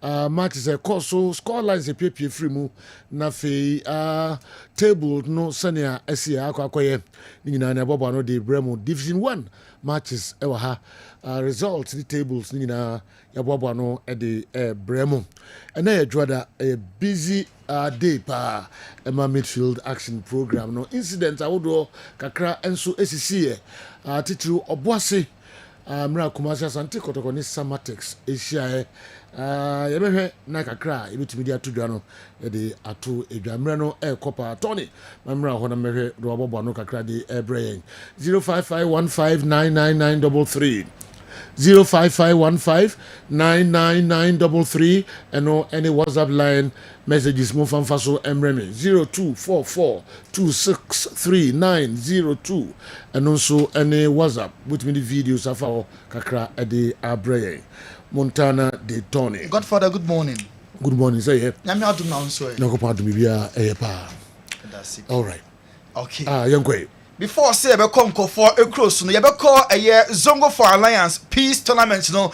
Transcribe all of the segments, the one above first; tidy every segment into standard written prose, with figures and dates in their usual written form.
matches a course so score lines a PPA free mu na fe table no senior SCA akwakoye ni na na bobo no de bremo division 1 matches ewa ha results the tables ni na ya bobo no e de bremo and na yadwada a busy day pa ema midfield action program no incident awodo kakra enso esisi titru oboase mra kumasi asante kotoko ni Samatex Asia yebehwe na kakra ebetimi dia tudwa no de ato edwamre no kopa Tony mamra ho na mehwe do abobo no kakra de ebrey 0551599933 0551599933 and no any WhatsApp line messages mo fan faso emreme 0244263902 and also any WhatsApp with me the videos of our kakra ede abrey Montana de Tony. Godfather, good morning. Good morning, say here. I'm not doing now, sorry. No, go to me, that's it. All right. Okay. Young Quay. Before I say about for a cross, no, you better call a year Zongo for Alliance Peace Tournament, no,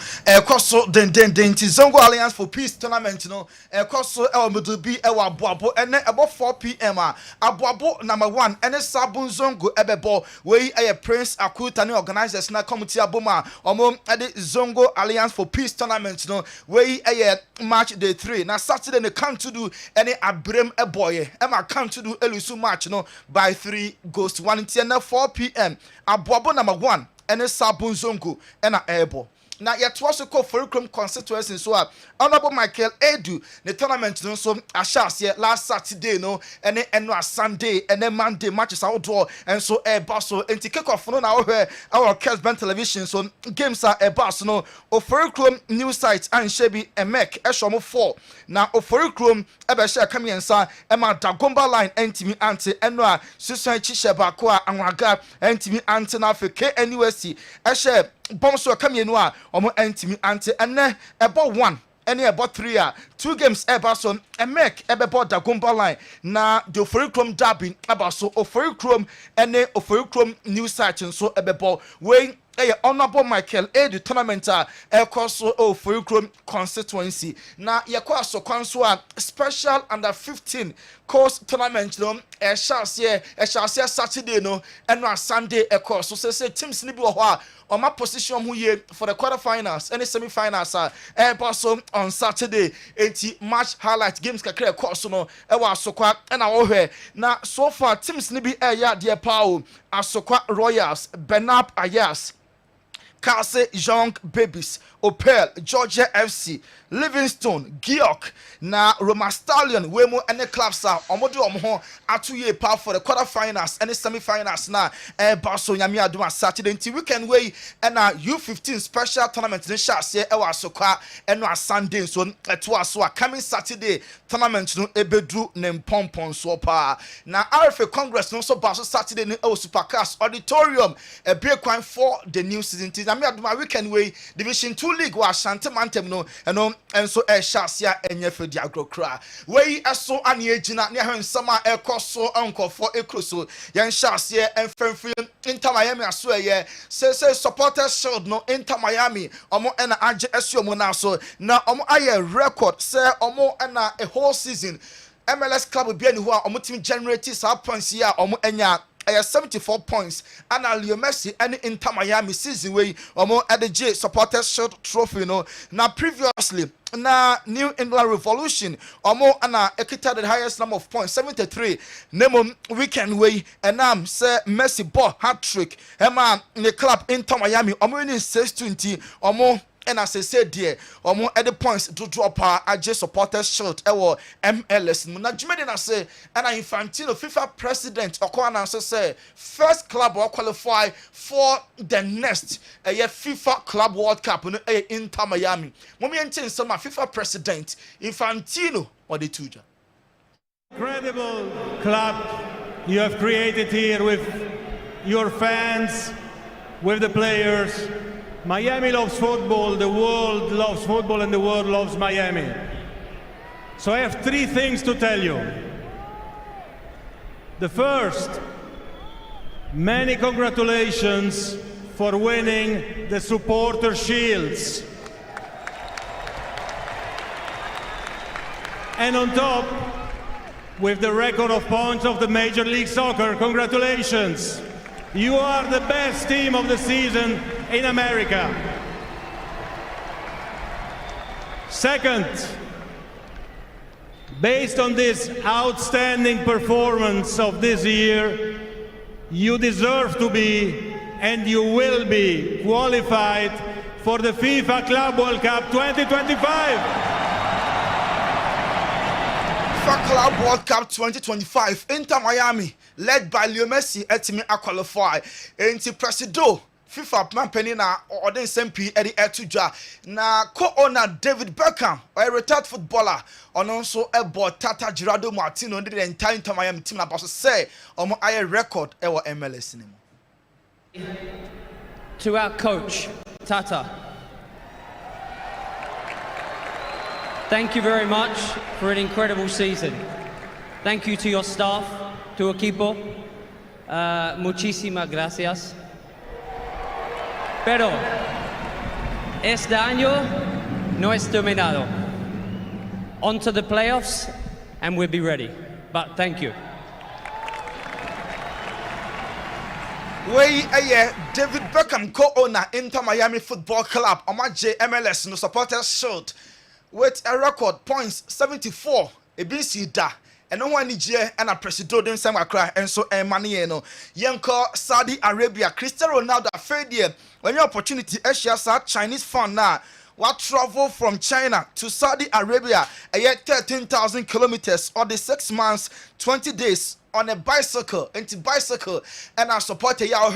cross den Zongo Alliance for Peace Tournament, no, cross to be a wabo, and then about 4 p.m. Abwabo number 1, and a Sabun Zongo Ebebo, where a Prince Akutani organizers na committee aboma, or at the Zongo Alliance for Peace Tournament, no, where a match day 3. Now Saturday they come to do any Abrem a boy, Emma come to do Elusu match, no, by 3 goes to 1. 4 p.m. Abwabo number 1 and a Sabun Zongo and a Ebo. Now yet was a call for constituency so Honorable Michael Edu the tournament no so ashas last Saturday no and then Sunday and then Monday matches outdoor and so basso and to kick off no now our Kessben television so games are basso no Oforikrom news sites and Shebi Emek Eshomo 4 now Oforikrom ebesha come and sa Emma Dagomba line entimi ante enwa Susan Chisheba kwa anwaga entimi ante na feke NUSC eshe Bomso Kamienu omo entimi ante ene ebo 1 ene ebo 3 2 games ebaso emek ebebo Dagomba line na the Oforikrom derby abaso Oforikrom ene Oforikrom news site so ebebo we Honorable Michael Edu tournament across Oforikrom constituency na yakwa so kwanso special under 15 course tournament no shall see Saturday no and Sunday across so say teams ni bi wo ho on my position who ye for the quarterfinals and the semi-finals also on Saturday 80 match highlight games kakra course no ewa asokwa na wo hwe na so far teams ni bi ya de pawo Asokwa Royals Benap Ayas Kase Young Babies, Opel, Georgia FC, Livingstone, Georg, na Roma Stallion, Wemo, and the clubs are omodo omo atu ye pa for the quarterfinals and the semi-finals na Basso Yamia Duma Saturday until weekend way and U15 special tournament in Shas here ewa Soka and Sunday so to coming Saturday tournament no ebedru nempompon so pa na RFA Congress no so Basso Saturday no Supercast auditorium a break one for the new season. Yamia Duma weekend way Division 2 League wa Shante Mantem no and so Shasia and Yefe Diagro Kra. Way so an agina near him summer air cost so uncle for a crucial young Shasia and Frenfree Inter Miami as well, yeah. Say supporters showed no Inter Miami omo and Anje Esio Monaso na omo aye record say omo and a whole season MLS club will be anywhere omo team generated some points here omo enya 74 points and Leo Messi and Inter Miami season way omo at the J supporters shield trophy no now previously na New England Revolution omo ana ekita the highest number of points 73 nemo weekend way and say Messi ball hat-trick ema the club Inter Miami omo winning 620 omo and as I said there, omo at the points to drop AJ supporters shield ewo MLS. Na jumedi na say and Infantino FIFA president Okwana say first club will qualify for the next FIFA Club World Cup in Inter Miami. Momi enten some FIFA president Infantino or the tuja. Incredible club you have created here with your fans, with the players. Miami loves football, the world loves football, and the world loves Miami. So I have 3 things to tell you. The first, many congratulations for winning the supporter shields. And on top, with the record of points of the Major League Soccer, congratulations. You are the best team of the season in America. Second, based on this outstanding performance of this year, you deserve to be and you will be qualified for the FIFA Club World Cup 2025. FIFA Club World Cup 2025, Inter Miami, led by Leo Messi, etimi a qualify. Enti Presido, FIFA Pampeni na Orden SMP Eddie Etuja, na co-owner David Beckham, a retired footballer, and also a boy Tata Gerardo Martino, and the entire Inter Miami team about to say, I record our MLS anymore. To our coach, Tata. Thank you very much for an incredible season. Thank you to your staff, to equipo. Muchísimas gracias. Pero este año no es terminado. On to the playoffs and we'll be ready. But thank you. Way David Beckham, co-owner Inter Miami Football Club, Omaje MLS no supporters shield with a record points 74. Ebisi da. And no one Niger and a president in Samakra and so Emmanuel Yanko Saudi Arabia Cristiano Ronaldo Fede when your opportunity Asia Chinese fan now what travel from China to Saudi Arabia a year 13,000 kilometers or the 6 months 20 days on a bicycle into bicycle and I support a Yao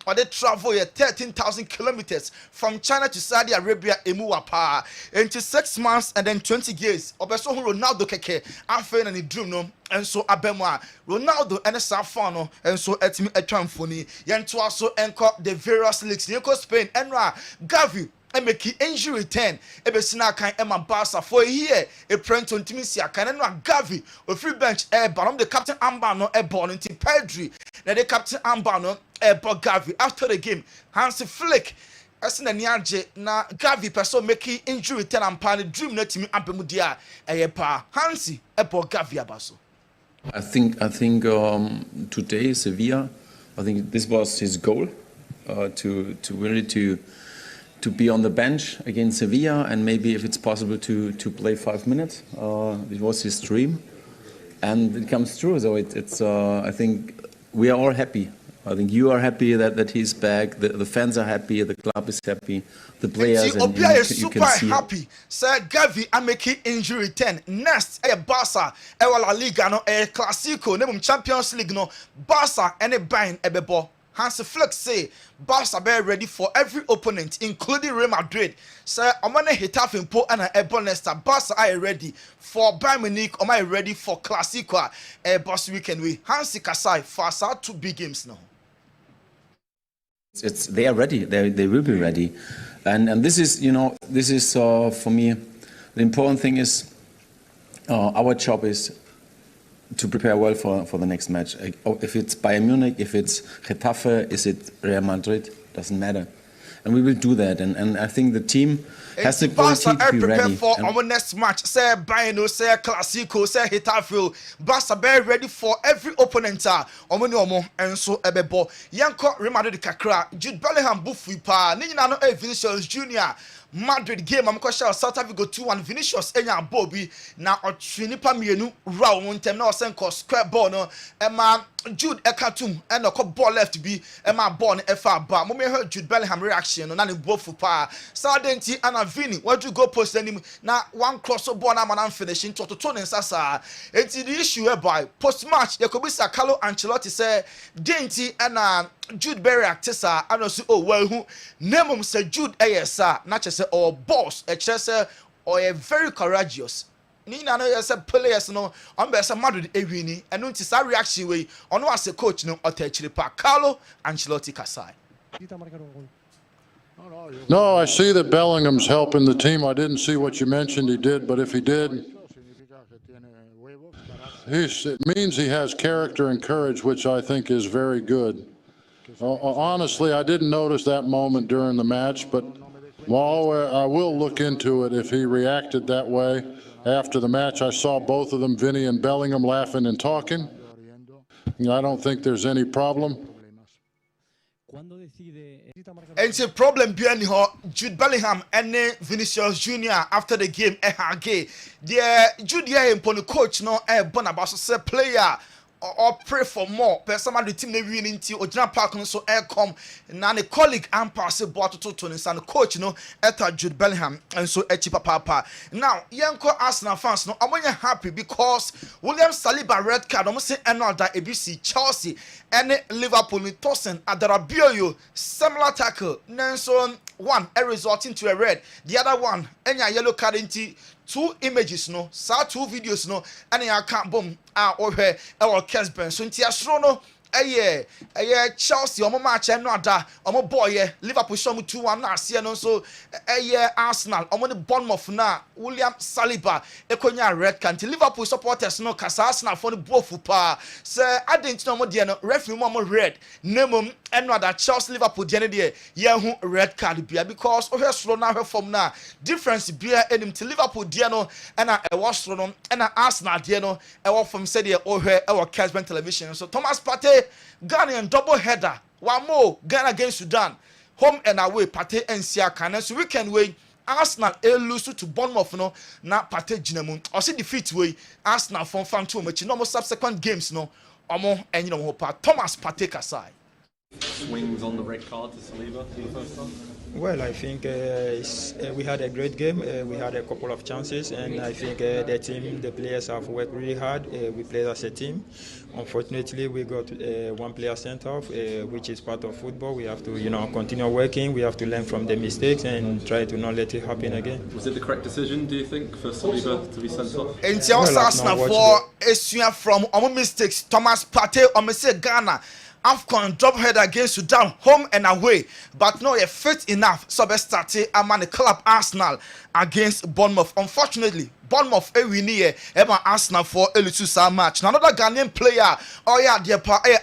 or they travel 13,000 kilometers from China to Saudi Arabia emuwapa into 6 months and then 20 years. Obeso Ronaldo keke afen and dream no and so abemwa Ronaldo and Safano and so etimi etwamfoni yento aso enko the various leagues yeko Spain enra Gavi and make injury 10 ebesina kan ema Barca for a year a print on timisia kan enra Gavi o free bench airborne the captain Amba no airborne into Pedri na the captain Amba no Gavi after the game Hansi Flick as na niaje na Gavi person make injury 10 and pan dream na timi abemudia pa Hansi Gavi abaso. I think today Sevilla, I think this was his goal to really to be on the bench against Sevilla and maybe if it's possible to play 5 minutes. It was his dream and it comes true. So it's I think we are all happy. I think you are happy that he's back. The fans are happy. The club is happy. The players and you can see happy. Sir Gavi I make injury 10. Next Barca La Liga no Clasico no Champions League no Barca and a bang ebebo. Hansi Flick say Barca be ready for every opponent including Real Madrid. Sir Omane Getafe impo and Bonesta Barca are ready for Bayern Munich. Am I ready for Clasico boss weekend we Hansi Kasai for 2 big games now. They are ready. They will be ready, and this is for me the important thing is our job is to prepare well for the next match. If it's Bayern Munich, if it's Getafe, is it Real Madrid, doesn't matter, and we will do that. And I think the team has the quality to be ready for our next match. Say Bayern, say Clasico, say Getafe. Barca be ready for every opponent. Omo and so ebebo. Yanko Real Madrid kakra. Jude Bellingham bufu pa. Ni na no Vinicius Junior. Madrid game amkosha Celta Vigo 2-1 Vinicius enya Bobby na otwini pa mienu raw wontem na osenko square ball no ema Jude ekatum and a ball left be ema ball no efa ba mo me heard Jude Bellingham reaction no na ne bofu pa Sadenti and Vini what you go post anim na one cross ball na man finishing to ne sasa enti the issue whereby post match yakobisa Carlo Ancelotti say denti and Jude be react sa and also well who name say Jude sa na chese or boss chese or a very courageous ni na no yes players no on be say Madrid ewini and no sa reaction way on as a coach no otachiri pa Carlo Ancelotti Kasai. No, I see that Bellingham's helping the team. I didn't see what you mentioned he did, but if he did, it means he has character and courage, which I think is very good. Honestly, I didn't notice that moment during the match, but Well, I will look into it if he reacted that way. After the match, I saw both of them, Vinny and Bellingham, laughing and talking. I don't think there's any problem. And the problem behind Jude Bellingham and Vinicius Jr. after the game, Jude the coach no Bonabaso say player or pray for more. Person the team they win into Ojina Park so come na the colleague and pass ball to Tony and coach eta Jude Bellingham and so echipa papa. Now yanko Arsenal fans no I'm happy because William Saliba red card almost say another ABC Chelsea and Liverpool in Tosin Adarabioyo similar tackle. Nanson one a resulting to a red, the other one enya yellow card into two images no, saw two videos no, and I can't boom or her or Kessben. So into no Chelsea omo match no ada omo boy Liverpool show me 2-1 na see no so Arsenal omo the Bournemouth na William Saliba ekonya red card. Liverpool supporters no kasa Arsenal for the bofu pa say I didn't know mo no referee mo red nemum eno ada Chelsea Liverpool dey dey yehu red card bia because ohwe soro na hwe form na difference bia enim to Liverpool dey no and e was soro no and Arsenal dey no e wo form say dey ohwe e wo Kessben television. So Thomas Partey Ghanaian double header. One more Ghana against Sudan. Home and away Partey and Siakane. So weekend way Arsenal lose to Bournemouth no na Partey jinemu. Or see defeat way Arsenal from fan two match. No more subsequent games no. Omo and you know Thomas Partey kasai. Swings on the red card to Saliba for the first time? Well, I think we had a great game. We had a couple of chances, and I think the team, the players have worked really hard. We played as a team. Unfortunately, we got one player sent off, which is part of football. We have to, continue working. We have to learn from the mistakes and try to not let it happen again. Was it the correct decision, do you think, for Saliba to be sent off? And Arsenal for a from our mistakes. Thomas Partey, say Ghana. AFCON double header against Sudan, home and away, but no, fit enough. So best started among the club Arsenal against Bournemouth. Unfortunately, Bournemouth winnie Arsenal for a little match. Now another Ghanaian player,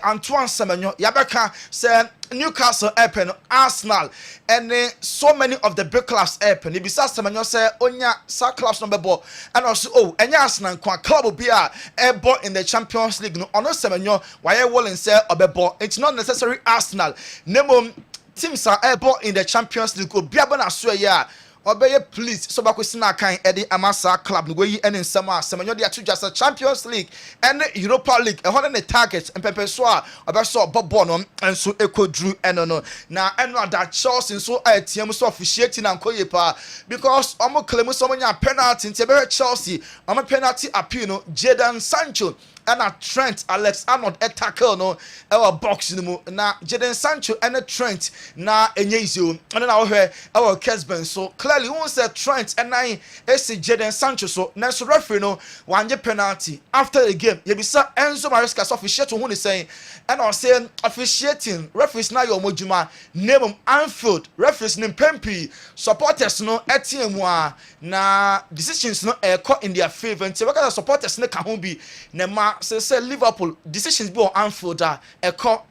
Antoine Semenyo, Yabeka said Newcastle Epen, Arsenal, and so many of the big clubs Epen. He besides Semenyo say onya sa clubs number ball, and also Arsenal club will be a ball in the Champions League. No, ono Semenyo why will say obebo. It's not necessary Arsenal. Nemo teams are able in the Champions League. Go be able to swear obey please so back na kan Eddie Amasa club we yi ene nsama Semenyo dey to just a Champions League and Europa League e hono ne target empempe so a obeso bobo no enso ekodru eno no na eno ada Chelsea so atiem so officiating and koye pa because omo claim so nya penalty nti be Chelsea omo penalty appeal no Jadon Sancho and a Trent Alexander tackle no our box no na Jadon Sancho and a Trent na enye izo and na we our Kessben so clearly who said Trent and I see Jadon Sancho so na so referee no one penalty after the game you be say Enzo Maresca officiate who is saying and I saying officiating referees na your moduma name Anfield referees name Pempi supporters no etiemwa na decisions no in their favor and because supporters no can be na say Liverpool decisions be on Anfield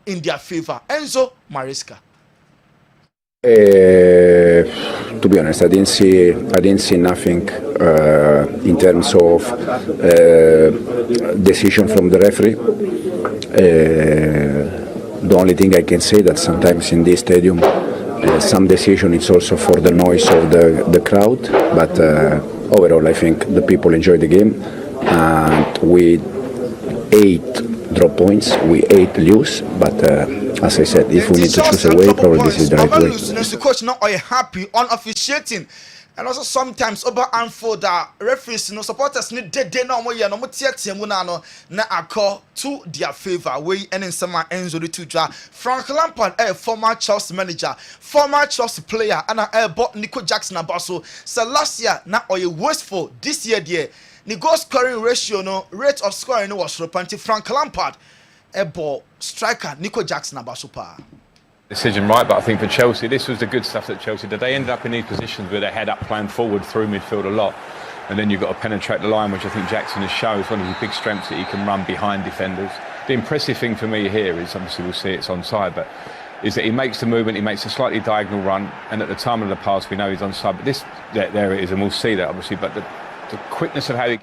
in their favor. Enzo Maresca. To be honest, I didn't see nothing in terms of decision from the referee. The only thing I can say that sometimes in this stadium some decision is also for the noise of the crowd, but overall I think the people enjoy the game and we 8 drop points, we 8 lose, but as I said, if we need to choose a way, probably this is the right way. The coach not happy on officiating, and also sometimes over Anfield referees supporters need they no more no team na accord to their favor. We and in summer Enzo the tuja Frank Lampard, a former Chelsea manager, former Chelsea player, and bought Nico Jackson Abaso. So last year na wasteful, this year dear. The goal scoring ratio rate of scoring was repented. Frank Lampard, a ball striker Nico Jackson Abasupa. Decision right, but I think for Chelsea, this was the good stuff that Chelsea did. They ended up in these positions with their head up, playing forward through midfield a lot, and then you've got to penetrate the line, which I think Jackson has shown is one of his big strengths, that he can run behind defenders. The impressive thing for me here is obviously we'll see it's onside, but is that he makes the movement, he makes a slightly diagonal run, and at the time of the pass, we know he's onside. But there it is, and we'll see that obviously. But the quickness of how he...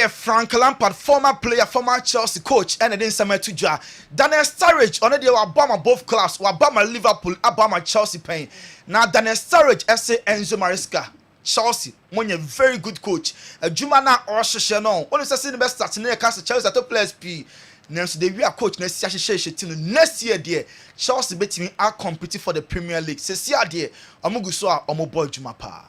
Frank Lampard, former player, former Chelsea coach, and then some to Jar. Daniel Sturridge, on the Obama both class, Obama Liverpool, Obama Chelsea paying. Now Daniel Sturridge, SA Enzo Maresca, Chelsea, when you're very good coach. Jumana or Shano, only say the best starting in the cast Chelsea at players P. Nancy, they are coach next year, dear. Chelsea betting are competing for the Premier League. Says, yeah, dear, Amugusoa, Omoboy Jumapa.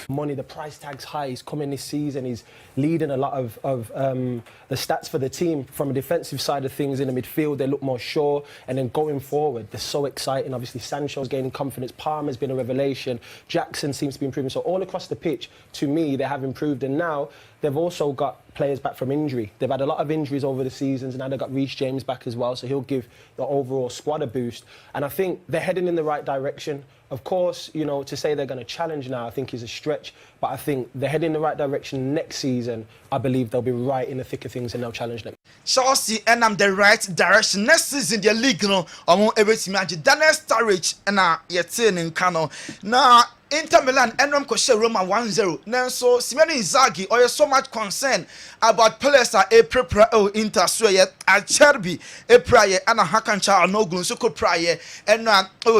Money, the price tag's high. He's coming this season. He's leading a lot of the stats for the team. From a defensive side of things, in the midfield, they look more sure. And then going forward, they're so exciting. Obviously, Sancho's gaining confidence. Palmer's been a revelation. Jackson seems to be improving. So all across the pitch, to me, they have improved. And now they've also got players back from injury. They've had a lot of injuries over the seasons, and now they've got Reece James back as well, so he'll give the overall squad a boost. And I think they're heading in the right direction. Of course, you know, to say they're going to challenge now, I think is a stretch, but I think they're heading in the right direction. Next season, I believe they'll be right in the thick of things and they'll challenge them. Chelsea and I'm the right direction. Next season, the league, no, I want everything. Daniel Sturridge and yet in Kano. Now, Inter Milan Enrom Koshe Roma 1-0. Nanso Simone Inzaghi or so much concern about players are a prepare Inter so yet at Cherby a prayer and a Hakancha no gun so could prayer and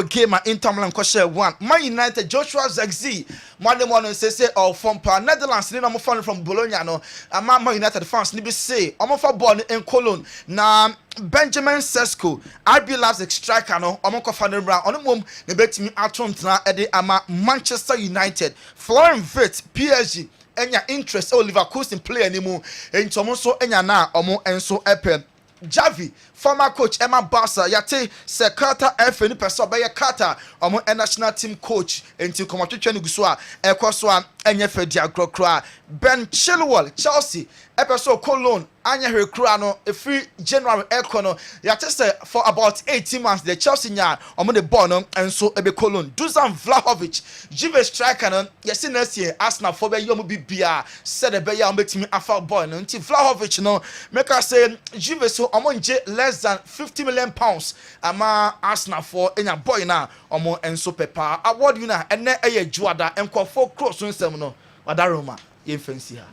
game Inter Milan Koshe 1. Man United Joshua Zexi Monday morning say from Netherlands ni no fan from Bologna no Man United fans ni be say I'm for born in Cologne na Benjamin Sesko RB Leipzig striker no omo fan bra ono mom ne betimi atontena e de ama Manchester United Florian Wirtz PSG enya interest Leverkusen player ni mu entomo so enya na omo enso epe Javi former coach Emma Barca yate se Carter FA ni person be Carter omo national team coach enti komotwetwe ni guso a ekoso a enye fedi agrokro Ben Chilwell Chelsea episode Cologne anya hrekura no free January ekono yate say for about 18 months the Chelsea nya omo the ball no enso ebe Cologne Dusan Vlahovic Juve striker no yesi next year Arsenal for be yomu bibia said be ya betimi afa boy no nti Vlahovic no make us say Juve so omo nje less than 50 million pounds ama Arsenal for enya boy na omo enso pepa award you na ene eye juada enkofo cross nsem no wadaroma ye fancy ha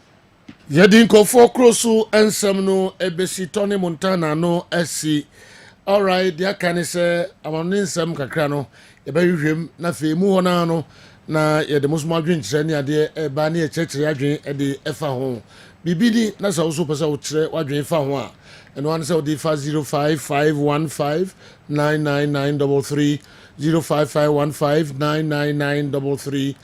Yedin kofo krosu ensem no ebesi Tony Montana no esi. All right, dia kan say amon nsem kakra no e ba hwehwem na fe mu hona no na ye de musuma adwenkyere ne ade e ba ne e kyekere adwen e de efa ho. Bibidi na sa wo so pesa wo kyere wadwen fa ho a. And one say the 0551599933 0551599933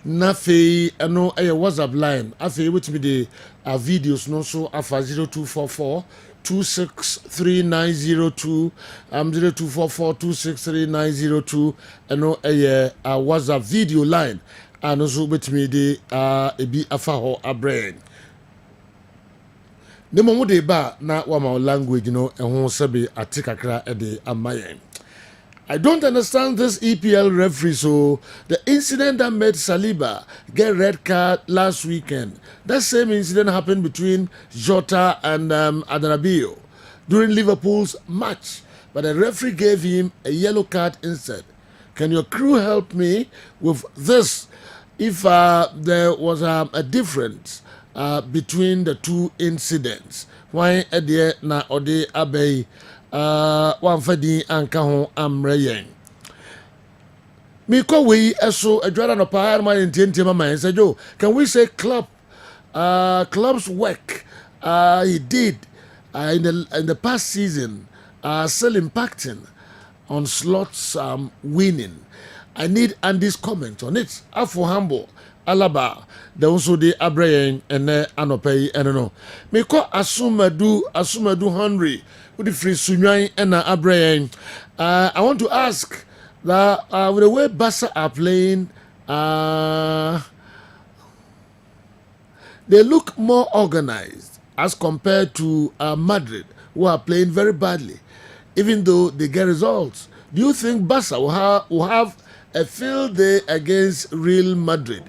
Nafi ano a WhatsApp line afi with me the videos no so afa 0244 263902 0244 263902 ano a WhatsApp video line and also with me the ebi afa ho abrain the momo de ba na wa ma language no ehun sebe atikakra e de amayen. I don't understand this EPL referee. So the incident that made Saliba get red card last weekend, that same incident happened between Jota and Adarabio during Liverpool's match, but the referee gave him a yellow card instead. Can your crew help me with this? If there was a difference between the two incidents, why Eddie na Ode Abbey one fadi anka ho amreyen mi ko we eso adwara no pa ma entientie mama say jo can we say club's work he did in the past season still impacting on slots winning. I need Andy's comment on it. Afo humble Alaba the also the Abrayan and Anopay and no me ko asumadu Henry with the free Sunyan and Abrayan. I want to ask that with the way Barca are playing, they look more organized as compared to Madrid, who are playing very badly, even though they get results. Do you think Barca will have a field day against Real Madrid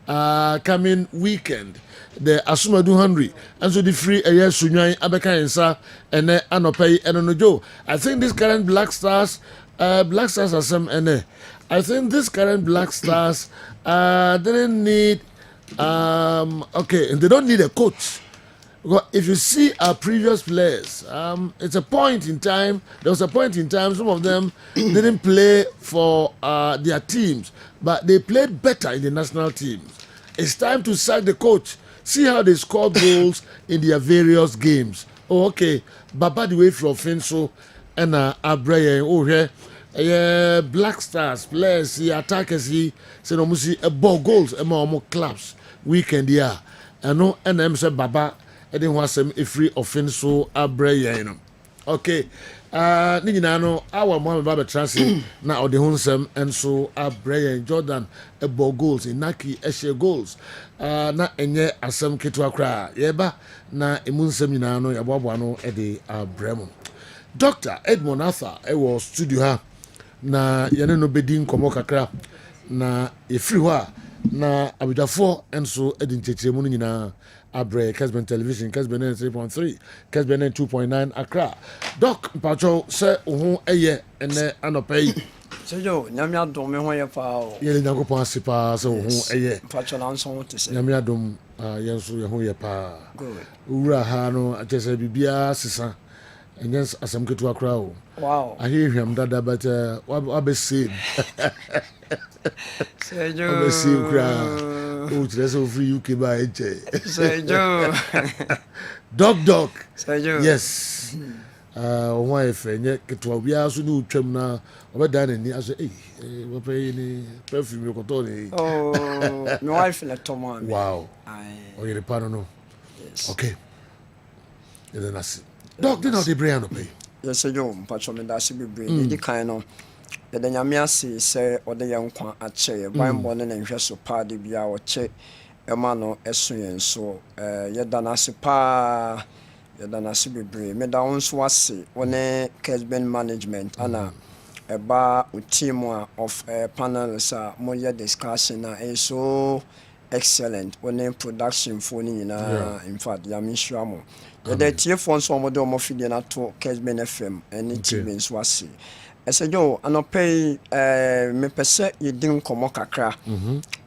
coming weekend? The Asumadu Henry and so the free Aya Sunyan Abeka Ensa and Anopay and Onojo. I think this current Black Stars Black Stars are some I think this current Black Stars didn't need okay, they don't need a coach. Because if you see our previous players, it's a point in time. There was a point in time some of them didn't play for their teams, but they played better in the national teams. It's time to sack the coach. See how they score goals in their various games. Oh, okay. Baba the way from Finso and Abraya. Oh, yeah. Black Stars players, attackers, say no musi ball goals, more clubs weekend yeah. I know and say Baba. I didn't want some free offense so abraya. Okay. Ni nyina no our Mohamed Baba Transi na ode hunsem enso abraya Jordan ball goals in Naki share goals. Na enye asem ketu akra. Yeba na emunsem nyina no yaboabo no e de abramo. Dr. Edmond Arthur was studio ha na yene no bedi nkomo kakra na efiri ho a na abidafo enso edi nchekyeremu nyina abre Kessben television Kessben 3.3 Kessben 2.9 Accra. Doc mpacho se oho eye ene anopai Sejo nyamia dom me ho ye pa o yele nyankopon asipa se oho eye mpacho na nso te se nyamia dom yenso ye ho ye pa good ura ha no atese bibia sisa enye asem ketu akra o wow ahihwam dada but wabese Sejo wabese kra oh, that's so free UK by Sejo Doc Sejo yes why if nye ketwa bia so ni utwam na obeda na ni aso we pay ni perfume yo koto ni oh my wife na tomo wow o yere pa no yes okay then that's Doc did not the brain pay yes Sejo mpacho me da se bebre di kan no the nyame ase se ode ye nkwa ache Bible no na nhwe so pa de bia o che ema no eso yen so ye da na se pa ye da na se bebre me da wonso ase one Kessben management ana eba o team of panels mo ye discussion na so excellent one production for ni na in fact ya me sure mo the tie for so mo de mo fide na to Kessben FM any team so ase Esejo anopay me pese yedin komo kakra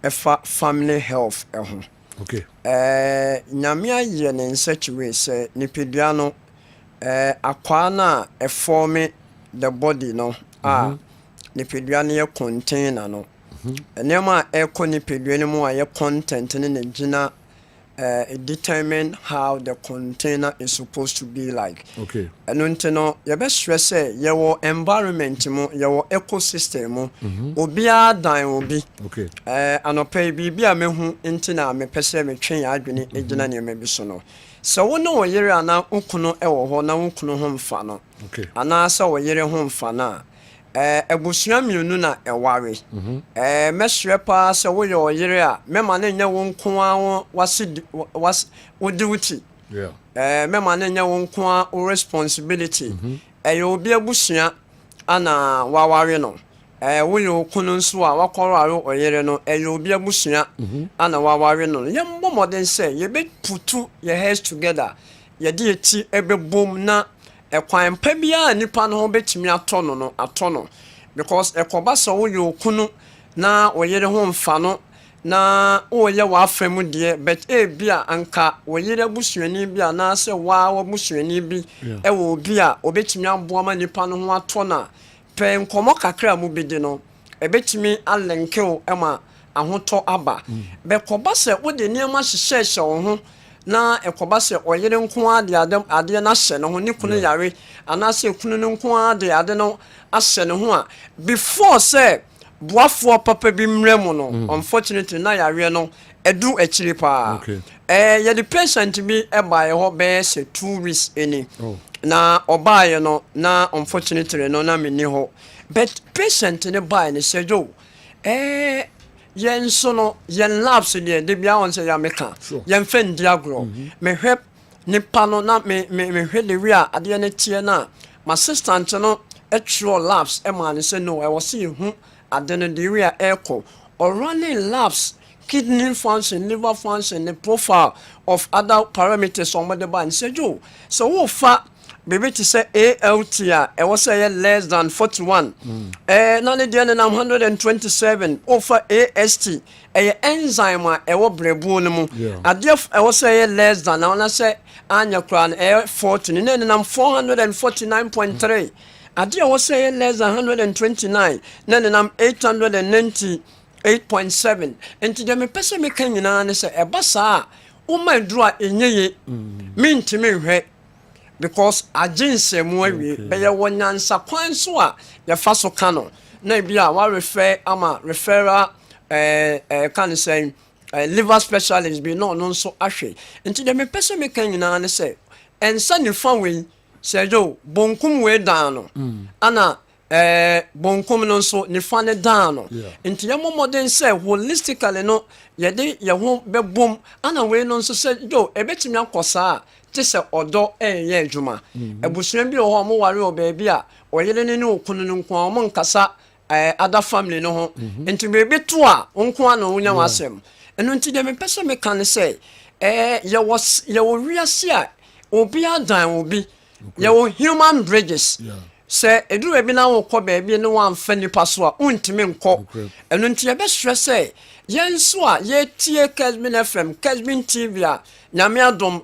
efa family health ho okay nyamia ye ne in such way say nipedua no akwa na e form the body no nipedua ne contain no enema e ko nipedua ne mu aye content ne gina it determine how the container is supposed to be like. Okay. And no, you best stress your environment mo, your ecosystem mo, obia dan obi. Okay. Anopay bibia me hu intina me pese me twen adwene egina ne me bi so no. So wo no yere ana ukuno ewo ho na ukuno ho mfa no. Okay. Ana sa wo yere ho mfa na ebusua mienu na eware mesre pa se wo yo yire a mema na nya wo nko a wo duty mema na nya wo nko a responsibility yo obi abusua ana waware no wo yo kunu nso a wakoraro oyire no yo obi abusua ana waware no ye mmomodin se ye be putu your heads together ye de eti ebebom na ekwan pa bia nipa no betimi atono no because ekoba so wo yokunu na oyere ho mfa no na oye wa afemu de but bia anka oyere busuani bia na se wa busuani bi wo bia obetimi aboama nipa no ho atona pe nkomo kakra mu bidi no ebetimi alenkew ema ahoto aba be koba se wo de niam ahyehyehye wo ho na ekoba se oyere nko ade na hye no ho ni kunu yare ana se kunu nko ade no ahye no ho a before say boafo papa bi mremu no unfortunately na yare no edu akiri pa ye the patient bi eba ye ho be se 2 weeks eni na obaye no na unfortunately no na meni ho but patient ne buy ne sejo yen so no yen labs de bia won say ya meka yen fen diagro me hwep nipa no na me hwe de wi a ade na tie na my assistant no actual labs e man say no I was see hu ade no de wi a echo or running labs kidney function liver function the profile of other parameters on the ban say jo so wo fa Baby to say ALT, I was say less than 41. None of the 127 over AST, a enzyme, I will brebuno. I was say less than, I want to say, Anya Crown, 14, and then I'm 449.3. I was say less than 129, then I'm 898.7. And to them, a person making an say, a bassa, my draw in ye, mean to me, because I didn't say more, but you want answer point so your faso canon. Maybe I will refer, I'm a referrer, can say, liver specialist be not so ashy. And to them, a person making an say, and send you from say yo bonkum we down ana bonkum no so ne fa ne down nti ya modern say holistically no ye de ye ho bebom ana we no so say yo ebetimi akosa te say odo ye adwuma ebusuan bi ho mo ware o baabi a oyele ne ne okunu no nko mo nkasa other family no ho nti bebi to a nko ana onya wasem eno nti de me pese me kan say ye wo wiase a obi adan obi your human bridges. Say, a do a bina or call baby no one fanny password, untimin call. And until your best stress say, Yen swa, ye tia Kessben FM, Kessben TV, Yamiadom,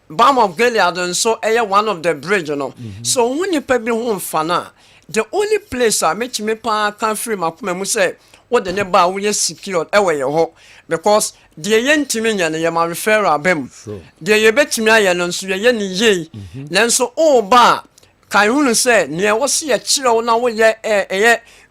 Balm of Gilead, and so one of the bridge, you know. So when you pay me home fana, the only place I met me pa can free my come say, what the neighbor will secured away your home. Because the yen timinian yama refer a bem. The ye bet me and so yen ye. Then so ba can say near was see a chill now ye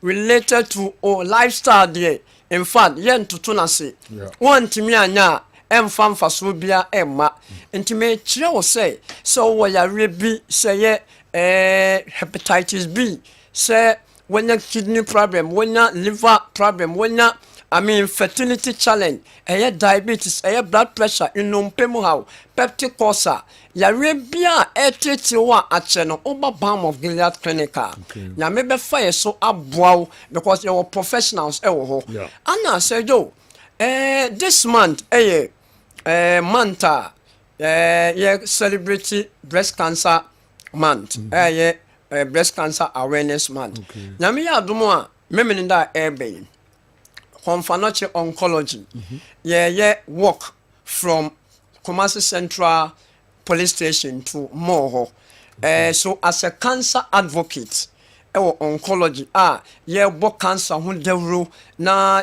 related to lifestyle day. In fact, yen to tunasi. One timia fam for subia emma. Intimate chill say so what ya be say hepatitis B. Say when your kidney problem, when your liver problem, when your fertility challenge, diabetes, blood pressure, how peptic ulcer, Yarabia, at channel, over Balm of Gilead Clinical. Now, maybe fire so up because you're professionals. Anna said, yo, this month, Manta, celebrity breast cancer month, breast cancer awareness month. Now, me, I do more, memory that airbaying. Confanachi oncology. Walk from Kumasi Central Police Station to Moho. So as a cancer advocate, oncology, walk cancer hundred na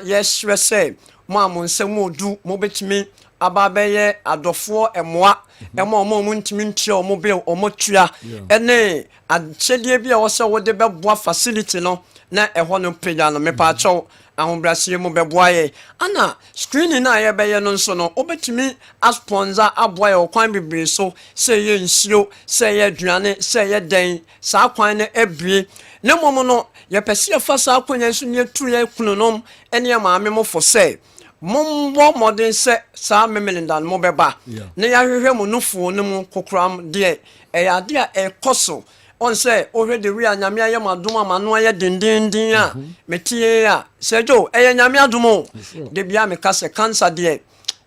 say, Mamun se mo do mobetimi ababeye adofo emwa mo muntimi ntia mobile omotua ene achedie bia wo se wo de beboa facility no na eho no pega no me pa chaw ahombrasie mo beboaye ana screen na ye beye no nso no obetimi a sponsor aboaye okwan bibre so se ye nsiro se ye aduane se ye den sa kwan na ebie ne momo no ye pese fa sa kwanya so ne tu ye kununom ene maame mo for say Mumbo modern set some melindan mobeba. Near him no for no cocram dear. A dear a cosso. On say already we are Namia Maduma Manoya din dia. Metia. Sejo, a Namia Dumo. De Biame Casa cancer dear.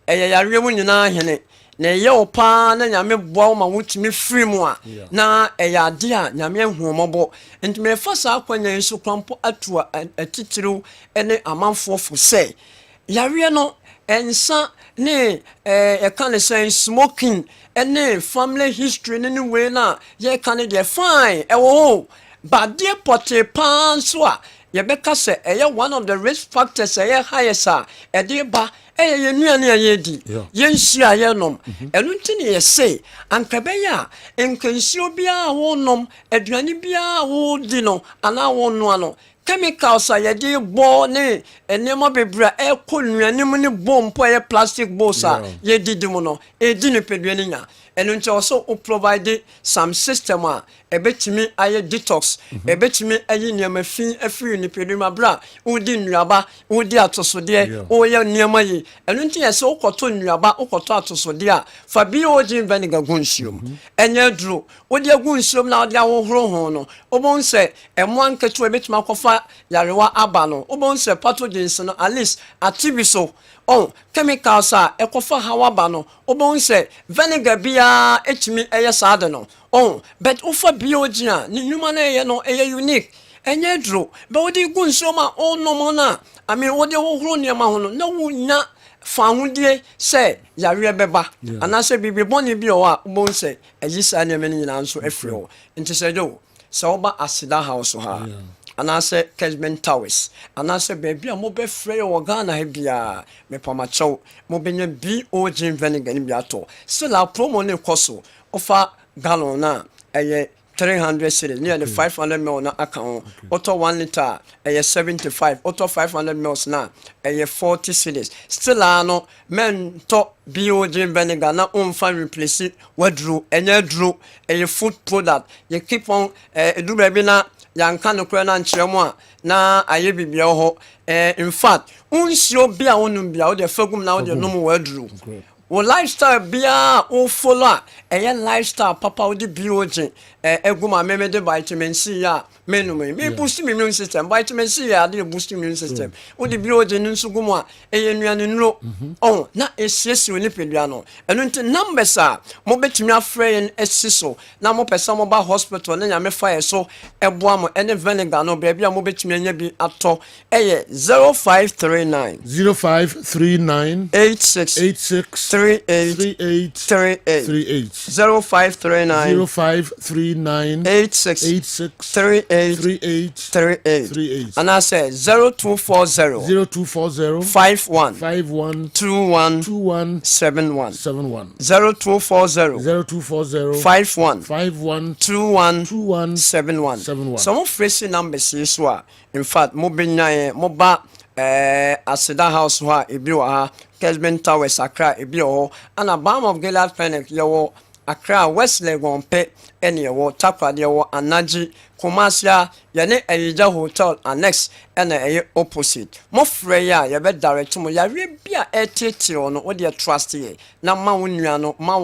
A Yarimun in our hene. Ne yo pa na nyame boa ma wutimi free mu a na eya de a nyame huomobo enti me fa sa kwanya nso krampo atua atitiru ene amanfo fo say yare no ensa ne e kan say smoking ene family history ne we na ye kan de fine e wo but de pote pan so a ye beka say one of the risk factors highest a e de ba ye nuane ye di ye nsia ye nom enu ntini ye say ankabeya enkansio bia wo nom aduane bia wo di no ana wo no ano chemicals a ye di bo ne enema bebra e ko nuane mu ne bompo ye plastic bowls a ye di mu no e di ne peduane nya enu nti also o provide some system a ebetimi aye detox ebetimi aye niam fin afiri ni peduma bra udi nuaba udi atosode o ye niam yi enu nti yese ukoto nuaba ukoto atosode a fa biogin vinegar gunsium enye duro odi agunsium na odi ahohoro ho no obon se emo anketu ebetimi akofa yarewa aba no obon se pathogens no at least atibiso oh chemicals ekofa hawaba no obon say vinegar bia etimi eye saade no oh but ufa biogi a ni nwuma na eye no eye unique enye dro be wodi gu nso ma no mo na I mean wodi hohoro ne ma ho no na wunya fahodie say yare beba anase bibi boni bi o a ubon say ayisa ne meni nyina nso afiri ho nti say do so oba asida house ha anase Kessben Towers anase baby a mo be frey o Ghana ha bia me pamacho mo benya BOG vinegar ni bia to so la promo ne koso ofa gallon na 300 cedis near the 500 ml na account auto 1 liter 75 auto 500 ml na 40 cedis still ano men to BOG vinegar na umfa replace wadru enye dru food product you keep on edu baby na yanka no kura na nkyeremu a na aye bibia ho in fact unsio bia wonum bia wo de fagum na wo de nom wadru wo lifestyle bia wo follow lifestyle papa wo de BOG eguma meme de vitamin C ya menum me boost immune system vitamin C ya de boost immune system wo de BOG nsu gumu a nuane nro oh na esiesi oni pedua no eno nti numbers a mo betumi afrɛ en esiso na mo pesa mo ba hospital na nyame fa so eboa mo ene vinegar no bia mo betumi anya bi ato 0539 86 38 0539 86 38 and I say 0240 51 21 71 0240 51 21 71 some fresh numbers is what in fact mo benya mo ba asida house ho a ebi wa ha Kessben Towers Accra ebi ho ana Balm of Gilead Clinic yo Accra West Legon pe ene wo Takrade wo Anaji Kumasia yene Eyija Hotel annex ene opposite mo frey ya ye be direct mo ya we bia etete no wo de trust ye na ma wo nua no ma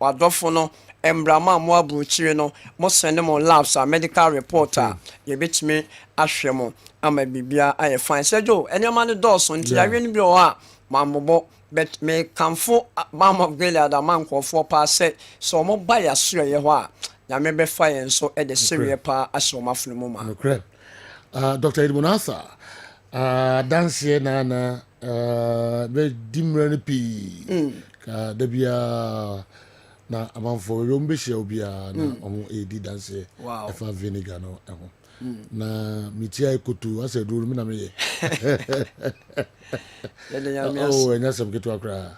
wadofo no embrama mo abrochire no mo send mo labs a medical reporter ye betimi ahwe mo ama bibia aye fine sejo enema ne dose nti ya we ni bi o a mambo bet me kamfo Balm of Gilead man kwofo pa se so mo ba ya so ye ho a ya me be fa yen so e de serie pa aso mafunu mo ma Dr. Edmonasa dance ye na be dimrani pi ka debia na amanfo yombe she obia na omo edi dance efa vinegar no eho na mitia ikotu ase duru mi na me oh enya sem ketu akra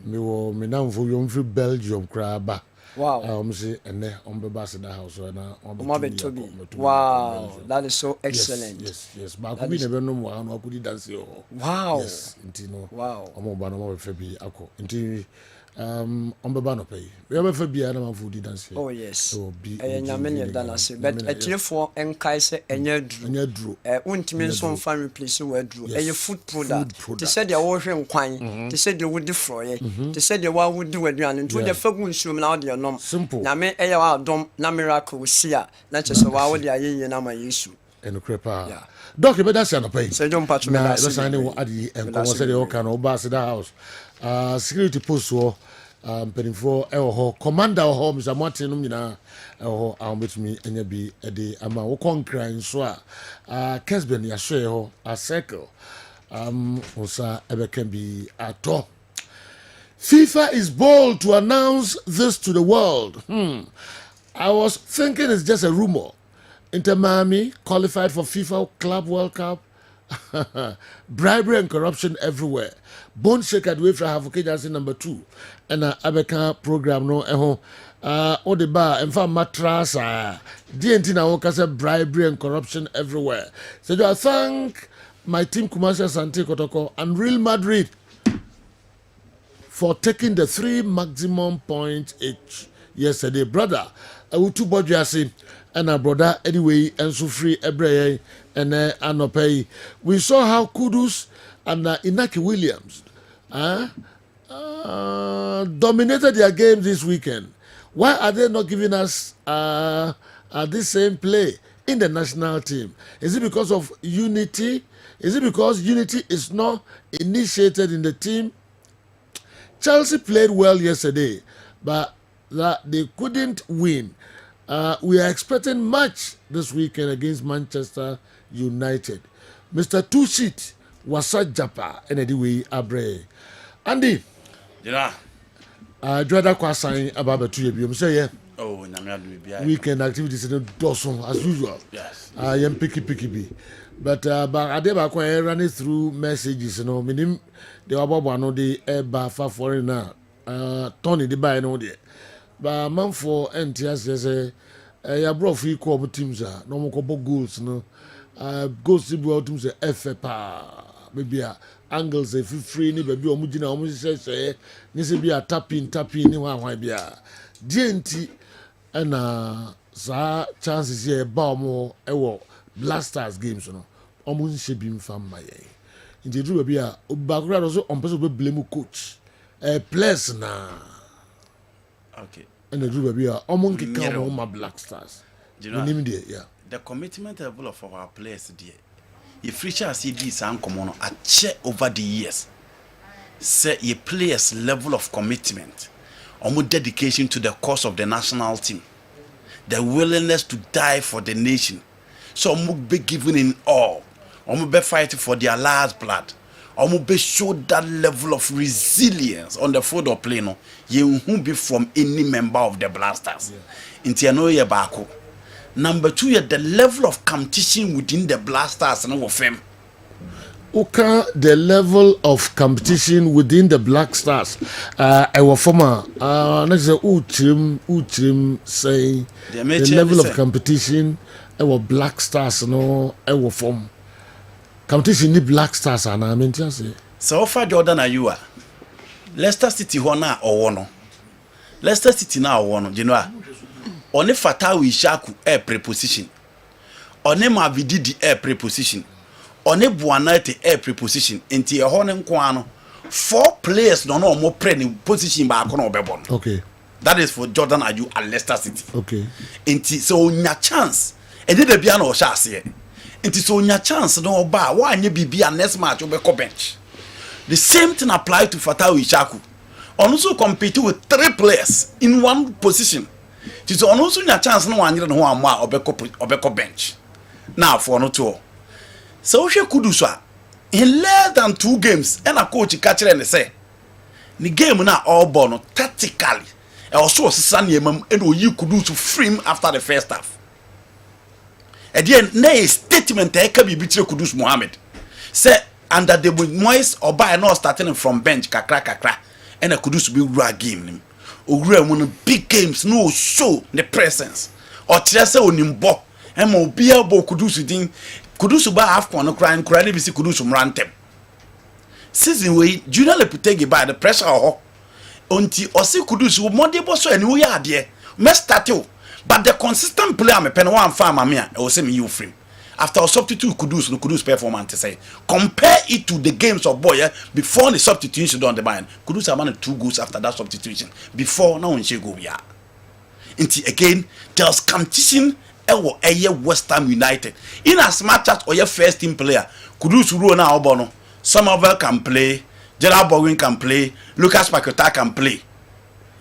mi wo mi na mfo yom fi Belgium kra ba say ene ombe bas da house na wow that is so excellent yes ba ku bi ne be no mo anu akudi dance o yes intino omo ba no mo fe bi akọ nti ombe ba no pay we be fe bi na ma fu di dance oh yes so bi nyame ne dana se but etirefo enkai se enya dru untimi nso mfa replace we dru food product they said they wo hwe nkwan they said they would froye they said they wa would waduane nto de fagu nsuom na wo de nom nyame wa adom na miracle sia na chese wa wo de ayeye na ma Yesu eno krepa doc be that say no pay say jom patro me that say na adi enko say de o kan o ba da house security post wo penifo ho commander ho Mr. Martin no nyina ho betumi anya bi de ama wo konkran so a Kessben ya hwe ho a circle osa ebe can be ato. FIFA is bold to announce this to the world. I was thinking it's just a rumor. Inter Miami qualified for FIFA Club World Cup. Bribery and corruption everywhere. Bone shake away from Havoke number 2. And Abeka program no on the bar and for matras DNT now say bribery and corruption everywhere. So I thank my team Kumasi Asante Kotoko and Real Madrid for taking the 3 maximum points each yesterday. Brother, I will two body and our brother anyway and so free Ebrey and Anopay. We saw how Kudus and Inaki Williams dominated their games this weekend. Why are they not giving us this same play in the national team? Is it because of unity? Is it because unity is not initiated in the team? Chelsea played well yesterday, but they couldn't win. We are expecting much this weekend against Manchester United. Mr. Two-Sheet Wasa Japa and the way Abre. Andy. Yeah. Joda Kwasan about 2 years. Say yeah. Oh, weekend activities in Dawson as usual. Yes. I am picky be. But I did running through messages, you know, meaning the Ababa no the air for foreigner. Tony the buy no there. But man for NTS ya bro free co teams no more goals no. Goals to be teams FFA maybe angles if free ni baby omugina omusese ni se bia tapping ni wa bia. DNT and sa chances here ba omo ewo Blasters games no omo nse bi mfa maye nti dru bi a obakura do so on person be blame coach players na okay and dru bi a omo nkeka omo ma Blasters you know yeah the commitment level of our players there if Richard see this and come on a check over the years say your players level of commitment omo dedication to the cause of the national team, the willingness to die for the nation. So omo be given in all. Omo be fighting for their last blood. Omo be show that level of resilience on the field of play no. You won't be from any member of the Blasters. Inti ano ye bako. Number 2, the level of competition within the Blasters no fame. Uka the level of competition within the Black Stars. I was former. Next Uchim say the level of competition. I was Black Stars. No, I was from competition. The Black Stars. And I mean, just say. So far, Jordan, are you? Leicester City hona or one. Leicester City now one. You know, on the Fatawi Shaku air preposition. On the Mavididi air preposition. On a buanate air preposition into a horn and 4 players don't know more pre position by Bebon. Okay. That is for Jordan Ayew at Leicester City. Okay. Into so nya chance. And did the piano or chassis. Into so nya chance no bar. Why you be a next match over bench? The same thing applied to Fatawi Shaku. Also compete with 3 players in one position. It is also nya chance no one who are more or bench. Now for no 2. So she could do so in less than 2 games, and a coach catch and say, the game now all born tactically. Also, Sunny and you could do to frame after the first half. Again, nay statement can be between Kudus Mohammed. Say under the Moise or by not starting from bench kakra, and a Kudus be raw game. Or big games, no show the presence. Or Chelsea on him bo, and more beer bo Kudus ding. Kudusu ba half corner crying credit bisi Kudusu rantem. Season way junior le putegi by the pressure ho. Unti osi Kudusu mo de bo so eni wo ya de. Me start you. But the consistent player me pen one farm amia e wo say me you frame. After a substitute Kudusu performance say compare it to the games of boy before the substitution done the mind. Kudusu have 2 goals after that substitution. Before now when she go ya. Unti again there's competition ewo eye West Ham United in as much as oye first team player Kudusu ro na obono Somerville can play, Gerald Bowen can play, Lucas Paqueta can play.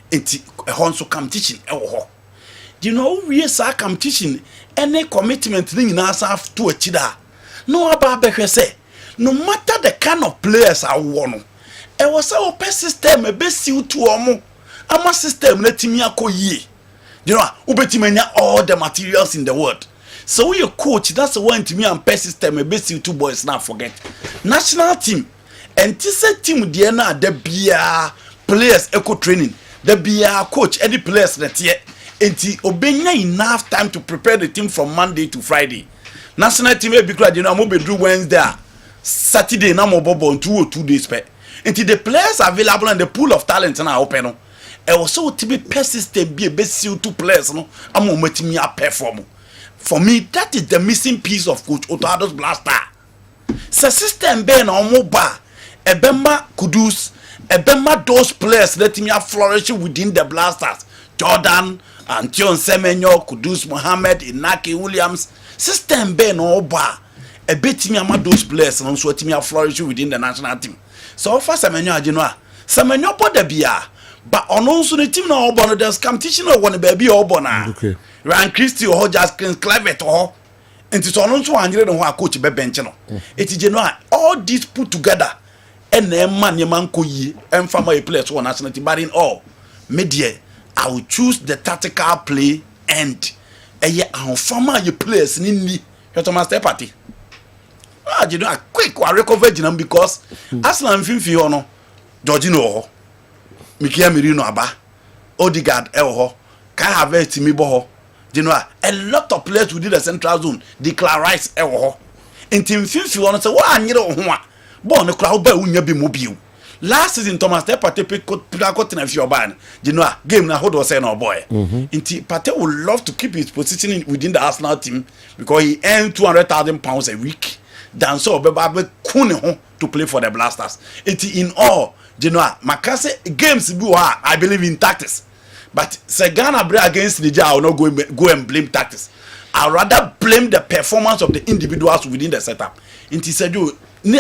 Enti honso competition ewo ho. You know we say competition any commitment thing na self to achida no aba behwe say no matter the kind of players I want e was say open system e be siw to omo ama system na timi akoyie. You know, ubetimenya all the materials in the world. So we your coach, that's the one to me and pay system a basic 2 boys now forget. National team and this team Diana the beer players eco training, the beer coach, any players that yet and obeying enough time to prepare the team from Monday to Friday. National team be glad you know I'm do Wednesday, Saturday now mobile on 2 or 2 days pay. Until the players available and the pool of talent now open. I also to be persistent be a best 2 players no I'm making me a perform. For me that is the missing piece of Coach Otado's Blaster. So system be na omoba ebema Kudus ebema those players let me flourish within the Blasters Jordan, Antion Semenyo, Kudus Mohammed, Inaki Williams. System Ben Oba. A bit me among those players and also to me flourish within the national team. So far Semenyo Ajinoa. Semenyo Poda Bia. But on also the team now Obona there's competition or one baby Obona. Okay. Ryan Christie or just Clevet or and it's on 200 and one coach be benchino. It is Genoa. All these put together and then man Yamanko and family players for national team. But in all, media, I will choose the tactical play and a year and farmer you players in the master party. Ah, you know, quick I recover Genam because Aslan Finfiono, Georgino, Mikia Mirino Aba, Odegaard Elho, can have a Timibo. You know, a lot of players within the central zone declare rights. In team 50, you want to say, what I need on born a crowd by Unya be mobile. Last season, Thomas Pate put in a few ban. You know, game na hold was saying, oh boy. In Pate would love to keep his position within the Arsenal team because he earned £200,000 a week. Than so, Bebe Kune to play for the Blasters. In all, you know, Makase games, I believe in tactics. But say Ghana play against Nigeria, I will not go and blame tactics. I rather blame the performance of the individuals within the setup. Inti said you ni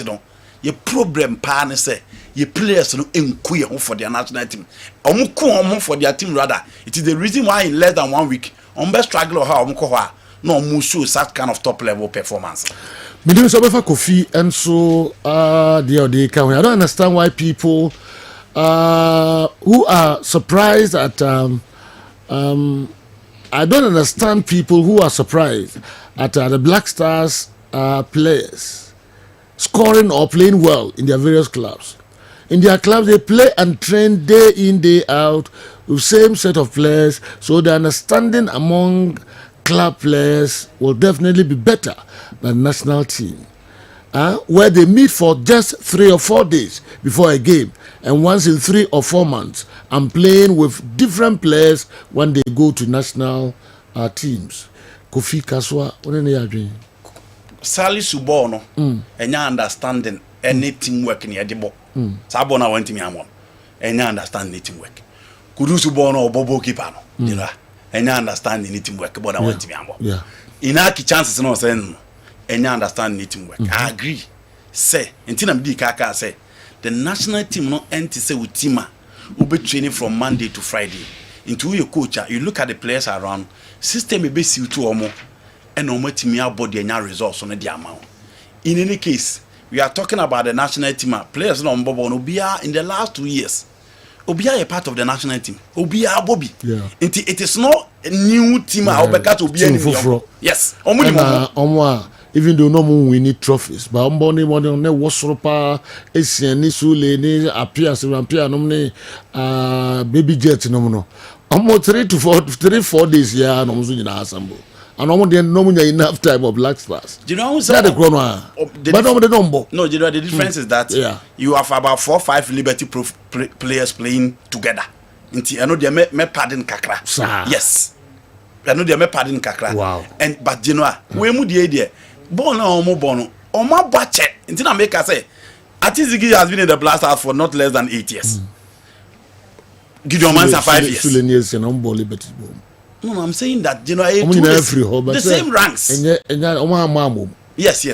no ye problem pa ne say ye players no enku for their national team. Omu for their team rather. It is the reason why in less than 1 week be struggle how omu ko ha no omu show such kind of top level performance. Midfield so befa Kofi and so the I don't understand why people who are surprised at I don't understand people who are surprised at the Black Stars players scoring or playing well in their various clubs. In their clubs, they play and train day in, day out with same set of players, so the understanding among club players will definitely be better than national team. Where they meet for just 3 or 4 days before a game, and once in 3 or 4 months, and playing with different players when they go to national teams. Kofi Kaswa, what are you doing? Sally Subono, and you understanding any teamwork in your debo. Sabona went to me amon, and you understand any teamwork. Kudu Subono or Bobo Kipano, you know, and you understand any teamwork, but I went to me amon. Yeah. In our chances, no saying. And you understand knitting work. I agree. Say, until I'm Kaka say, the national team no empty say with teamer will be training from Monday to Friday. Into your coach, you look at the players around, system may be you 2 or more, and no more team body and your results on the amount. In any case, we are talking about the national team. Players no Bobo Obia in the last 2 years. Obia a part of the national team. Obia Bobby. Yeah. It is not a new team. Obia. Yes. Even though no more we need trophies, but Mboni ne wasropa esiani sule ni appears rampia nomne baby jet no almost 3-4 days here no musu nyina assemble and almost then no munya enough time of Black Stars. Do you know that the chrono but no the number. No, you know the difference is that you have about 4 or 5 Liberty players playing together. Inti I know they me pardon kakra. Yes. I know they me pardon kakra. Wow. And but you know we mu the idea Bono omo bono oma bache until I make her say Atizigi has been in the Blasters for not less than 8 years. Gideon Mansa 5 years. No, I'm saying that you know the same ranks. Yes.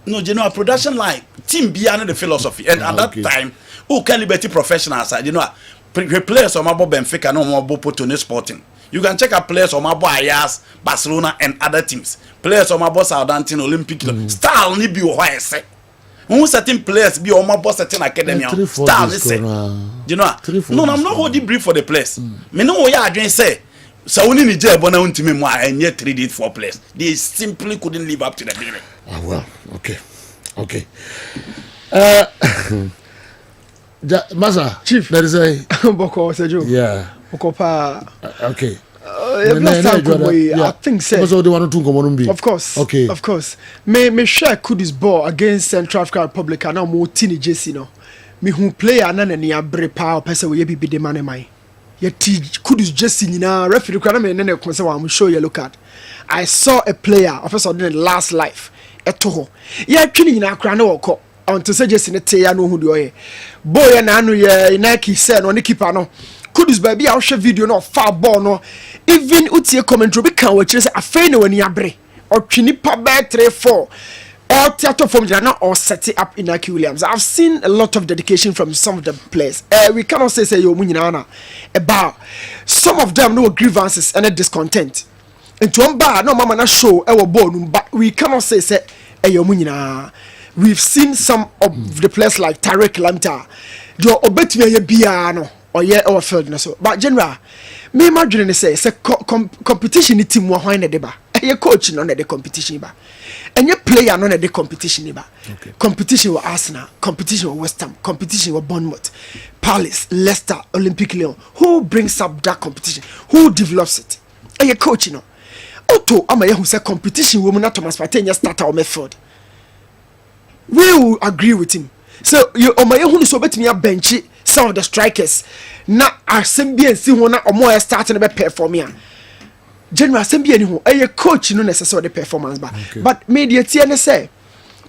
No, you know, a production line team beyond the philosophy, and at that time, who can Liberty professionals? You know, players on Mabo Benfica, no more Potone Sporting. You can check out players on Mabo Ayas, Barcelona, and other teams. Players on Mabo Southampton, Olympic. Style ni be what I say. Who certain players be on Mabo certain academy. Style ni say. You know, no, I'm not holding brief for the players. Me know what you are doing say. So only ni je bona untimi mo and yet 3 days 4 players. They simply couldn't live up to the billing. Ah well, okay. Masa, Chief, there is a Boko Sejo. Yeah. Bokopa. Okay. I think so. Of course. Okay. Of course. Me share Kudus ball against Central African Republic and now more tini Jesse no. Me who play anana ni abre pa person we be the man mai. Yeti Kudus Jesse ni na referee kwa na me nene ko say am show yellow card. I saw a player of us on the last life. Etoho. Ya twini na kra na woko. until say just in a tea no who do boy and anu ye Nike said on the keeper no Kudus baby I share video no far ball no even utie commentary be can watch say afei na wani abre or twini pa back 3-4 all theater from Jana or set it up in Nike Williams. I've seen a lot of dedication from some of the players. We cannot say yo munyana about some of them no grievances and a discontent. And to one no mama na show our ball but we cannot say yo munyana. We've seen some of the players like Tarek Lamta. Do obetime ye biano or ye our field na so. But general, me imagine say competition ni team wa hwan na deba. Ye coach no na the competition ba. And your player no na the competition ba. Competition with Arsenal, competition with West Ham, competition with Bournemouth, Palace, Leicester, Olympic Lyon. Who brings up that competition? Who develops it? And your coach no. Auto ama ye who say competition woman na Thomas Partey starter or Midfield. We will agree with him. So you omaye hu so betimi bench some of the strikers na asem bi see wona omo starting be perform ya general asem bi ani hu coach no necessary the performance ba but media tie ne say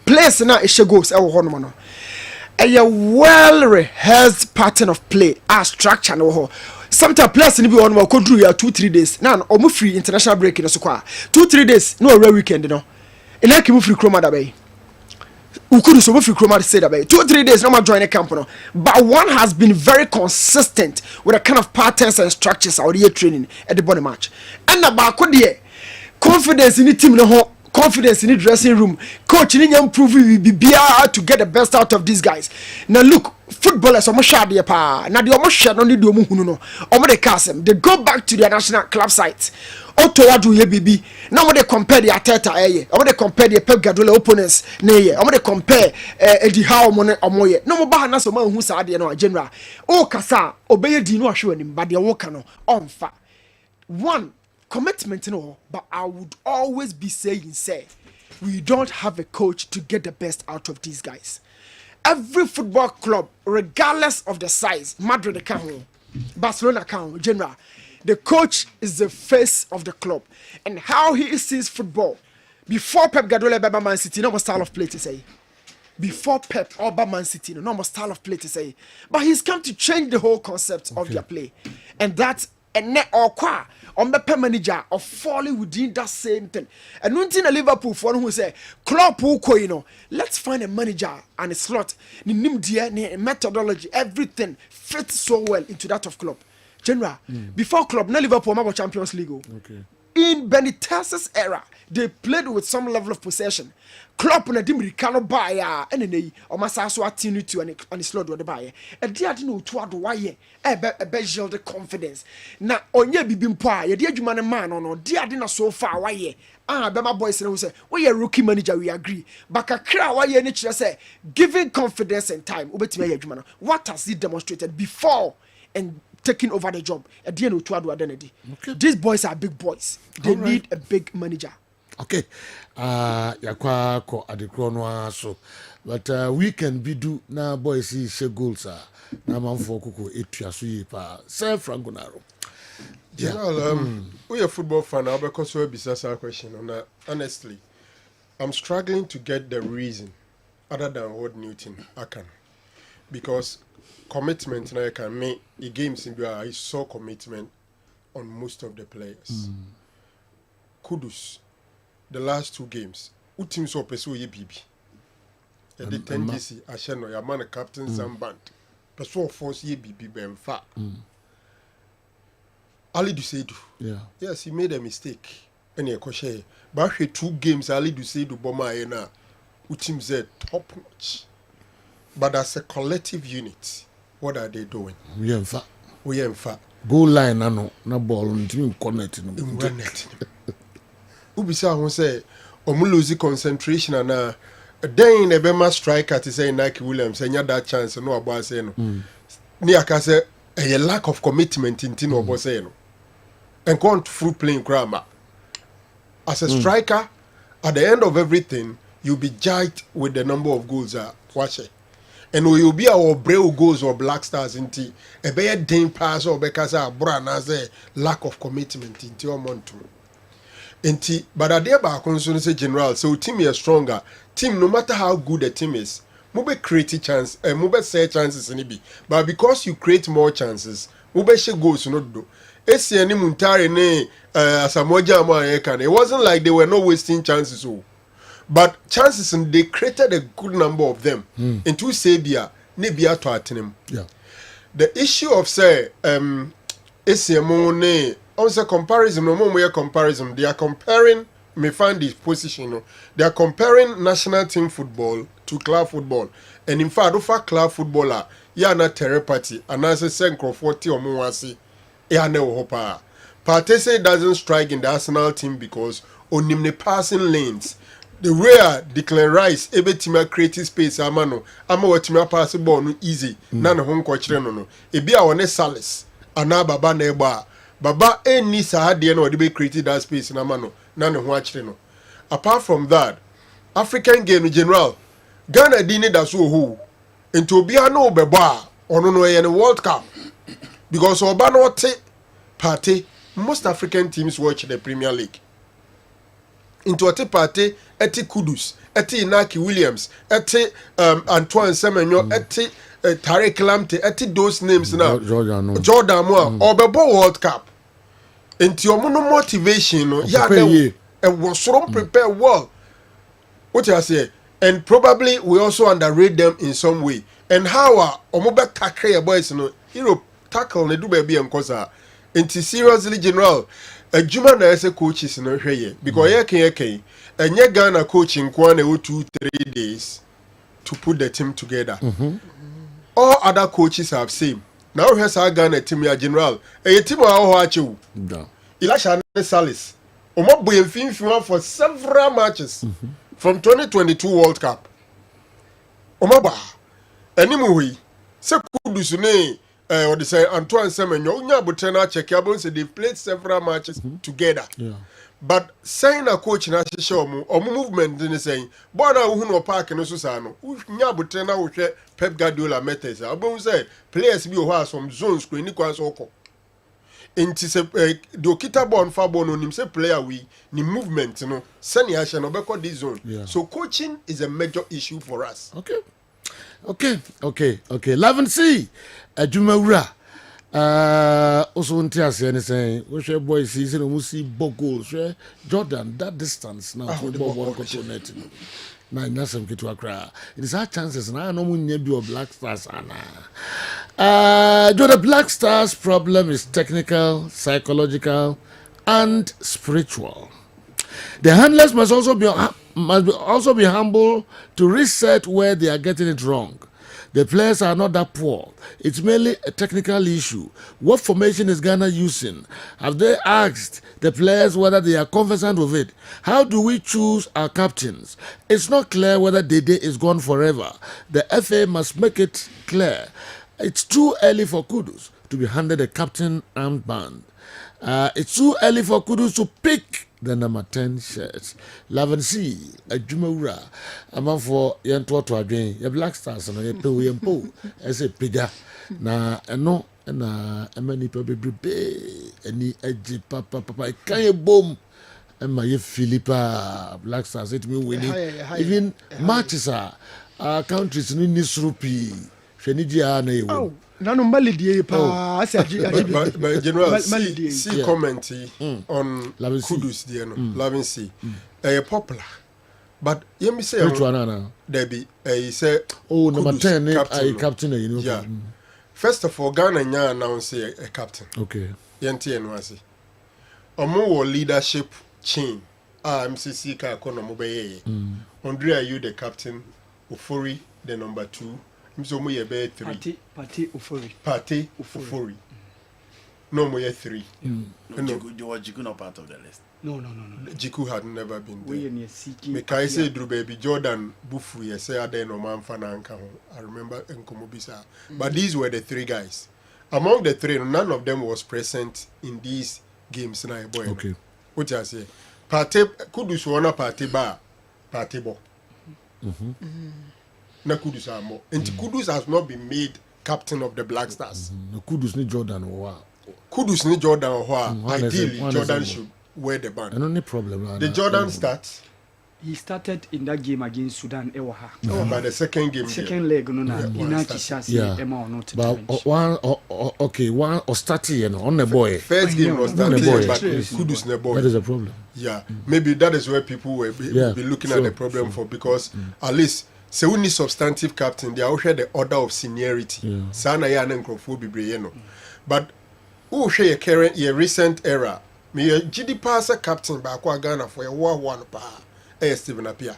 players na e goals e wo ho no well rehearsed pattern of play a structure no ho sometimes players ni bi won ma kodru ya 2-3 days na omo free international break no so kwa 2-3 days no a weekend no e like mu free chroma da bay Ukudu so free chroma say that 2-3 days no ma join the camp no but one has been very consistent with the kind of patterns and structures out here training at the body match and na ba ko de confidence in the team no ho confidence in the dressing room coach ni nyam prove we be to get the best out of these guys now look footballers omo shade pa na de omo hwe no ne de omo hunu no omo de casem they go back to their national club sites Otowadu ye bibi na omo de compare the Ateta omo de compare the Pep Guardiola opponents na omo de compare Eddie Howe omo ye no mo ba na so ma hu sa de no general o kasa obeye di no ahwe anim ba de wo ka no onfa one commitment no but I would always be saying say we don't have a coach to get the best out of these guys. Every football club regardless of the size Madrid can Barcelona can general the coach is the face of the club and how he sees football before Pep Guardiola by Man City no more style of play to say before Pep or by Man City no more style of play to say but he's come to change the whole concept of their play and that's a net or qua on the manager of falling within that same thing. And one thing a Liverpool for who say Klopp you know, let's find a manager and a slot. The methodology, everything fits so well into that of Klopp. General, before Klopp, no Liverpool have Champions League. Okay. In Benitez's era, they played with some level of possession. Klopp na dim Ricardo Baya and nei o masaso atinu to and slot do the Baya. E dia de no to ado waye e be the confidence. Na onye bibimpo a ye de adwuma ne man no dia de na so far waye. Bema boys na say we are rookie manager we agree. But kakra waye ni kire say giving confidence and time obetime ye adwuma no. What has he demonstrated before and taking over the job? These boys are big boys. They need a big manager. Okay. Yakwa ko adekro so. But we can be do na boys see she goals na manfo kuko etua so yi pa. Say Franco Naro. We are football fan now because we business question on that. Honestly, I'm struggling to get the reason other than what Newton I can. Because commitment now can make the games in I saw commitment on most of the players. Kudus, the last 2 games, who teams so pursue ye BB? The 10 GC, Asheno, your man, captain Zamband, pursue force ye BB Benfa. Ali Duseidu. Yeah. Yes, he made a mistake. Any question, but 2 games, Ali Duseidu Boma Ena, who teams are top notch. But as a collective unit, what are they doing? We are in fact. Goal line, no ball, and connect. Ubisa who say, Omuluzi concentration and then a Bema striker to say Nike Williams, and you had that chance, no about saying, Niaka say, a lack of commitment in Tino Boseno, and gone through playing grammar. As a striker, at the end of everything, you'll be judged with the number of goals. Watch it. And we will be our brave goals or Black Stars in tea. A bad dame pass or because our brand has a lack of commitment in your month. But I dare by concern say general, so team is stronger. Team, no matter how good a team is, mube create chance mube say chances ni bi but because you create more chances mube she goals no do esi ani Muntari ne Asamoah Gyan it wasn't like they were not wasting chances but chances and they created a good number of them into Sabia ne bia to atenem. Yeah. The issue of say esi ne also comparison no more comparison they are comparing me find this position no they are comparing national team football to club football and in fact over club footballer ya na therapy and as a central 40 or more wasi ya na hopa Partey doesn't strike in the Arsenal team because onim ne passing lanes the way Declan Rice ebetima create space ama watima pass ball no easy na ne ho nkɔkyerɛ no ebi a wone Salis ana baba na egba baba any sahade na odi be create that space na ama na ne ho akyerɛ no apart from that African game in general Ghana di ne da so ho into obi a no bɛbɔ a ɔno no yɛ ne World Cup because oba no te Partey most African teams watch the Premier League into ɔte Partey eti Kudus eti Inaki Williams eti Antoine Semenyo eti Tariq Lamptey eti those names now Jordan mo obebo World Cup into omo no motivation no ya was so prepare well what I say and probably we also underrate them in some way and how omo be tackle boys no Europe tackle ne do baby enkosa into seriously general Juma na ese coaches no hweye because yeke enye Ghana coaching kwa na 2-3 days to put the team together. All other coaches have same. Now here's our Ghana team ya general. A team wa ho achewu. Elisha Salis. Omo boy fin for several matches from 2022 World Cup. Omo ba enimu hui se Kudus ne or they say Antoine Semenyo unya butena check abon say they played several matches together. Yeah. But saying a coach na show or movement in saying bona who no park no so sa no unya butena wo hwe Pep Guardiola methods abon say players bi o ha some zones ko ni kwan so ko enti se the okita ball fa ball no nim say player we ni movement no sani a no be call this zone. Yeah. So coaching is a major issue for us. Okay. 11C. Adwumawura. Also unti ase any say we share boys season we see big goals. Jordan that distance now football one control net. Na nyasem kitu akra. It is our chances na no mu nya bi o Black Stars ana. The Black Stars problem is technical, psychological and spiritual. The handlers must also be humble to reset where they are getting it wrong. The players are not that poor. It's merely a technical issue. What formation is Ghana using? Have they asked the players whether they are conversant with it? How do we choose our captains? It's not clear whether Dede is gone forever. The FA must make it clear. It's too early for Kudus to be handed a captain armband. It's too early for Kudus to pick the number 10 shirts. 11C, Adwumawura. I'm for Yanto to again. Your Black Stars and your Poo Yampo as a pigger. Na no, and many people be any edgy papa, can you boom? And my Philippa Black Stars, it me winning. Even matches are countries in this rupee. Fenidia na Nano malidie pa but general see comment on Kudus there no loving see popular but you me say which one there be say number 10 captain you know. Yeah. First of all Ghana nya announce a captain. Okay. Yenti enwase omo leadership chain MCC ka kono mo be ye Andre, are you the captain? Ofori the number 2. So mo ye be 3. Partey Ufori. No more 3. Jiku not part of the list. No. Jiku had never been there. Me kai say Drew baby Jordan Bufu ye say ade no man fa na nka ho. I remember Nkomobisa. But these were the 3 guys. Among the 3, none of them was present in these games na boy. Okay. What I say? Partey Kudus wona Partey ba. Partey bo. Na Kudus amo. And Kudus has not been made captain of the Black Stars. Kudus ni Jordan or Kudus ni Jordan or ideally Jordan should wear the band. No problem. The Jordan starts. He started in that game against Sudan. But the second game, second leg, no, one or starting on the boy. First game was starting, but Kudus ne boy. That is a problem. Yeah, maybe that is where people will be looking at the problem for, because at least say we need substantive captain. They are share the order of seniority. Sana ya na nkrofo bibre no. But who share your current, your recent era? Me GD passer captain ba kwa Ghana for a one pa. Stephen Appiah.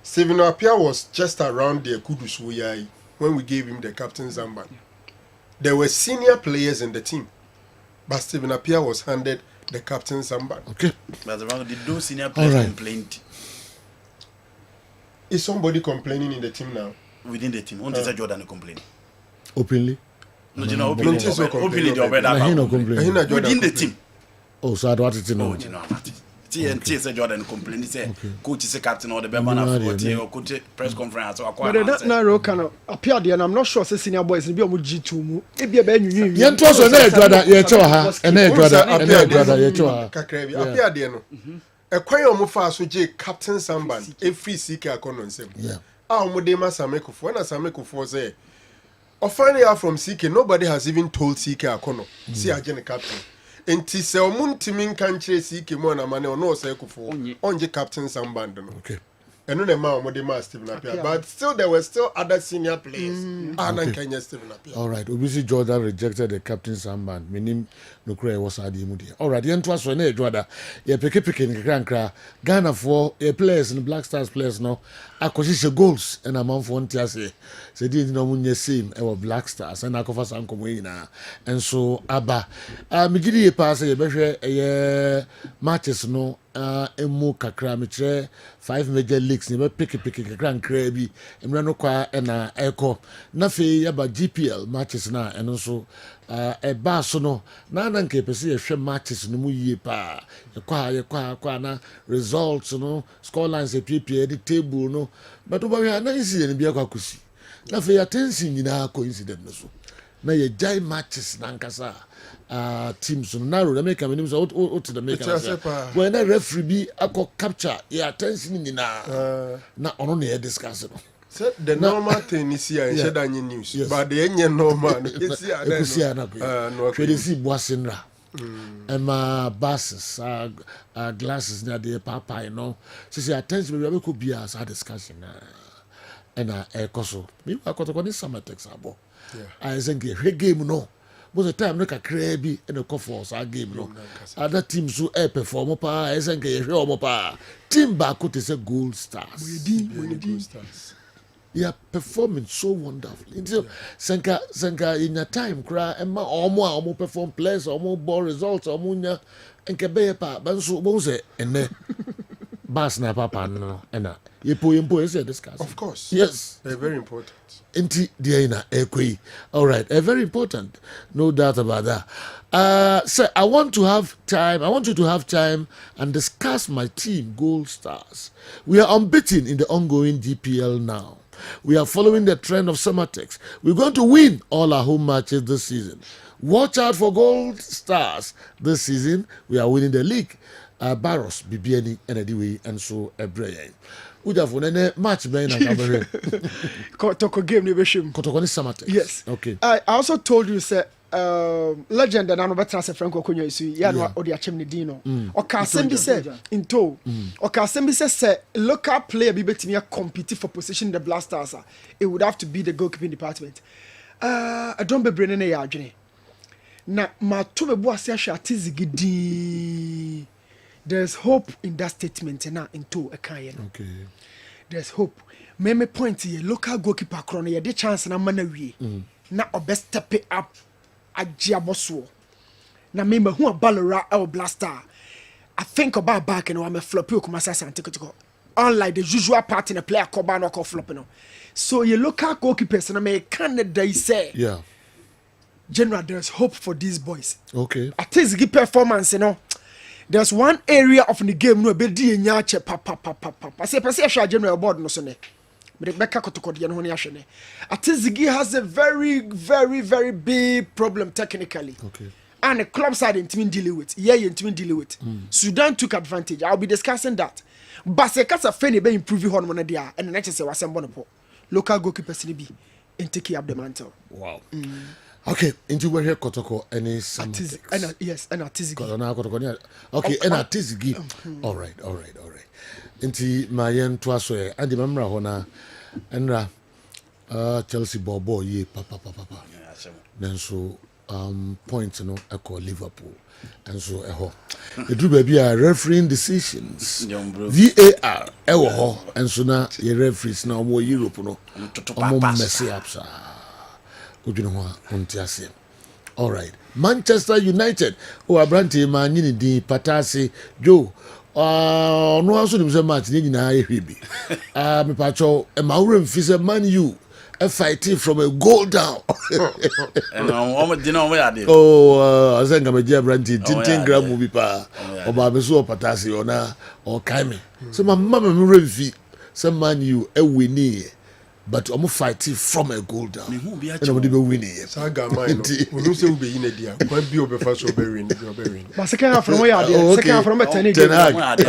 Stephen Appiah was just around the Kudus Wuyai when we gave him the captain's armband. There were senior players in the team, but Stephen Appiah was handed the captain's armband. Okay. But did those senior players complain? Is somebody complaining in the team now? Within the team, only Jordan complain. Openly? No, you know, openly within the team. Oh, so I don't want to know. TNT said Jordan complained. He said, "Coach is a captain or the Bemana or coach press conference or but that narrow kind of appeared, and I'm not sure say senior boys in G2. Maybe a ben you. Yen to so na Jordan ye choha, and Jordan ye choha. Kakrebi appeared there no. A kwan omo fa so je captain Samban e free CK akono nsem. Yeah. Omo de ma Samekufo, na Samekufo say, "Finally out from CK, nobody has even told CK akono. See agent captain." Enti se omuntimi nka nkyere CK mo na mane ono say Kufo onje captain Samband no. Okay. Eno na ma omode ma Stephen Appiah, but still there were still other senior players. Kenya Stephen Appiah. All right, obviously Jordan rejected the captain's armband. Meaning no cry was adi mu dia. All right, yen to so na Jordan. Ye peke nkra Ghana for a players in Black Stars players no acquisition goals and amount for ntiase. Say di no munye same e Black Stars and akofa sankomo yina. And so aba migidi ye pass ye behwe ye matches no emu kakra me kire 5 major leagues ni be pick kakra nkra bi emre no kwa na eko na fe yaba GPL matches na eno so ba so no na nke pese ye hwe matches no mu yie pa ye kwa na results no score lines e pie the table no but oba na isi ni bia kwa kusi na fe attention nyina coincident no so na ye jai matches na nkasa teams no narrow the make am nim so to the make when a referee be akọ capture your attention nyina na ono na discuss no. So the normal thing is here in Shedanye news, but the any normal is here no we see boasenra Emma buses glasses na the papa you know say attention we could be as a discussion and ekoso me akotoko ni samatex abo I think a game no but the time no kakra bi and the force our game no other teams who perform pa I think e hwe omo pa team back to say Gold Stars they are performing so wonderfully. So, senka in your time, cry and ma omo perform plays, omo ball results, omunya and kebe pa. But so bonze and bas na papa no ena. Yepo is a discuss. Of course, yes, they're very important. Inti diana ekwe. All right, very important, no doubt about that. So I want you to have time and discuss my team, Gold Stars. We are unbeaten in the ongoing DPL now. We are following the trend of Summertex. We're going to win all our home matches this season. Watch out for Gold Stars this season. We are winning the league. Barros, Bibiani, and Ediwe, and so Ebreye. Udafone match ben na kabere. Kotoko game ni beshim. Kotoko ni Summertex. Yes. Okay. I also told you say legend and no better say Franco Konyo isu ya no odi achem ni dino. Oka asem say into. Oka asem say local player be betimi compete for position in the Black Stars. It would have to be the goalkeeping department. I don't be brain na ya adwene. Na ma to be bo ase ahwe atizigidi. There's hope in that statement na into a kind. Okay. There's hope. Me point here local goalkeeper krono ye the chance na mana wie. Na obe step it up ajiaboso. Na me hu abalora el blaster. I think about back and I'm a flop you come say antiko. Unlike the usual part in a player coba no call flop no. So your local goalkeepers na me Canada say. Yeah. General, there's hope for these boys. Okay. At least good performance, you know. There's one area of the game no be di nyache papa. I say person general board no so ne. Me make kotoko de no ho ne ahwe ne. Atizigi has a very big problem technically. Okay. and the club side intimi deal with. Yeah, you intimi deal with. Sudan took advantage. I'll be discussing that. But se kasa fe ne be improve hormone dia and the next say wasem bonopo. Local goalkeepers ni bi and take up the mantle. Wow. Okay, into where here Kotoko any yes, and artistic. Okay, and artistic. All right. Into my yen twaso and the memra hona and Chelsea Bobo ye papa. Then so points no echo Liverpool and so the do baby are refereeing decisions VAR and so now your referees now more Europe no messy up sir. All right, Manchester United Abranti man di patasi Joe no also the match ni na ehwebi me pacho e mawrem fi se Man U fighting from a goal down. I think I'm a Jabranti, Tintin Gram movie pa, or Babeso Patasi or Kaime. So my mama revi, some Man U a winning, but I'm fighting from a goal down. And I'm going to be winning. Saga mine, we don't say we be in a deal. Quite be over first or bearing. But second half from where second half from a 10 again. But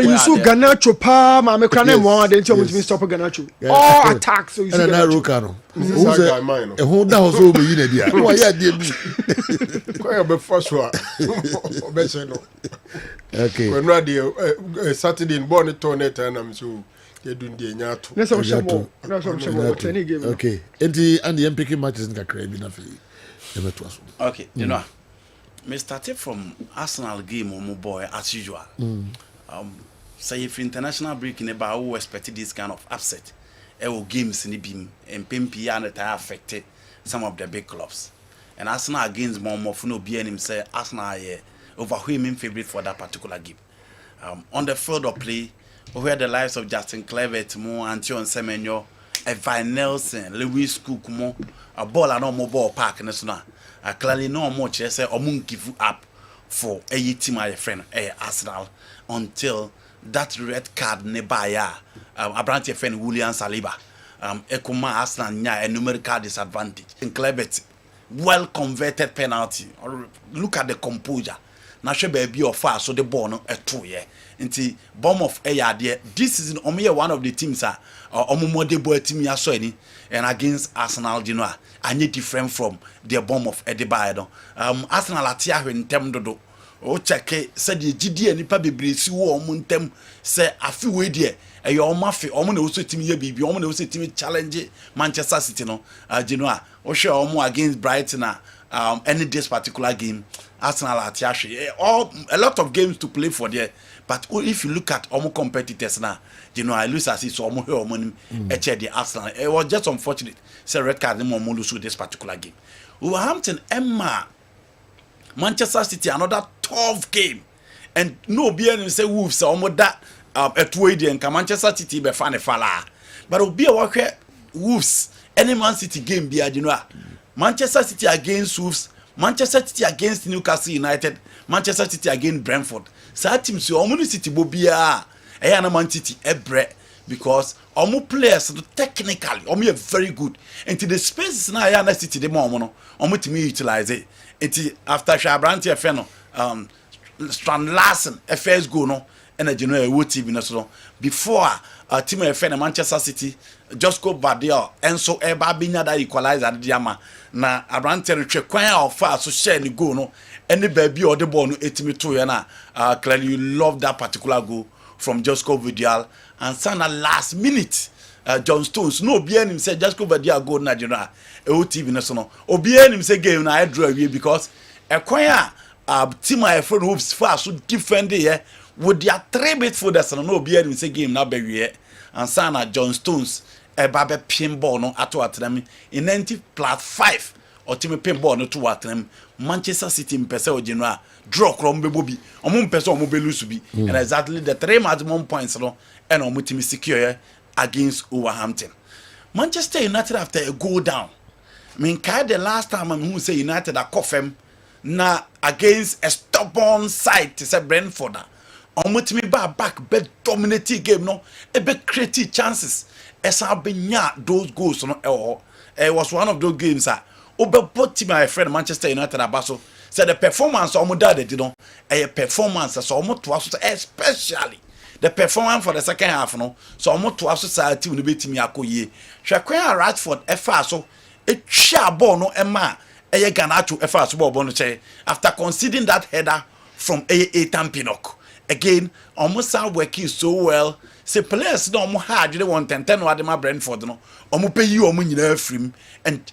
you saw Ganacho pa, my cranem one, then you want me stop Ganacho. Oh, attack. So you see Rukano. Saga mine. A whole down so be in a deal. Why I did quite a bit first one. Okay. When radio Saturday in Bonnet and I'm so. Okay, and the MPK matches in Kakre. Okay, you know, me started from Arsenal game on my boy as usual. Say if international break in about who expected this kind of upset, games in the beam and Pimpi and it affected some of the big clubs. And Arsenal against Momofuno BNM say Arsenal overwhelming favorite for that particular game. On the field of play. Where the lives of Justin Clevet, Antion Semenyo, Evan Nelson, Lewis Cook, a ball and no more ball park, and so clearly no more chess or moon give up for a team, my friend, Arsenal, until that red card nebaya, a branch friend William Saliba, Ekuma Arsenal, a numerical disadvantage. And Clevet, well converted penalty, or look at the composure. Now, she be or far, so the ball no a 2 year. Into bomb of air there. This is one of the teams Omumode boy team ya so any and against Arsenal, you know, I need different from the bomb of Edibaydo. Arsenal atia when tem dodo. O check said the GD and nipa bebre si wo omuntem say afi we there. E yo mafi omo na also team ye bibi omo na also team challenge Manchester City no. You know, o share omo against Brighton any this particular game. Arsenal atia a lot of games to play for there. But if you look at almost competitors now, you know, I lose as it's almost here money the Arsenal. It was just unfortunate. Say red card more lose this particular game. Wolverhampton, Emma, Manchester City, another tough game. And no BN say Wolves almost that at way and Manchester City be fan fala. But it'll be a work Wolves, any Man City game be you know. Manchester City against Wolves, Manchester City against Newcastle United, Manchester City against Brentford. So team so omo City bobia na Man City ebre because omo players technically omo are very good. And the spaces na ya na City dem omo timi utilize it. Enti after Shabranti Efeno Strand Larsen first goal no and you know a TV no so before team Efeno Manchester City just go Badia and so eba binya that equalizer diama na Abrante retwe kwan of far so share ni goal no any baby or the ball no etimi to ya na clearly you love that particular goal from Josco Vidial and sana last minute John Stones no obi anim say Josco Vidial goal na general TV no so no obi anim say game na I draw away because kwan team my friend hopes far so defend here with their 3 bit for the no obi anim say game na be we and sana John Stones babe pinball no ato atrem in 90+5 or team pinball no to atrem Manchester City mpese o general draw krom bebo bi omo mpese omo be lose bi and exactly the 3 maximum points no and omo team secure against Wolverhampton. Manchester United after a goal down the last time who say United are coffem na against a stubborn side to say Brentford omo team back bet dominating game no e be create chances esa benya those goals no it was one of those games obebo team my friend Manchester United abaso So the performance of Mudade did no a performance so almost to us especially the performance for the second half no so almost to us society will be to me akoye. Shakwa Radford efa so a share ball no Emma a Ganacho efa so ball no che after conceding that header from a Tampinok. Again, almost are working so well. Say players no more hard they want 10 Wadema Brentford no. Omo pay you omo nyina free and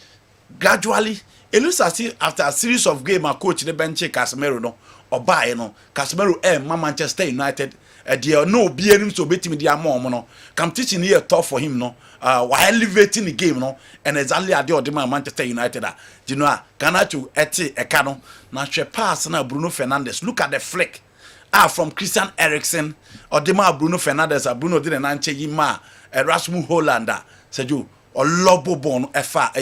gradually it looks as if after a series of games, our coach the bench Casemiro no or buy no Casemiro Manchester United there no be him so bet me their mom no come teaching here tough for him no while elevating the game no and exactly at the Manchester United you know Ganacho eti ekano na hwe pass na Bruno Fernandes look at the flick from Christian Eriksen or the Bruno Fernandes Bruno did an anche yima Erasmus Hollander said you or lobo bon efa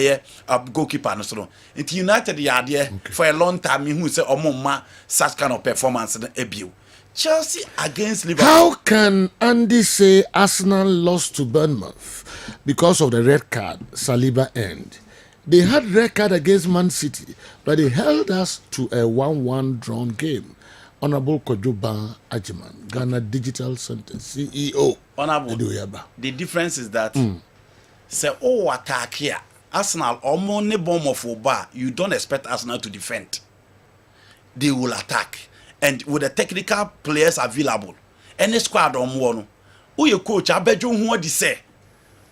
goalkeeper no so it United there for a long time who say omoma such kind of performance in ebio Chelsea against Liverpool. How can Andy say Arsenal lost to Bournemouth because of the red card Saliba earned? They had red card against Man City, but they held us to a 1-1 drawn game. Honorable Kojoba Ajiman, Ghana Digital Center CEO. Honorable, the difference is that say attack here Arsenal ne bomb of Oba, you don't expect Arsenal to defend. They will attack. And with the technical players available, any squad on one, who your coach, I bet you who de say,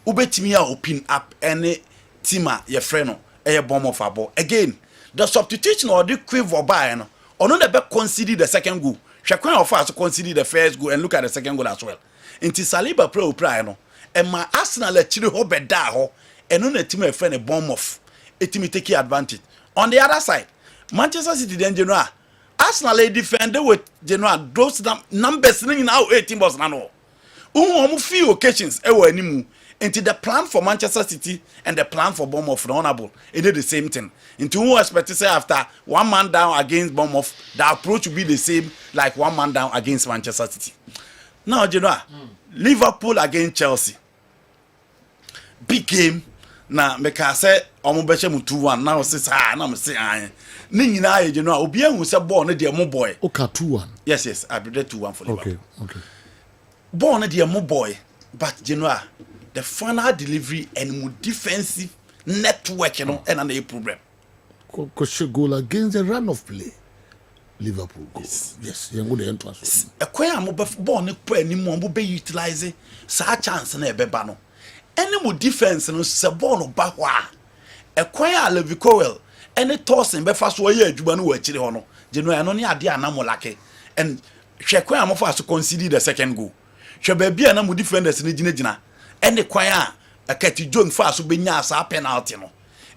ubetimi open up any teamer, your friend, a bomb of a ball. Again, the substitution or the quiver by no, or not the back conceded the second goal. Shakwan of us conceded the first goal and look at the second goal as well. Into Saliba pro no, and my Arsenal let you hope daho, and on a team a friend a bomb off, a team take advantage. On the other side, Manchester City then general. Arsenal a defender with general those numbers now 18 was no. Few occasions anymore. Into the plan for Manchester City and the plan for Bournemouth honorable. It did the same thing. Into who expect to say after one man down against Bournemouth, the approach will be the same like one man down against Manchester City. Now, Liverpool against Chelsea. Big game. Na meka say omo beche mu 2-1 now say na say ni nyina ye je no obi ahu say ball no de mo boy okay 2-1 yes I did 2-1 for Liverpool okay ball no de mo boy but you know the final delivery and more defensive network you know and an problem could goal against the run of play Liverpool goal yes you go the entrance e kwa am ball no pa ni mo be utilize sa chance na e beba no any more defense no se ball no ba ho a kwan a Levi Cowell any tossing be fa so ye adwuma no wa chire ho no je no e no ne ade anamo lake and hwe kwan am fa so concede the second goal hwe ba bia na mo defenders ne gina any kwan a Akati John fa so benya asa penalty no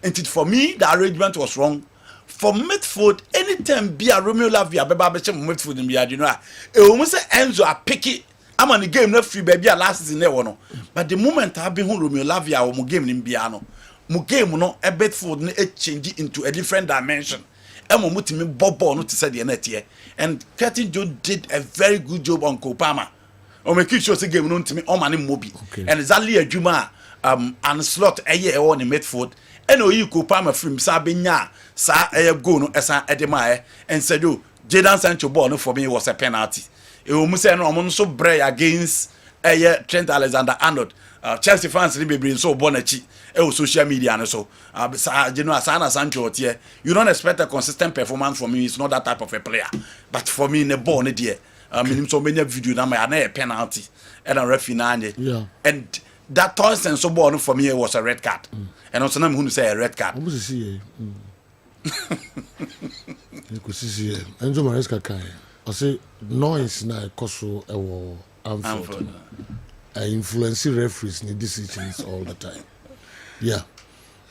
and for me the arrangement was wrong for midfield anytime bia Romeo Lavia be ba be che midfield bia you know e o mu say Enzo a pick it I'm on the game not free baby last season no. But the moment I been Romeo Lavia or mo game in Biano, mo game no a Bedford no change into a different dimension. And mo mutimi bobo no to say the net here. And Captain Joe did a very good job on Kopama. O make sure say game no to me on mani mobi. And exactly a Juma and slot a year on the midfield. And o you Kopama from Sabinya sa a go no esa edema and said you Jadon Sancho ball no for me was a penalty. You say no so bray against Trent Alexander-Arnold. Chelsea fans ni be so bonachi social media and so Sana Sancho here. You don't expect a consistent performance from me. It's not that type of a player. But for me in the ball dear. So many video na my penalty and a referee and that toss and so ball for me was a red card. And also na who say a red card. You could see Enzo Maresca kai. I say noise na koso ewo Anfield. Influence referees in decisions all the time. Yeah.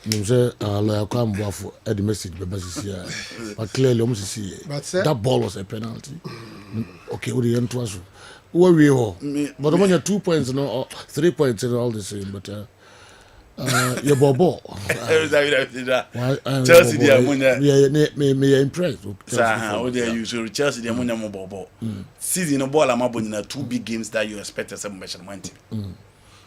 You say lawyer come for the message be but clearly almost see that ball was a penalty. Okay, what the end was. Where we all. But when you're 2 points no or 3 points and all the same but your bobo. Chelsea dia munya. Me impressed. How there you so Chelsea dia munya mo bobo. Season no ball am abonyina 2 big games that you expect as a measurement.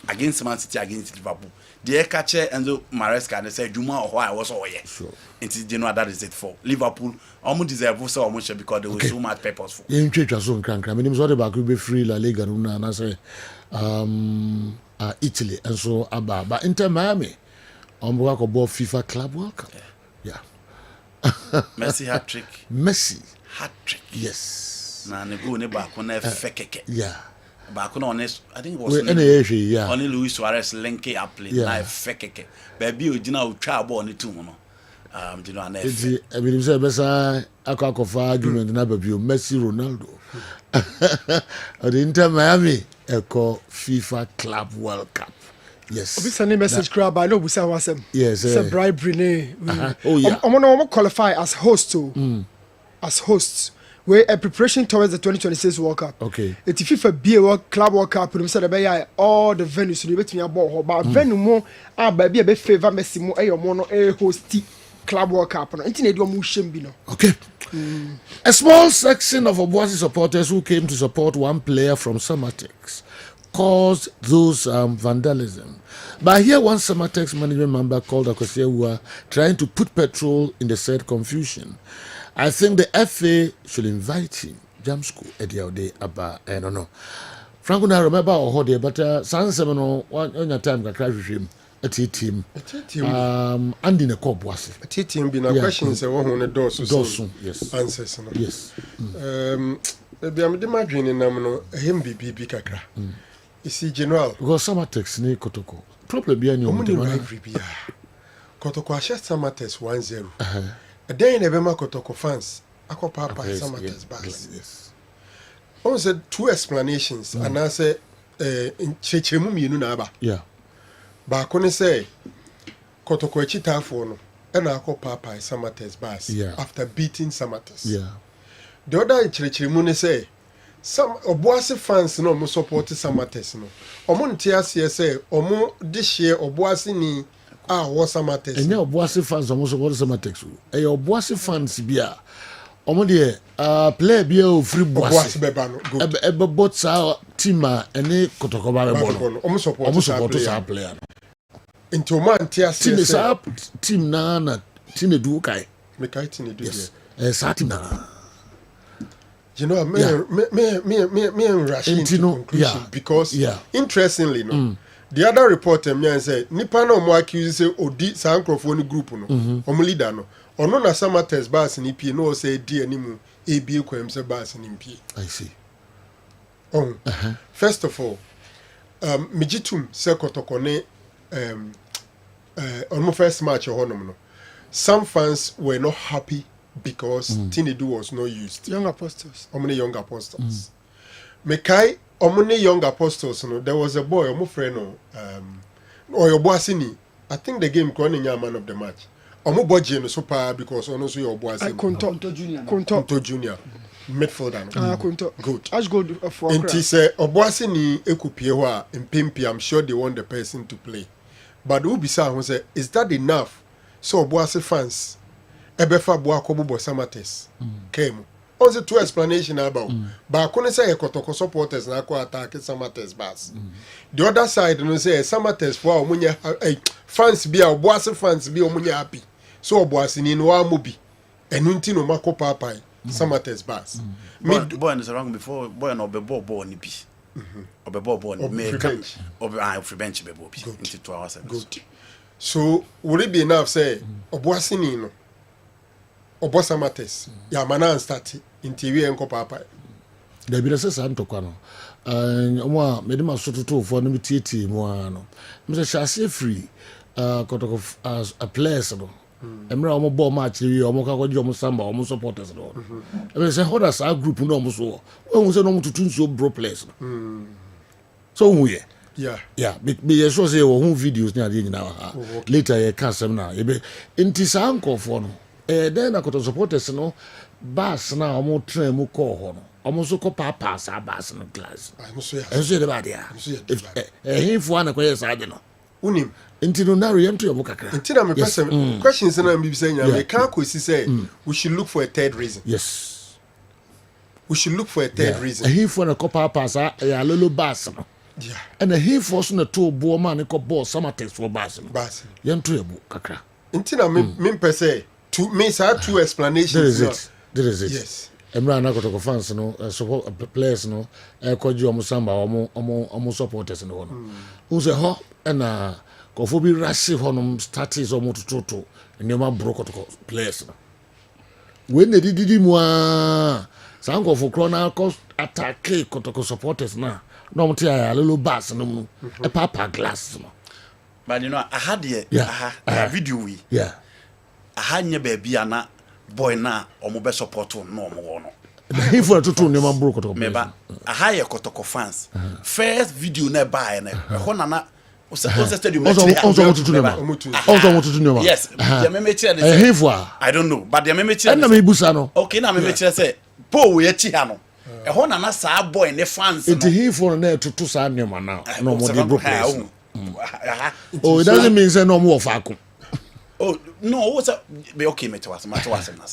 against Man City, against Liverpool. The catcher Enzo Maresca and say Juma or why was all sure. Until you know that is it for Liverpool. Almost deserve so much because they were so much purposeful. In church as on crank. I mean, it's all about be free La Liga and I say Italy and so about. But Inter Miami, work about FIFA Club World Cup. Yeah. Messi hat trick. Messi hat trick. Yes. Na ne go ne back on fekeke. Yeah. Back on honest, I think it was only Luis Suarez linking up play live fekeke. Baby ojina utwa ball ne tu no. You know, I mean, say besa akwakofa argument na baby Messi Ronaldo. The Inter Miami echo FIFA Club World Cup. Yes. Obi send a message crab. I know we say wasem. Yes. It's a bribery. Oh yeah. I'm gonna qualify as host too. As hosts. We're a preparation towards the 2026 World Cup. Okay. It's FIFA be a Club World Cup. We said about all the venues. So you bet me about but venue more. Baby, be favor Messi more. Ayo mono host Club World Cup. No, it's not do mo shembino. Okay. A small section of Obuasi supporters who came to support one player from Samatex caused those vandalism. But here one Samatex management member called Akosia who are trying to put petrol in the said confusion. I think the FA should invite him. Jam school Ediaude Abba, I don't know. Franco, I remember or there, but San Semino on your time got crash with him. A team. And in a cop was a team been a question is a one on the door soon. Yes. Answers. Yes. Maybe I'm imagining him be kakra. You see, General. Because Samatex ni Kotoko. Probably be any of the Kotoko Ashes Samatex 1-0. A day in Ebema Kotoko fans, Ako Papa Samatex Bass. Yes. I said two explanations, and I said, in Chechemu Yunaba. Yeah. But I say, Kotoko Chita for and Ako Papa Samatex Bass after beating Samatex. Yeah. The other Chechemu say, some Obuasi fans no mo support Samatex no. Omo ntia say omo this year Obuasi ni was Samatex. And now Obuasi fans almost support Samatex. A Obuasi fans bia omo de play bia free Obuasi bebano. Ebe bot sa team ene Kotoko ba bebo. Omo support sa player. Into man ntia say team na team edu kai. Me kai team edu. Yes. Sa team na. You know, me rushing to conclusion because interestingly, the other reporter me said, Nipa no mo accuse say odi sa microphone group no, omo leader no. Ono na Samatex bass ni pie no say di animu ebie kwem say bass ni pie. I see. First of all, mijitum say Kotoko ne on my first match honom no. Some fans were not happy because Tinedu was not used. Young apostles. How many young apostles? Mekai, how many young apostles? No, there was a boy, my friend, or your bossini. I think the game running a man of the match. Omo budget no super because honestly your bossini. Konto Junior. Midfielder. Konto. Good. As good for. And he said, Obuasini ekupie wa impimpi. I'm sure they want the person to play. But Ubisa who said, is that enough? So Obuasi fans. Ebefa bua kobubo Samatex came. Also two explanation about. But I couldn't say Kotoko supporters na ko attack Samatex bass. The other side no say Samatex for omunya fans be Obuasi fans be omunya happy. So Obuasi ni no amubi. Enunti no mako papa Samatex bass. Boy is wrong before boy no be ball ni bi. Obebo ni me free bench be bo bi into 2 hours. Good. So would it be enough say Obuasi ni no Obo Samatex ya mana start interior enko papa da bi rese san tokwa no omo me de masototo fo no mitieti mu ano me se chase free Kotoko as a players no emra omo ball match wi omo ka kwaji omo samba omo supporters no me se how does our group no omo so won se no omo tutun so bro players no so who ye yeah be sure say wo videos ni ade nyina ha later ye ka sem na ye be intisa anko fo no then I could support us no bass now omo train mu call ho no omo so ko papa sa bass no class enso de ba dia if him for na ko yes ade no unim nti no na re ento yobo kakra nti na me person questions na me be say nya me can ko si say we should look for a third reason. Yes, we should look for a third reason. Him for na ko papa sa ya lolo bass no And a he force na to bo man ko ball samatex for bas no yento ebu kakra ntina me pese to me say two explanations there is it yes Emra na kotoko fans no support players no ko ji omo samba omo supporters no no who say ho na ko fo bi rush honom starters omo toto nyoma bro kotoko players no when they did mu a sanko for corner ko attack kotoko supporters na no mti a little bass no a papa glass no but you know I had the video we I had nye baby ana boy na omo be support no omo no he for to nyoma bro kotoko meba I had kotoko fans first video na buy na ho na stadium also yes the meme chere I don't know but the meme chere na me busa no okay na meme chere say po we achi ha no ho na saa boy ne fans no he for na to saa nyoma na no mo dey bro oh it doesn't mean say no more fako oh no what's up okay me to was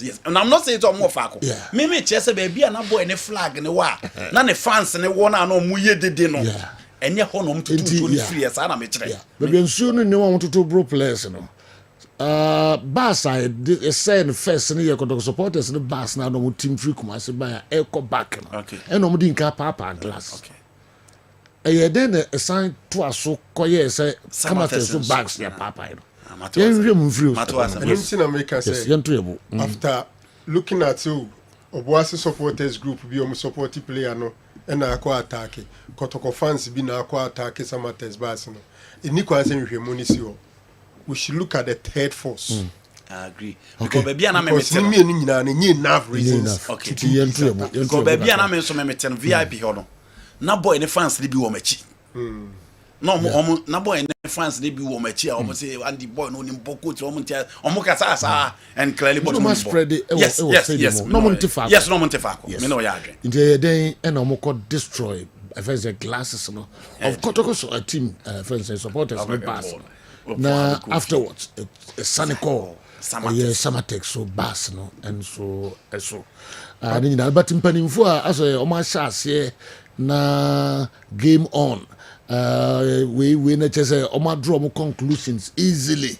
yes and I'm not saying to more fako me chere say baby na boy ne flag ne wa na ne fans ne wo na no mu ye dede no enye honom to 23 years ana me kire baby nsuo no ne won to bro players no bass I say first ne ye ko supporters no bass na no team free kuma se ba e ko back no e no mo din ka papa glass e then a sign to aso ko ye say come so backs ya papa no ye rem free anything America say after looking at you Obuasi supporters group bi o support player no na akwa attack kotoko fans bi na akwa attack samates bass no eni kwa say hwehwemu ni si o we should look at the third force I agree because baby ana me because me ni nyina na nye enough reasons okay because baby ana me so me ten VIP ho no na boy ne fans ni bi wo machi no na boy ne fans ni bi wo machi a say and the boy no ni mboko ti omo kasa sa and clearly but no spread yes no montifako yes no montifako me no ya agree nti then and omo ko destroy the glasses no of kotoko so a team for instance supporters no pass na afterwards a sanico samatex so bass no and so ni na but mpanimfo a aso o ma shase na game on we na chese o ma draw mo conclusions easily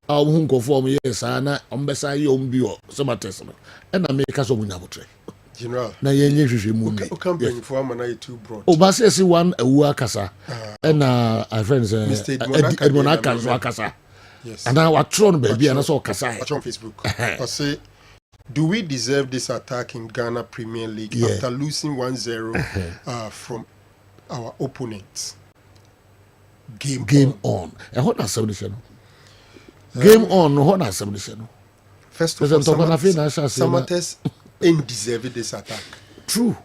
hu nko form yes na o mbesa ye o mbio samatex no and na make us o munya botre general na yenye hwehwe mu ni o campaign for am na you too broad o ba say one awu akasa and our friends Edmond akasa yes and now atro no baby and so kasa on Facebook I say do we deserve this attack in Ghana Premier League after losing 1-0 from our opponents game on and what na submission game on what na submission first of all Samates ain't deserve this attack true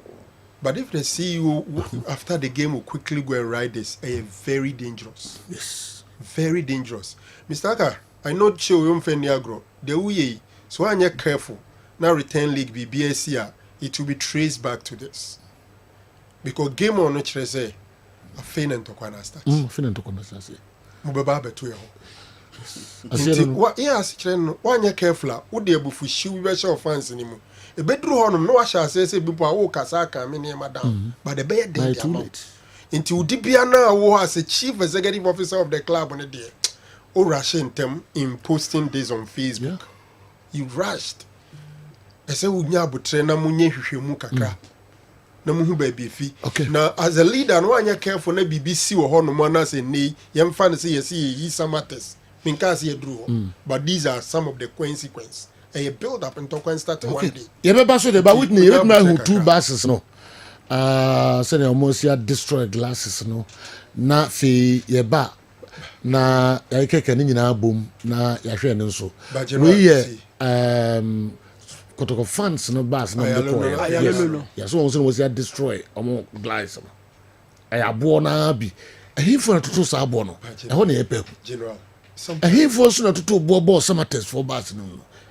but if they see you after the game will quickly go and ride this very dangerous yes very dangerous Mr. Aka I know show you Feniagro the way so I'm careful now return league BBSC it will be traced back to this because game on which they say a fin and to kwana start fin and to kwana start mubaba betu ya what yes children one careful would they be for shoe we show fans anymore a bedroom honum no asha say people are kasaka me near madam but the bed day into Dibiana who has a chief executive officer of the club on a day or rushing them in posting this on Facebook you rushed I say we nya butre na munye hwehwemu kakra na mu hu ba bi fi na as a leader no anya careful na BBC wo ho no mo na say nei yemfa ne say yes yi samates minka say dru but these are some of the consequences a build up into can start one day ye be ba so de ba Whitney you know who two buses no say almost ya destroy glasses no na fi ye ba na ya keke ni nyina bom na ya hwe ne nso we ye kotoko fans no bus no yeah so once was ya destroy omo glass no abo na bi he for to so abo no e ho na ye pe general he for so na to bo samates for bus no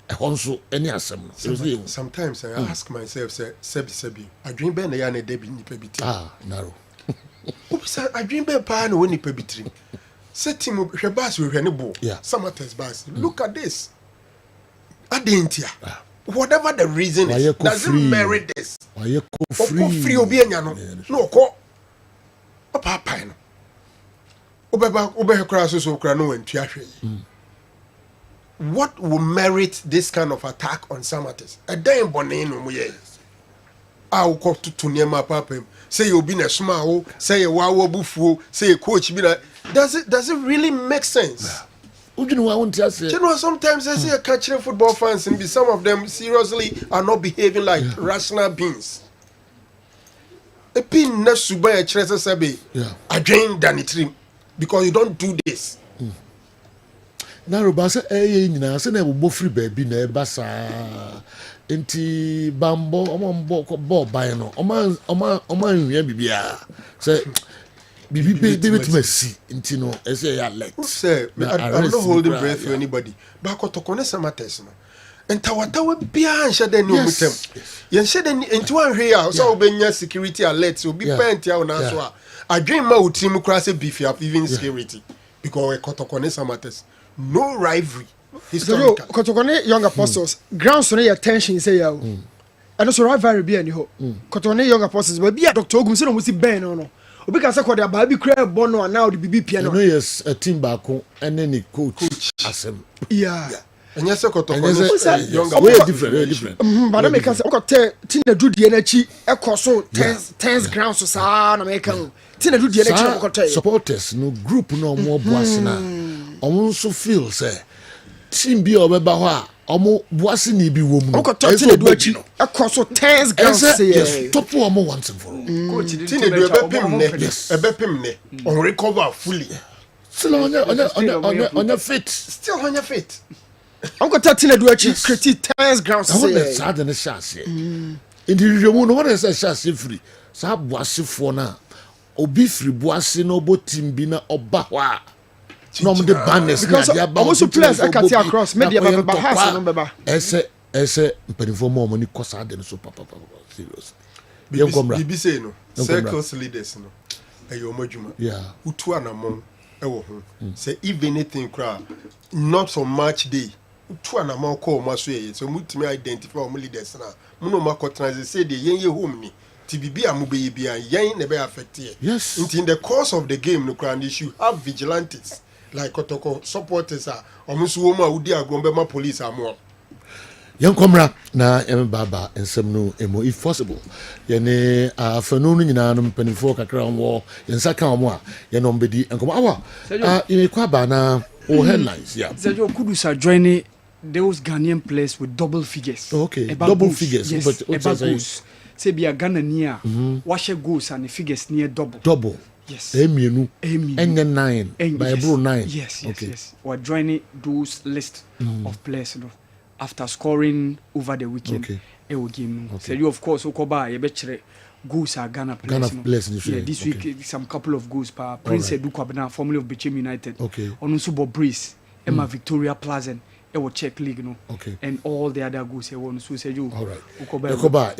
e ho nso any asem no sometimes I ask myself say sebi I dream be na ya na debi ni pe biti narrow upsa I dream be pa na woni pe bitri say team hwe bus we hwe ne bo samates bus look at this adentia whatever the reason is doesn't merit this free obi enya no ko Papa no. Obeba kra so kra no wentu ahwe. What will merit this kind of attack on Samatex? A day bone no mu ye. Aw ko to niema papa. Say you be na small, say you wawo bufuo, say you coach be na. Does it really make sense? You know, sometimes I see a catching football fans and some of them seriously are not behaving like rational beings. A pin na suba a chesa sabe. Again than it because you don't do this. Na robasa nyina se na bo free baby na basa enti bambo ombo ball by no oma nwia bibia say bibi betmasi enti no ese ya let say I'm not holding breath for anybody but kotokone Samatex no entawa bia nhye den ni omutem ye nhye den enti wan hwe a so obenya security alert obi pent ya una so a adwen ma utim kura se beef even security because kotokone Samatex no rivalry so kotokone young apostles grounds no your tension say ya and so rivalry be any ho kotokone young apostles but be Dr. Ogum say no musi ben no obi ka say kwade aba bi kra bo no na odi bibi pia no yes a team back and then coach asem and yes kotokone younger way different but make us okote tina dudie na chi ekoso tense grounds so sa na make am tina dudie na chi okote supporters no group no mo boase na omo so feel say team bi obeba ho a omo boase ni bi wo mu okote tina du achi ekoso tense grounds say yes stop omo once and for all coach tina du ebepim ne on recover fully still on your fit Uncle Tatina do achi create tense grounds say that's sad and chance in the remu no one is a chance free sa boase fo na obi free boase no bo team bi na oba ho a no mo the banners na dia ba almost players akati across media ba house no beba ese mpanifo mo ni kosa de no so papa serious bibi say no circles leaders no ayo modwuma utu anamon e wo ho say if anything cry not so much day utu anamon call ma so ye so mutimi identify o leaders na muno makotranse say de yen ye home ni ti bibi amube bia yen na be affect ye yes in the course of the game no cry issue have vigilantes like Kotoko supporters are almost woman who dear Gombe police are more. Young comrade na baba and some no emo if possible. Yene afternoon in an penifo kakra war in Sakamoa, Yanombedi and Komawa. In a Kwabana or headlines, Sergio Kudusa joining those Ghanaian players with double figures. Okay, double figures. Yes, about goals. Say be a Ghana near wash goals and the figures near double. Yes. Emu. And 9. By bro 9. Yes. We're joining those list of players after scoring over the weekend. Okay. Game. So you of course Okoba yebechere goals are Ghana players. This week some couple of goals per Prince Edu Kwabena, formerly of Bechem United. Okay. Onusubo Breeze, Emma Victoria Pleasant. Czech League, and all the other goals. All right. Okoba,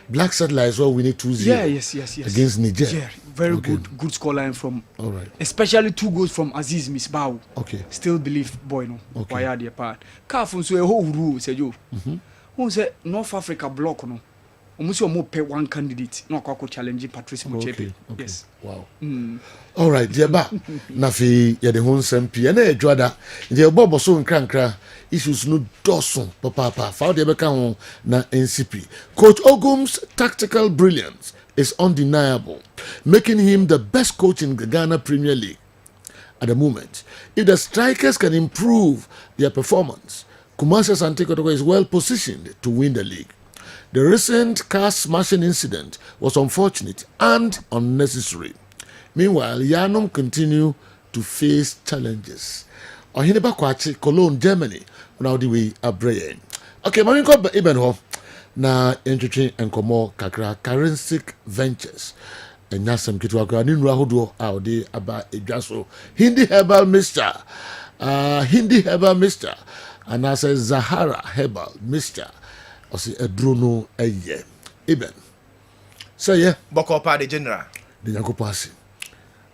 Black Satellites well winning 2-0. Yes. Against Niger. Very good scoreline from. All right. Especially 2 goals from Aziz Misbah. Okay. Still believe boy no. Okay. Why are they apart? Careful so a whole rule say you. Who say North Africa block no. Almost more pay one candidate. No kwako challenge Patrice Motsepe. Okay. Yes. Wow. All right, dear ba. Na fi ye de hon sempi. Na edwada. Dear bobo so nkra issues no doson papa. Fa de be kan ho na NCP. Coach Ogum's tactical brilliance is undeniable, making him the best coach in the Ghana Premier League at the moment. If the strikers can improve their performance, Kumasi Asante Kotoko is well positioned to win the league. The recent car smashing incident was unfortunate and unnecessary. Meanwhile, Yanum continue to face challenges. Ohineba Kwachi, Cologne, Germany, now the way Abrayan. Okay, Maminko Ibenho, na entry and Komo Kakra, Currency Ventures. And Nasam Kitwaka, Ninra Hudo, Audi, Aba Ejaso, Hindi Herbal Mister, and I say Zahara Herbal Mister. I say a drono a year. Eben. Say, Boko pa de general. The Yakopasi.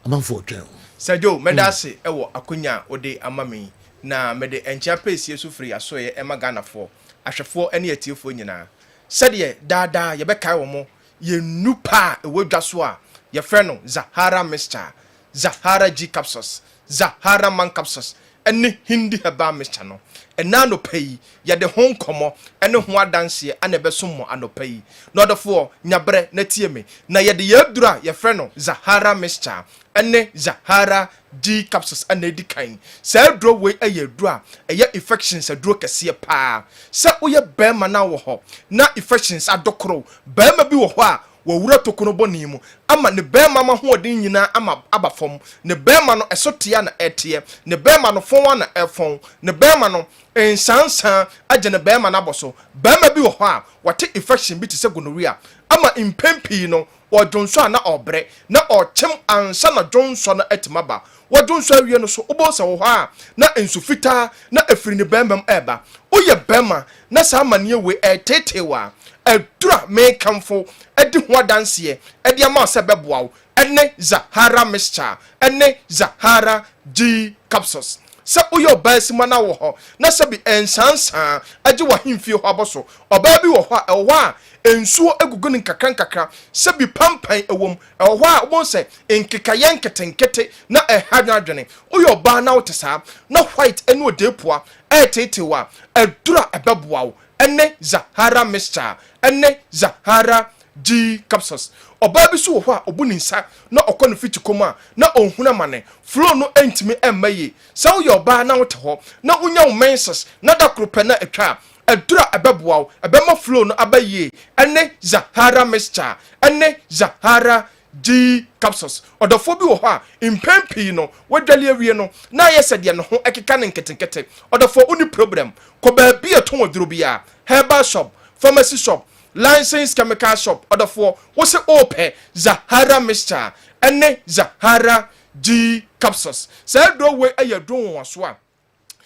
A man for trail. Sergio, Medasi, Ewo, Akunya, Ode, Amami, na Mede and Chapes, Yesufri, Asoye, Emma Ghana for. I shall for any atil for you now. Said ye, Dada, Yabeka Omo, ye nupa, a word jaswa. your friend Zahara Mixture, Zahara G capsules, Zahara Man capsules, and Hindi Haba Mixture no. And now no pay, ya the home como, and no more dance here, and a besumo and no pay. Not the four, nyabre, netieme, na ya the yerdra, your friend Zahara Mixture, and ne Zahara G capsules and ne decaying. Say draw way a year draw, a year infections a draw a pa. Say we a bear man now ho, na infections a docro, bear may be wa. Wura tokono bonimu ama ne bema ma hoodin nyina ama abafom ne bema no esotia na etie ne bema no fon na efon ne bema no ensansan agye ne bema na boso bema bi wo ho a wate infection bi te se gonorrhea ama impempi no wodwonso na obre na ochem ansa na dwonso na etimaba wodwonso awie no so obosa wo ho a na ensufita na efiri ne bema eba oye bema na sa amane we etetewa edura me kamfo edi ho danse edi ama se beboawo ene Zahara Mixture ene Zahara G capsules sa uyo basima na wo ho na se bi ensansan agi wo himfie ho aboso oba bi wo ho a ensuo egugu ne kakran se bi pampan ewom ho a won se enkekaye nketenkete na ehadwadwene uyo ba na wotesa na white ene odepoa etetewa edura ebeboawo ene Zahara Mixture ene Zahara G capsules oba bi so ho a obuninsa na okono fiti koma na onhuna mane flow no entimi emmaye sa wo yoba na wote ho na unya wo menses na da krope na etwa edura ebeboaw ebema flow no abaye ene Zahara Mixture ene Zahara G capsules odofo bi wo ho a impempi no wadwale awie no na yesede no ho ekeka ne nketenkete odofo uni problem ko ba bi eton oduro bia herbal shop pharmacy shop licensed chemical shop odofo wo se ope Zahara Mixture ene Zahara G capsules say do we ayadon waso a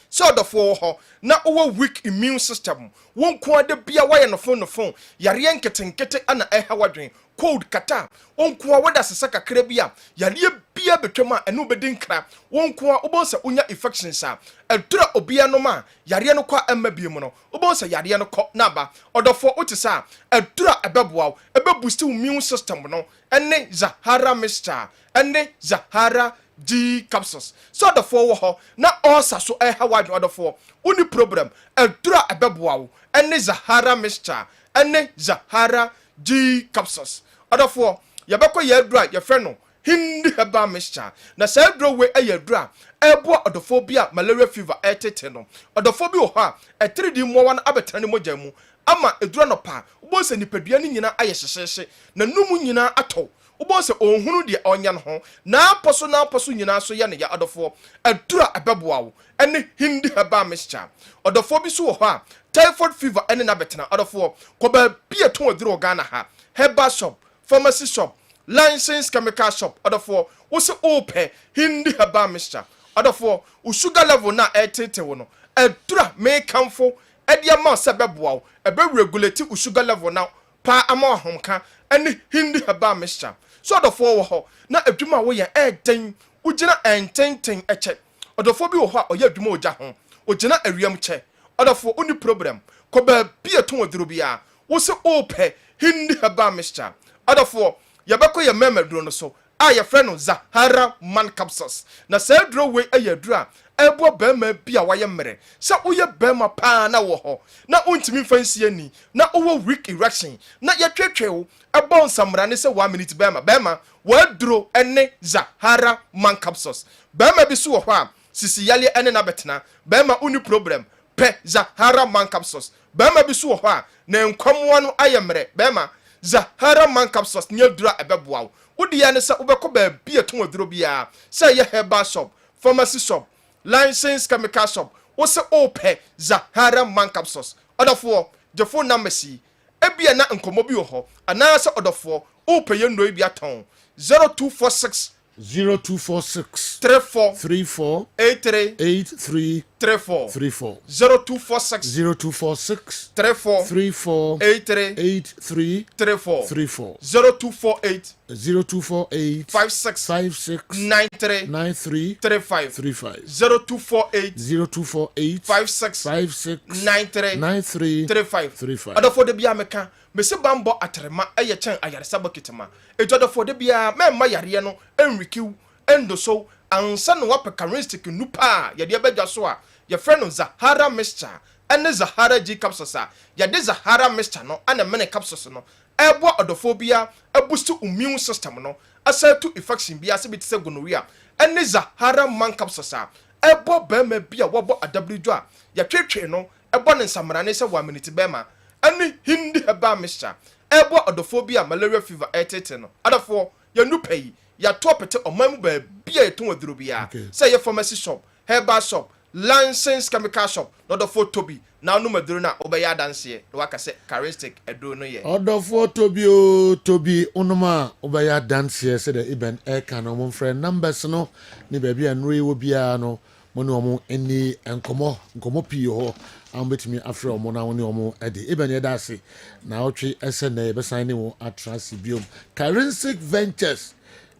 so odofo ho na owo weak immune system won ko ade bia waye no phone yare nketenkete ana ehawadwen cold kata won ko wada sesa kakra bia yare bia betwema enu bedin kra won ko obonsa unya infections a edura obia no ma yare no kwa emma biem no obonsa yare no ko naba odofo utisa edura ebeboaw ebeboost immune system no ene Zahara Mixture ene Zahara G capsules so the four ho na osa so hawad order for uni problem edura ebeboawo ene Zahara Mixture ene Zahara G capsules order for yabeko ye dura ye friend no Hindi Haba Mixture na say dura we ayadura ebo odofo bia malaria fever etete no odofo bi ho a 3D mo wan abetane mogya mu ama edura no pa ubo se nipadua ni nyina aye hyehye na numu nyina ato ubo se onhunu de onya no ho na poso nyina so ye ne ya odofo edura ebeboawo ene Hindi Haba Mixture odofo bi so ho a typhoid fever ene na betena odofo ko ba bi eton oduro Ghana ha herbal shop pharmacy shop licensed chemical shop odofo wo se ope Hindi Haba Mixture odofo u sugar level na etete wo no edura me kamfo edi ama se beboawo ebe regulate u sugar level na pa ama ahomka ene Hindi Haba Mixture so odofo wo ho na adwuma wo ye eden ugina ententen eche odofo bi wo ho a oye adwuma oja ho ogina awiam che odofo uni problem ko ba bi eton oduro bia wo se ope Hindi Haba Mixture odofo yabeko ye memedro no so a ye frɛ no Zahara Man capsules na say dro we ayadura ebo bema bia waye mmere sɛ woyɛ bema pa na wo ho na untimi fansi ani na owo weak erection na ye twetwew ebo nsamra ne sɛ 1 minute bema waduro ene Zahara Man capsules bema bi so wo ho a sisi yale ene na betena bema uni problem pe Zahara Man capsules bema bi so wo ho a na nkwamwa no ayemre bema Zahara Man capsules nyadura ebeboawo wodi ya ne sa ubeko ba bi eton aduro bia say ye herbal shop pharmacy shop licensed chemical shop wo se ope Zahara Man capsules odofo the phone number si ebia na nkomo bi wo ho ana sa odofo ope ye ndo bia ton 0246 0246 34 83 83 83 34 34 0246 0246 34 34 83 83 34 34 0248 0248 56 56 93 93 35 35 0248 0248 56 56 93 93 35 35 adofo de bia meka mese bambo atrema eye chen ayaresa baketema eto adofo de bia memma yare no enrikiw endo so ansa no wapekaristic nupa ye de bedwa so a ye frɛ no Zahara mixture ene Zahara G capsules a ye de Zahara mixture no ana mene capsules no ebo adofo bia boost immune system no asatu infection bia se bitse gonorrhea ene Zahara man capsules a ebo bema bia wobo adabridwo a ye twetwe no ebo ne nsamrane se 1 minute bema ene hindi heba mixture ebo adofo bia malaria fever etete no adofo ye nupai ya topete omamu ba bia eton aduro bia say ye pharmacy shop herbal shop licensed chemical shop no adofo tobi na no maduro na obeya danse no waka say charistic aduro no ye adofo tobi o tobi onoma obeya danse say the even e kan no friend numbers no ni ba bia nro ewo bia no mo ne omo eni enkomo pii ho am betimi afre omo na woni omo ede even ye dase na otwe ese na e be sign wo atrasi biom charistic ventures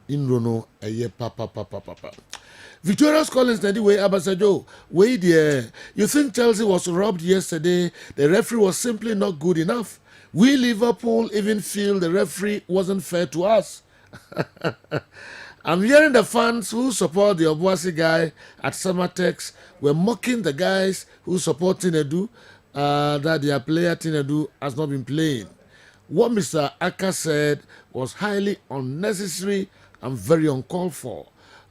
in Rono eye papa. Victoria's Collins anyway Abasajo wait there. You think Chelsea was robbed yesterday? The referee was simply not good enough. We Liverpool even feel the referee wasn't fair to us. I'm hearing the fans who support the Obuasi guy at Samatex were mocking the guys who support Tinedu that their player Tinedu has not been playing. What Mr. Aka said was highly unnecessary and very uncalled for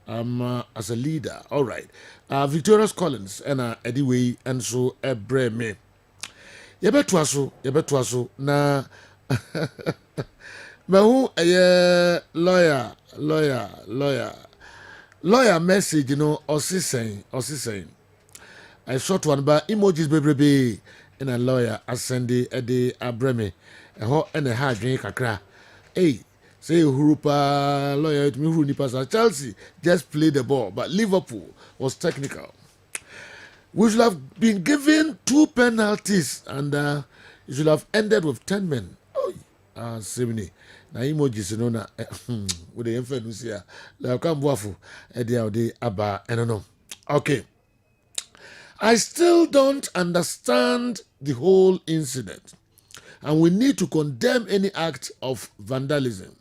as a leader. All right. Victoria's Collins and anyway, and so Ebreme. Yebetwaso na mahu lawyer message, you know, Osisi I shot one by emojis baby and a lawyer ascendi ede Abreme. And a hard drink kakra. Hey, say Hurupa lawyer to me who nipa Chelsea just played the ball, but Liverpool was technical. We should have been given 2 penalties and it should have ended with 10 men. Oh, Simini. Na emojis you know na with the influence here. La kambuafu ede aba enono. Okay. I still don't understand the whole incident. And we need to condemn any act of vandalism.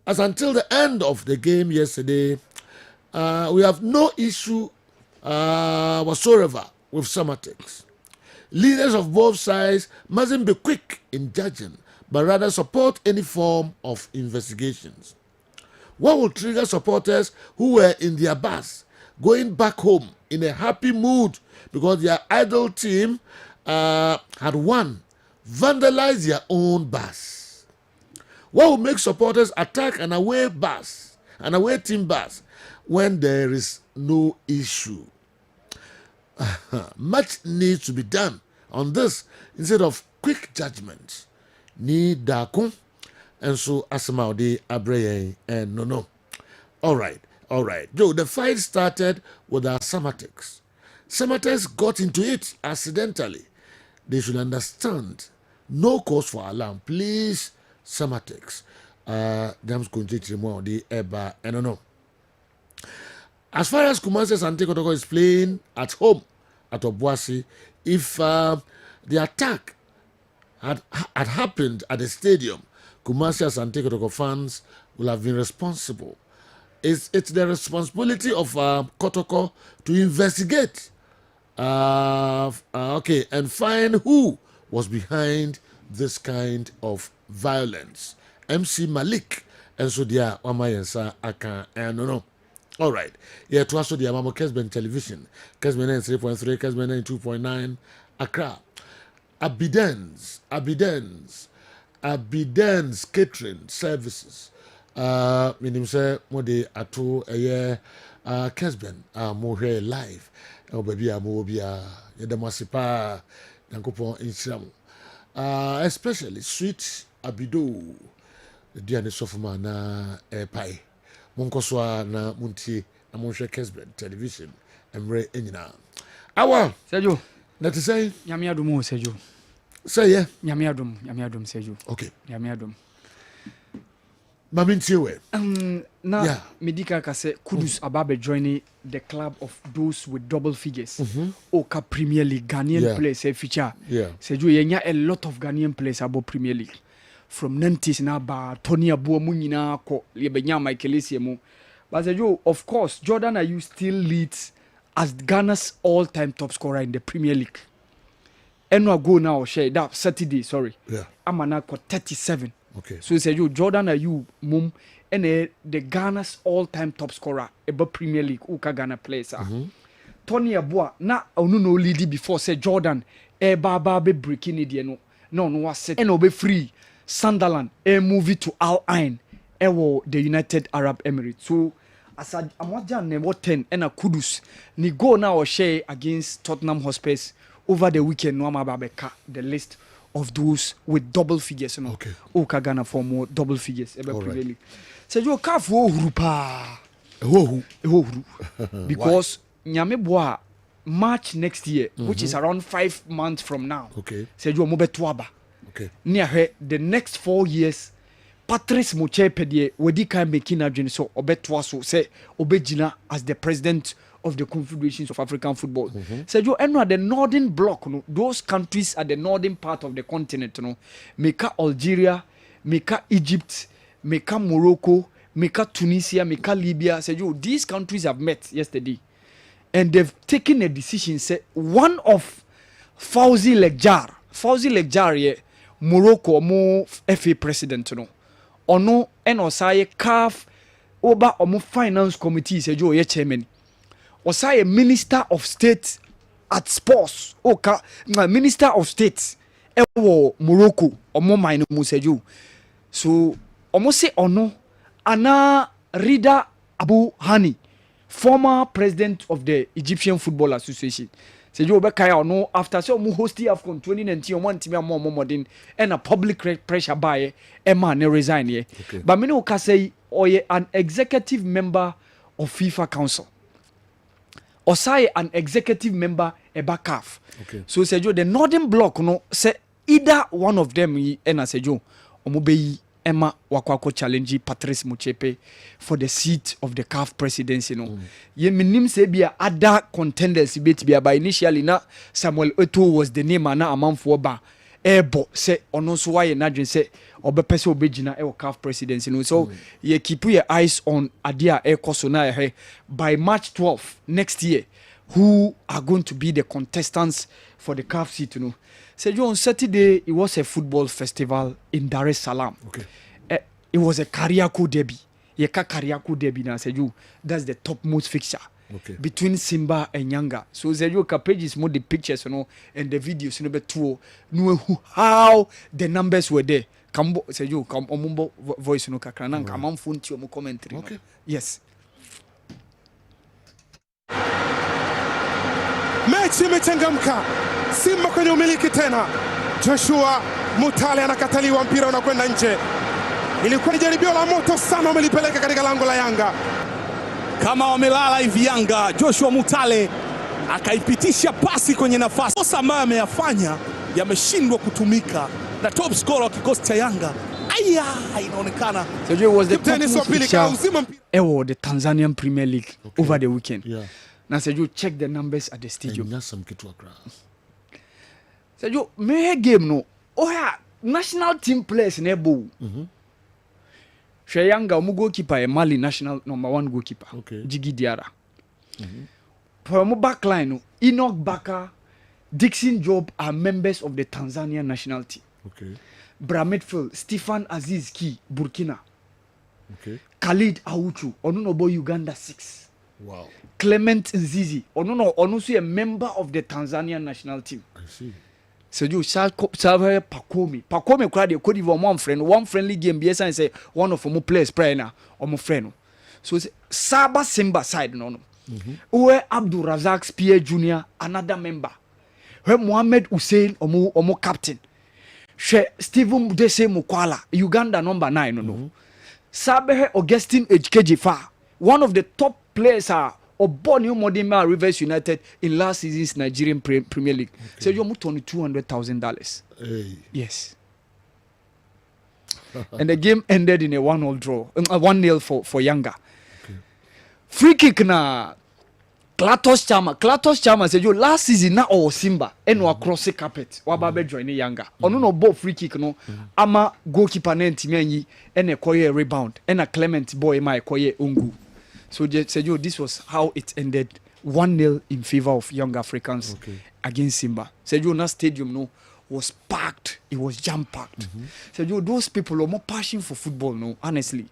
As until the end of the game yesterday, we have no issue whatsoever with Samatex. Leaders of both sides mustn't be quick in judging, but rather support any form of investigations. What will trigger supporters who were in their bus going back home in a happy mood because their idol team had won, vandalize their own bus? What will make supporters attack an away team bus when there is no issue? Much needs to be done on this instead of quick judgment. Ni dakun and so asamaudi abreye and no. All right. Joe, the fight started with our Samatex. Samatex got into it accidentally. They should understand. No cause for alarm, please. Samatex. James Kunjiti more the Eba and no. As far as Kumasi Sante Kotoko is playing at home at Obuasi, if the attack had happened at the stadium, Kumasi Sante Kotoko fans will have been responsible. It's the responsibility of Kotoko to investigate, and find who was behind this kind of violence. MC Malik and so dia Wamayensa Aka and no. All right. Yeah, to also the Amamo Kessben television. Kessben 3.3, Kessben 2.9, Accra. Abidance catering services. Meaning say mo de ato Kessben mo here live. Baby mo bia yedamasipa yankopon insiram. Especially sweet abido. Diane sofuma na pai. Monkoswa na munti na monhwe Kessben television emre enyina. Awa. Sergio. That is say. Nyame adom Sergio. Say yeah. Nyame adom Sergio. Okay. Nyame adom. Mamintiwe. Now, yeah. Medica can say Kudus Ababe joining the club of those with double figures. Oka Premier League Ghanaian players a feature. Yeah. Sergio yenya a lot of Ghanaian players about Premier League. From Nantes na ba Tony Abu Munina ko Liebenya Michael Essien. But Sergio, of course, Jordan Ayew still leads as Ghana's all-time top scorer in the Premier League. Enwa go now share that Saturday, sorry. Yeah. Amana got 37. Okay. So Sergio, Jordan Ayew mum and the Ghana's all-time top scorer about Premier League uka Ghana players. Tony Abu na onu no lead before say Jordan baba be breaking it no was set and be free. Sunderland move to Al Ain the United Arab Emirates. So as Amajan never 10 and a Kudus ni go now or share against Tottenham Hotspurs over the weekend. No Babeka the list of those with double figures. No, okay. Oka Ghana for more double figures. Premier League. So you can't because Nyame Boa March next year, which is around 5 months from now. Okay. So you mobe tuaba. Okay. Near the next 4 years. Patrice Motsepe wedi kan making a dream so obetwa so say obejina as the president of the Confederations of African Football. Sergio, eno the northern block no, those countries at the northern part of the continent no, meka Algeria, meka Egypt, meka Morocco, meka Tunisia, meka Libya. Sergio, these countries have met yesterday and they've taken a decision say one of Fawzi Lekjar Morocco mo FA president no. Ono eno saye CAF oba omo finance committee Sergio ye chairman. Osaye minister of state at sports. Minister of state ewo Morocco omo mine mu Sergio. So omo say ono ana Rida Abu Hani, former president of the Egyptian Football Association. Sergio Bekaya ono after so mu hosti AFCON 2019 omo ntimi amo modern and a public pressure by Emma ne resign ye. But me no ka say oye an executive member of FIFA Council. Osaye an executive member eba CAF. Okay. So Sergio the northern block no say either one of them and Sergio omo be Emma wakwako challenge Patrice Motsepe for the seat of the CAF presidency no. Ye minim say bia other contenders bet bia by initially na Samuel Eto'o was the name na amanfo ba ebo say ono so why na dwen say obepese obegina e CAF presidency no. So ye keep your eyes on adia e koso na by March 12 next year who are going to be the contestants for the CAF seat no. Sergio, on Saturday, it was a football festival in Dar es Salaam. Okay. It was a Kariako derby. Yeka Kariako derby now, Sergio. That's the topmost fixture between Simba and Yanga. So Sergio, pages more the pictures, you know, and the videos, you know, but know how the numbers were there. Kambo, Sergio, come omumbo voice, you know, kakranang, kamam funti omo commentary. Okay. Yes. Mechi imechangamka, Simba kwenye umiliki tena. Joshua Mutale anakataliwa, mpira unakwenda nje. Ilikuwa ni jaribio la moto sana, wamelipeleka katika lango la Yanga. Kama wamelala hivi Yanga, Joshua Mutale akaipitisha pasi kwenye nafasi. Kosa ambayo ameyafanya yameshindwa kutumika na top scorer wa kikosi cha Yanga. Aya, inaonekana. So it was the topmost fixture the Tanzanian Premier League over the weekend. Yeah. Now, Sergio, check the numbers at the stadium. Sergio, me game no. Oh yeah, national team players in Ebo. Sheyanga, omu goalkeeper, Mali national #1 goalkeeper. Okay. Jigi Diarra. For omu backline, no, Enoch Baka, Dixon Job are members of the Tanzanian national team. Okay. Midfield, Stefan Aziz Ki, Burkina. Okay. Khalid Auchu, Onunobo Uganda 6. Wow. Clement Nzizi, also a member of the Tanzanian national team. I see. So you Salve Pakome cried a Cote d'Ivoire one friendly game, BS and say one of more players prayer now or more friend. So Saba Simba side no. Where Abdul Razak Spear Jr., another member. Where Mohamed Hussein or captain. Stephen Dese Mukwala, Uganda number 9 no. Sabe Augustine HKJ1 of the top players are Obo new modern Rivers United in last season's Nigerian Premier League. So you almost only $200,000. Hey. Yes. And the game ended in a 1-0 draw. 1-0 for Yanga. Okay. Free kick na Klatos Chama said you last season na or Simba and no across the carpet. Wababe join Yanga. Ono no ball free kick no ama goalkeeper na ntimi and a koye rebound and a Clement boy my koye ungu. So said you this was how it ended 1-0 in favor of Young Africans against Simba. Said you na stadium no was packed. It was jam packed. So those people are more passionate for football. No, honestly,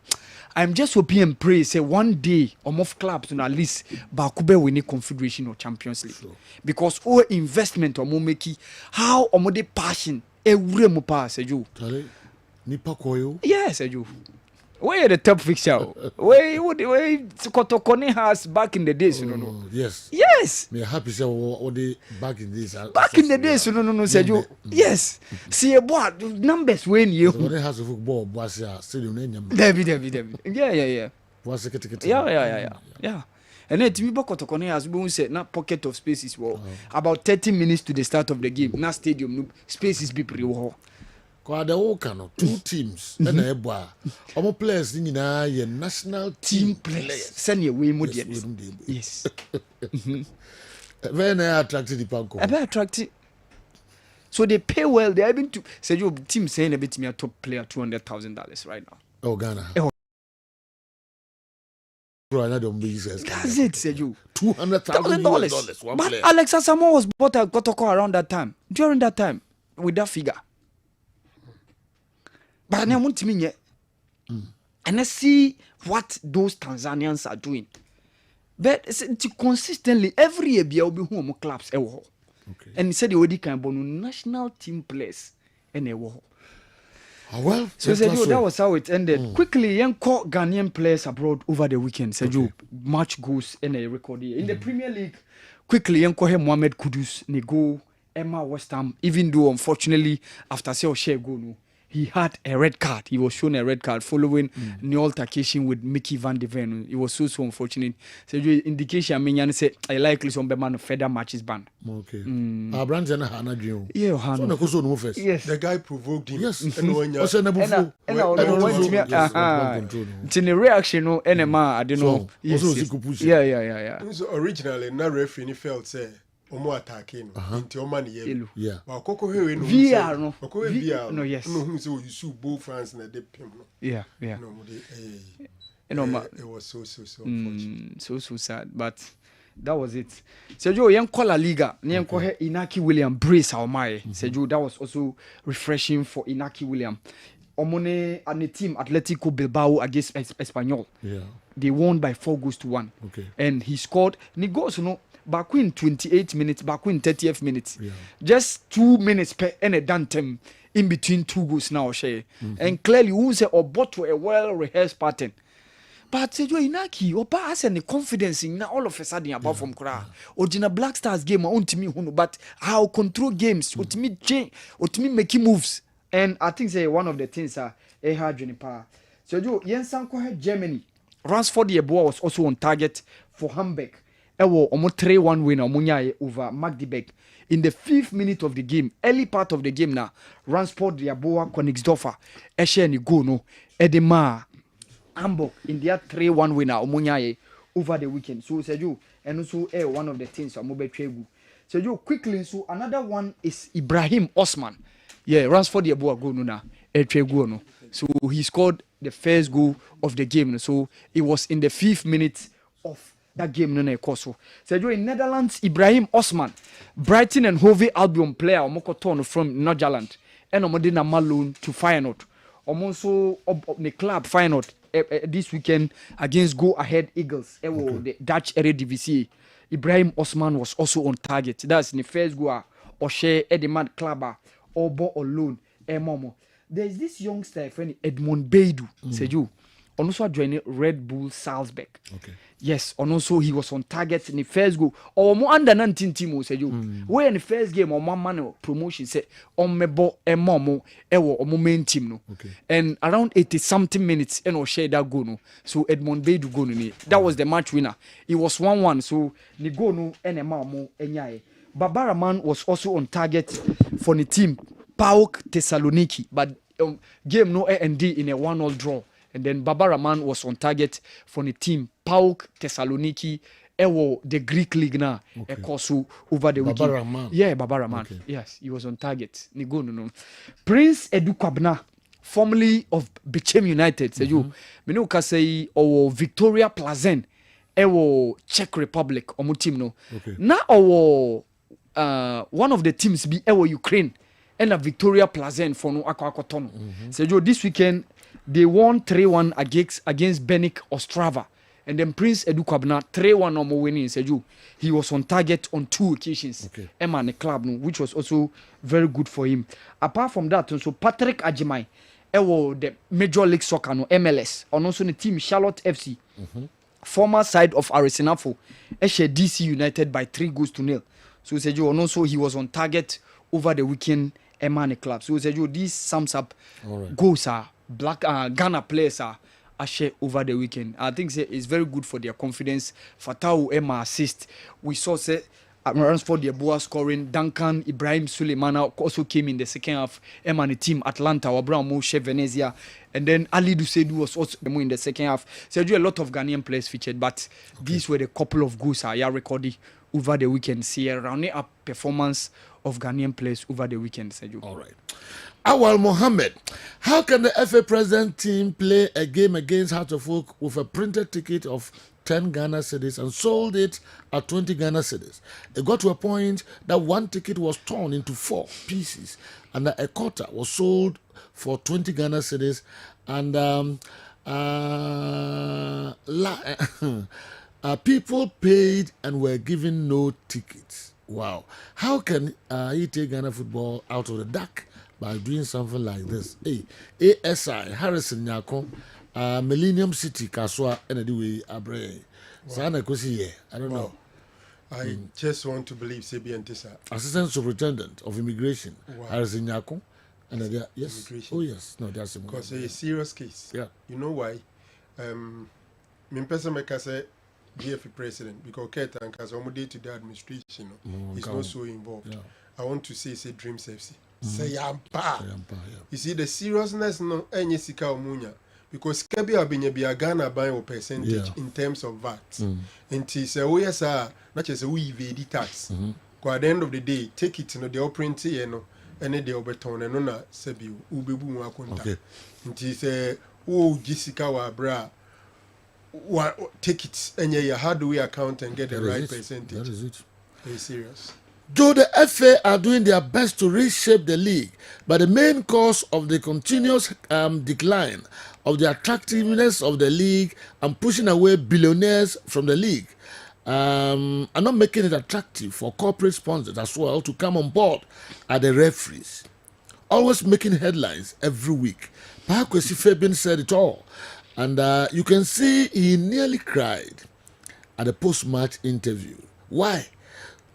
I'm just hoping and pray. Say one day, of clubs, at least, Bakube win a Confederation or Champions League, because all investment or make how or the passion every mo pass. Nipa koyo. Yes, you. Where the top fixture? Where Kotokone has back in the days, you know. Yes. Yes. Me happy say what the back in this. Back in the days, no, said you. Yes. See about numbers when you. When it has a football, was stadium name. David. Yeah. Was it? Yeah. And then Timibo Kotokone has been said na pocket of spaces well. About 30 minutes to the start of the game. Na stadium spaces be pretty well. Kwa the whole two teams and a boy. Our players in a national team players. Send your way more. Yes. Very attractive the Panko. Very attractive. So they pay well. They are able to say your team saying a bit me a top player $200,000 right now. Oh Ghana. That's it, said you. $200,000. But Alex Asamoah was bought at Kotoko around that time. During that time, with that figure. But I want to mean yet. And I see what those Tanzanians are doing. But consistently, every year, there will be home clubs. And he said they already can born national team players. And they were. Well, so said that was how it ended. Quickly, young Ghanaian players abroad over the weekend. Said you match goals and a record here. In the Premier League, quickly, young Mohamed Kudus, Nego, Emma West Ham, even though unfortunately, after say share goal, no. He had a red card. He was shown a red card following the altercation with Mickey Van de Ven. It was so unfortunate. So the indication I mean, say I likely some man further matches ban. Okay. Brandon Hana Dream. Yeah, Hana. Yes. The guy provoked him. Yes. And the reaction, no, NMA, I don't know. Yeah. So originally, no referee felt say. Omo attacking into Oman yellow. Yeah. But Coco here no. VR no. Coco VR. No, yes. No, who say you sue both France na de pim no. Yeah. No, it was so unfortunate. So sad, but that was it. Sergio young La Liga, young Inaki William brace our mind. Sergio, that was also refreshing for Inaki William. Omone and the team Atletico Bilbao against Espanyol. Yeah. They won by 4-1. Okay. And he scored. And he goes, back in 28 minutes, back in 30th minutes. Yeah. Just 2 minutes per and a dantem in between two goals now, and clearly who say or bought to a well-rehearsed pattern. But Sergio Inaki, or pass and the confidence in all of a sudden apart from Kra. Original Black Stars game on to me, but how control games, what me change, what me making moves. And I think say one of the things are a hard in power. Sergio Jensen Germany. Ransford Yeboah was also on target for Hamburg. Ewo omo 3-1 win omunyaye over Magdeburg in the 5th minute of the game. Early part of the game now, Ransford Yeboah Königsdorfer eshe ni go no edema Hamburg in their 3-1 winner omunyaye over the weekend. So Sergio and also one of the things omobe twegu. Sergio quickly so another one is Ibrahim Osman. Yeah, Ransford Yeboah go no na twegu no. So he scored the first goal of the game. So it was in the 5th minute of that game no ekoso. Sergio in Netherlands, Ibrahim Osman, Brighton and Hove Albion player Omokoton from Nordirland, and Omodina Malone to Feyenoord. Also the club Feyenoord this weekend against Go Ahead Eagles. The Dutch Eredivisie. Ibrahim Osman was also on target. That's in the first goal. Oshe Edemand Klaba or Bo or loan. Momo. There's this youngster friend Edmond Beidou. Sergio. and also joined Red Bull Salzburg. Okay. Yes, and also he was on target in the first goal. Or more under 19 team said you. Where in the first game or one man promotion said on mebo e momo ewo or main team no. Okay. And around 80 something minutes and or share that goal no. So Edmond Bay do go no. That was the match winner. It was 1-1. So ni go no and a mamo enyaye. Babaraman was also on target for the team PAOK Thessaloniki, but game no end in a 1-1 draw. And then Babaraman was on target for the team PAOK Thessaloniki, the Greek league now. Okay. Over the weekend. Babaraman. Yeah, Babaraman. Okay. Yes, he was on target. No. Prince Edu Kwabna, formerly of Bichem United, say you. Me can say Victoria Plazen, Czech Republic, team no. Okay. Now one of the teams be Ukraine and a Victoria Plazen for no Akwakotono. So this weekend they won 3-1 against Benik Ostrava. And then Prince Edu Kwabna 3-1 no more winning. So he was on target on 2 occasions. Okay. Emma the club, no, which was also very good for him. Apart from that, so Patrick Ajimai, the Major League Soccer, no, MLS, and also the team Charlotte FC, former side of Arisenafo, DC United by 3-0. So also he was on target over the weekend. Emma club. So this sums up goals are black Ghana players are share over the weekend. I think it's very good for their confidence. Fatau Emma assist. We saw Ransford Yeboah scoring. Duncan Ibrahim Suleimana also came in the second half. Emma the team Atlanta Abraham Moshe Venezia. And then Ali Dusedu was also in the second half. So a lot of Ghanaian players featured, but these were the couple of goals I recorded over the weekend. See a rounding up performance of Ghanaian players over the weekend, Sergio. All right. Awal Mohammed, how can the FA President team play a game against Heart of Oak with a printed ticket of 10 Ghana cedis and sold it at 20 Ghana cedis? It got to a point that one ticket was torn into 4 pieces and a quarter was sold for 20 Ghana cedis and people paid and were given no tickets. Wow. How can he take Ghana football out of the dark by doing something like this? Hey, ASI, Harrison Nyako, Millennium City, Kaswa, anyway, Abre. Sana Kosi, I don't know. I just want to believe Sebi and Tessa. Assistant Superintendent of Immigration, Harrison Nyako. And yes. Immigration. Oh, yes. No, that's because it's a serious case. Yeah. You know why? Mimpesa Mekase. DFA president because Keta and Kaza day-to-day administration is not so involved. Yeah. I want to say Dreams FC. Say Yampa. You see the seriousness no any sika omunya because Kebi Abinya Ghana buying a percentage in terms of VAT. And say oh yes not just we evade tax. Because at the end of the day, take it the operating and the overturn and no sebi ubebu wakunta. And say oh Jessica wa bra. Take it and how do we account and get the right percentage? That is it. Very serious. Though the FA are doing their best to reshape the league, but the main cause of the continuous decline of the attractiveness of the league and pushing away billionaires from the league are not making it attractive for corporate sponsors as well to come on board are the referees. Always making headlines every week. Pakwesi Fabian said it all. And you can see he nearly cried at the post-match interview. Why?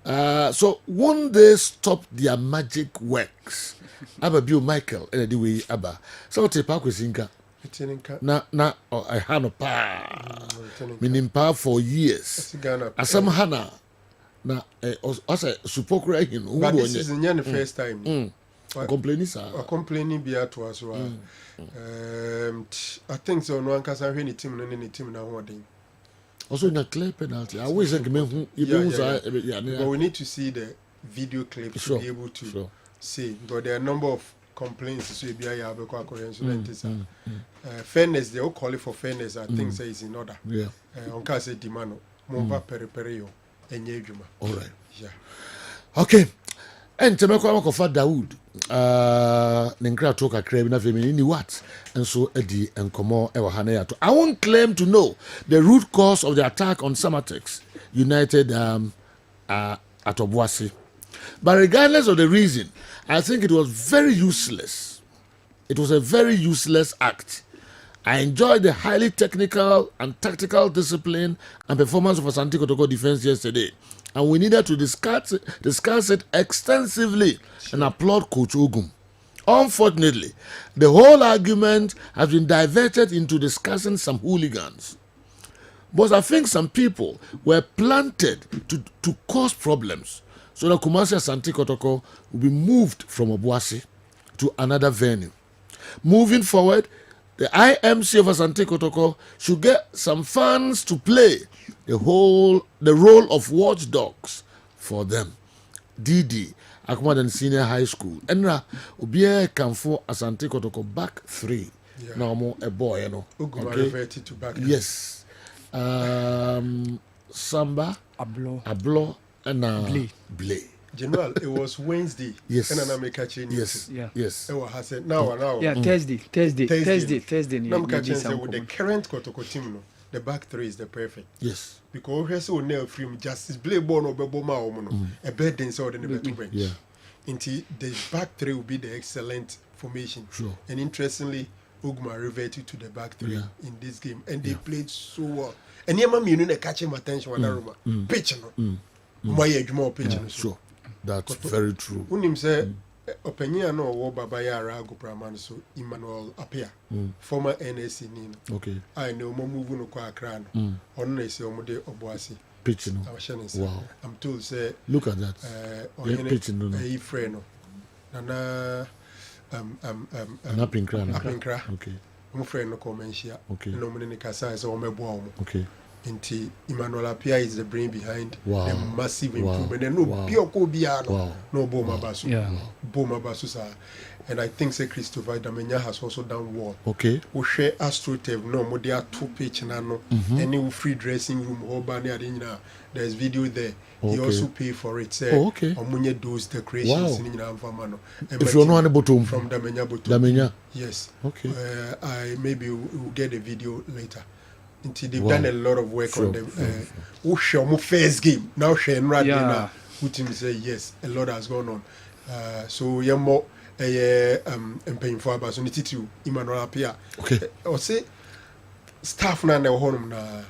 So won't they stop their magic works? Abba Bill Michael, anyway, Abba. So te pa kwesinka. Na I hano pa. Meaning pa for years. Asam hana na also supokura hin. But this is the first time. Complaining sir. Complaining be at us. I think so. No one can say any team now. Also in a clear penalty. I always think but we need to see the video clip to be able to see because there are a number of complaints. So fairness, they all call it for fairness. I think say is in order. Yeah. On can say demand. Mova periperio enye juma. All right. Yeah. Okay. And Temeko Akofa Dawood, Nenkra talk a crab na femini what? And so Eddie and Komo Ewahaneato. I won't claim to know the root cause of the attack on Samatex United at Obuasi. But regardless of the reason, I think it was very useless. It was a very useless act. I enjoyed the highly technical and tactical discipline and performance of Asante Kotoko defense yesterday, and we needed to discuss it extensively and applaud Coach Ogum. Unfortunately, the whole argument has been diverted into discussing some hooligans. But I think some people were planted to cause problems so that Kumasi Asante Kotoko will be moved from Obuasi to another venue. Moving forward, the IMC of Asante Kotoko should get some fans to play the role of watchdogs for them. DD, Akmadan Senior High School. Enra, Ubie Kamfo Asante Kotoko back 3. Yeah. Now more a boy, you know. Uguma reverted to back 3. Yes. Samba, Ablo, and Blay. General, it was Wednesday. Yes. And I'm catching yes. Yeah. Yes. Now. Yeah, Thursday. Now I'm catching with the current Kotoko team, no, the back 3 is the perfect. Yes. Because we so nail from Justice Blay Bono Beboma Omono, a bed then so the bench. Yeah. Until the back 3 will be the excellent formation. Sure. And interestingly, Ugma reverted to the back 3 in this game, and they played so well. And Yama Mununa catching my attention when I remember pitching. My pitching. Sure. That's very true. Unim say opinion no wo baba yara go praman so Emmanuel Apia former NSC Nino. Okay. I know mo move no kwa Accra no. On na say omode Obuasi. Pitching. Wow. I'm told say look at that. Pitching no. E friend no. Nana Apinkra. Okay. Mo friend no come here. Okay. No mo ne kasa say o mebo omo. Okay. Inti Emmanuel Apia is the brain behind wow. the massive improvement. And no pure Kobiano, wow. no Boma Basu. Yeah. Boma Basu. And I think say Christopher Damenya has also done well. Okay. We share AstroTev, no more there 2 pitch nano. Any free dressing room or banner. There's video there. Okay. He also pay for it. Say okay. Omunye those decorations in Infamano. If you're not able to from Damenya Boto. Damenya. Yes. Okay. I maybe we'll get a video later. Until they've done a lot of work on them. Who show my first game now? Shane right now. Who team say yes? A lot has gone on. So yeah, more paying for opportunity to Emmanuel Apia. Okay. Or say staff na na home na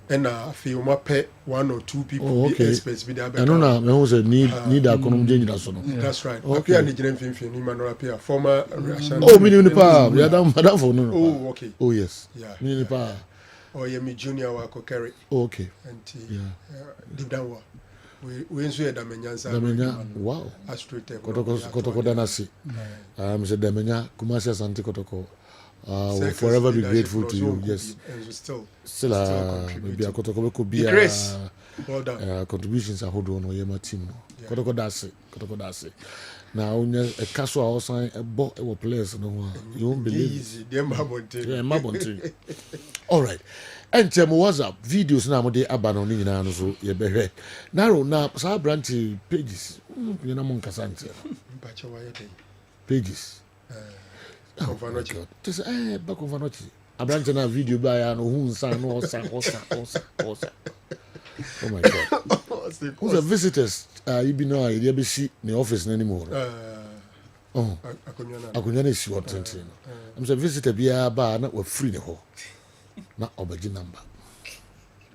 and I feel my pay 1 or 2 people be experts be there. I don't know. Me who say need economic change that so. That's right. Okay. Apia ni jere mfimfini Emmanuel Apia former. Oh, me ni pa. Yeah, that for no. Oh, okay. Oh yes. Yeah. Me ni pa. Or me junior wako carry. Okay. And deep down we enjoy Damenyansa. Damenya, wow. AstroTev. Kotoko Danasi. Mr. Damenya, Kumasi Asante Kotoko. We'll forever be grateful to you. Yes. Still maybe a Kotoko could be well done. Contributions are hold on Yema team. Kotoko Dasi. Now, a casual outside a ball players, no, you won't believe easy. Yeah, all right. And tell me what's up. Videos now, they abandoning now, so you be narrow now, so branch pages. You know, Monkasante pages. Oh, my God. Just back of an a branch na video by an who's son or son. Oh my God. Who's the visitors? You be no idea be see the office anymore. Oh, Akunyana is what I'm a visitor be a bar not with free the whole. Not obey number.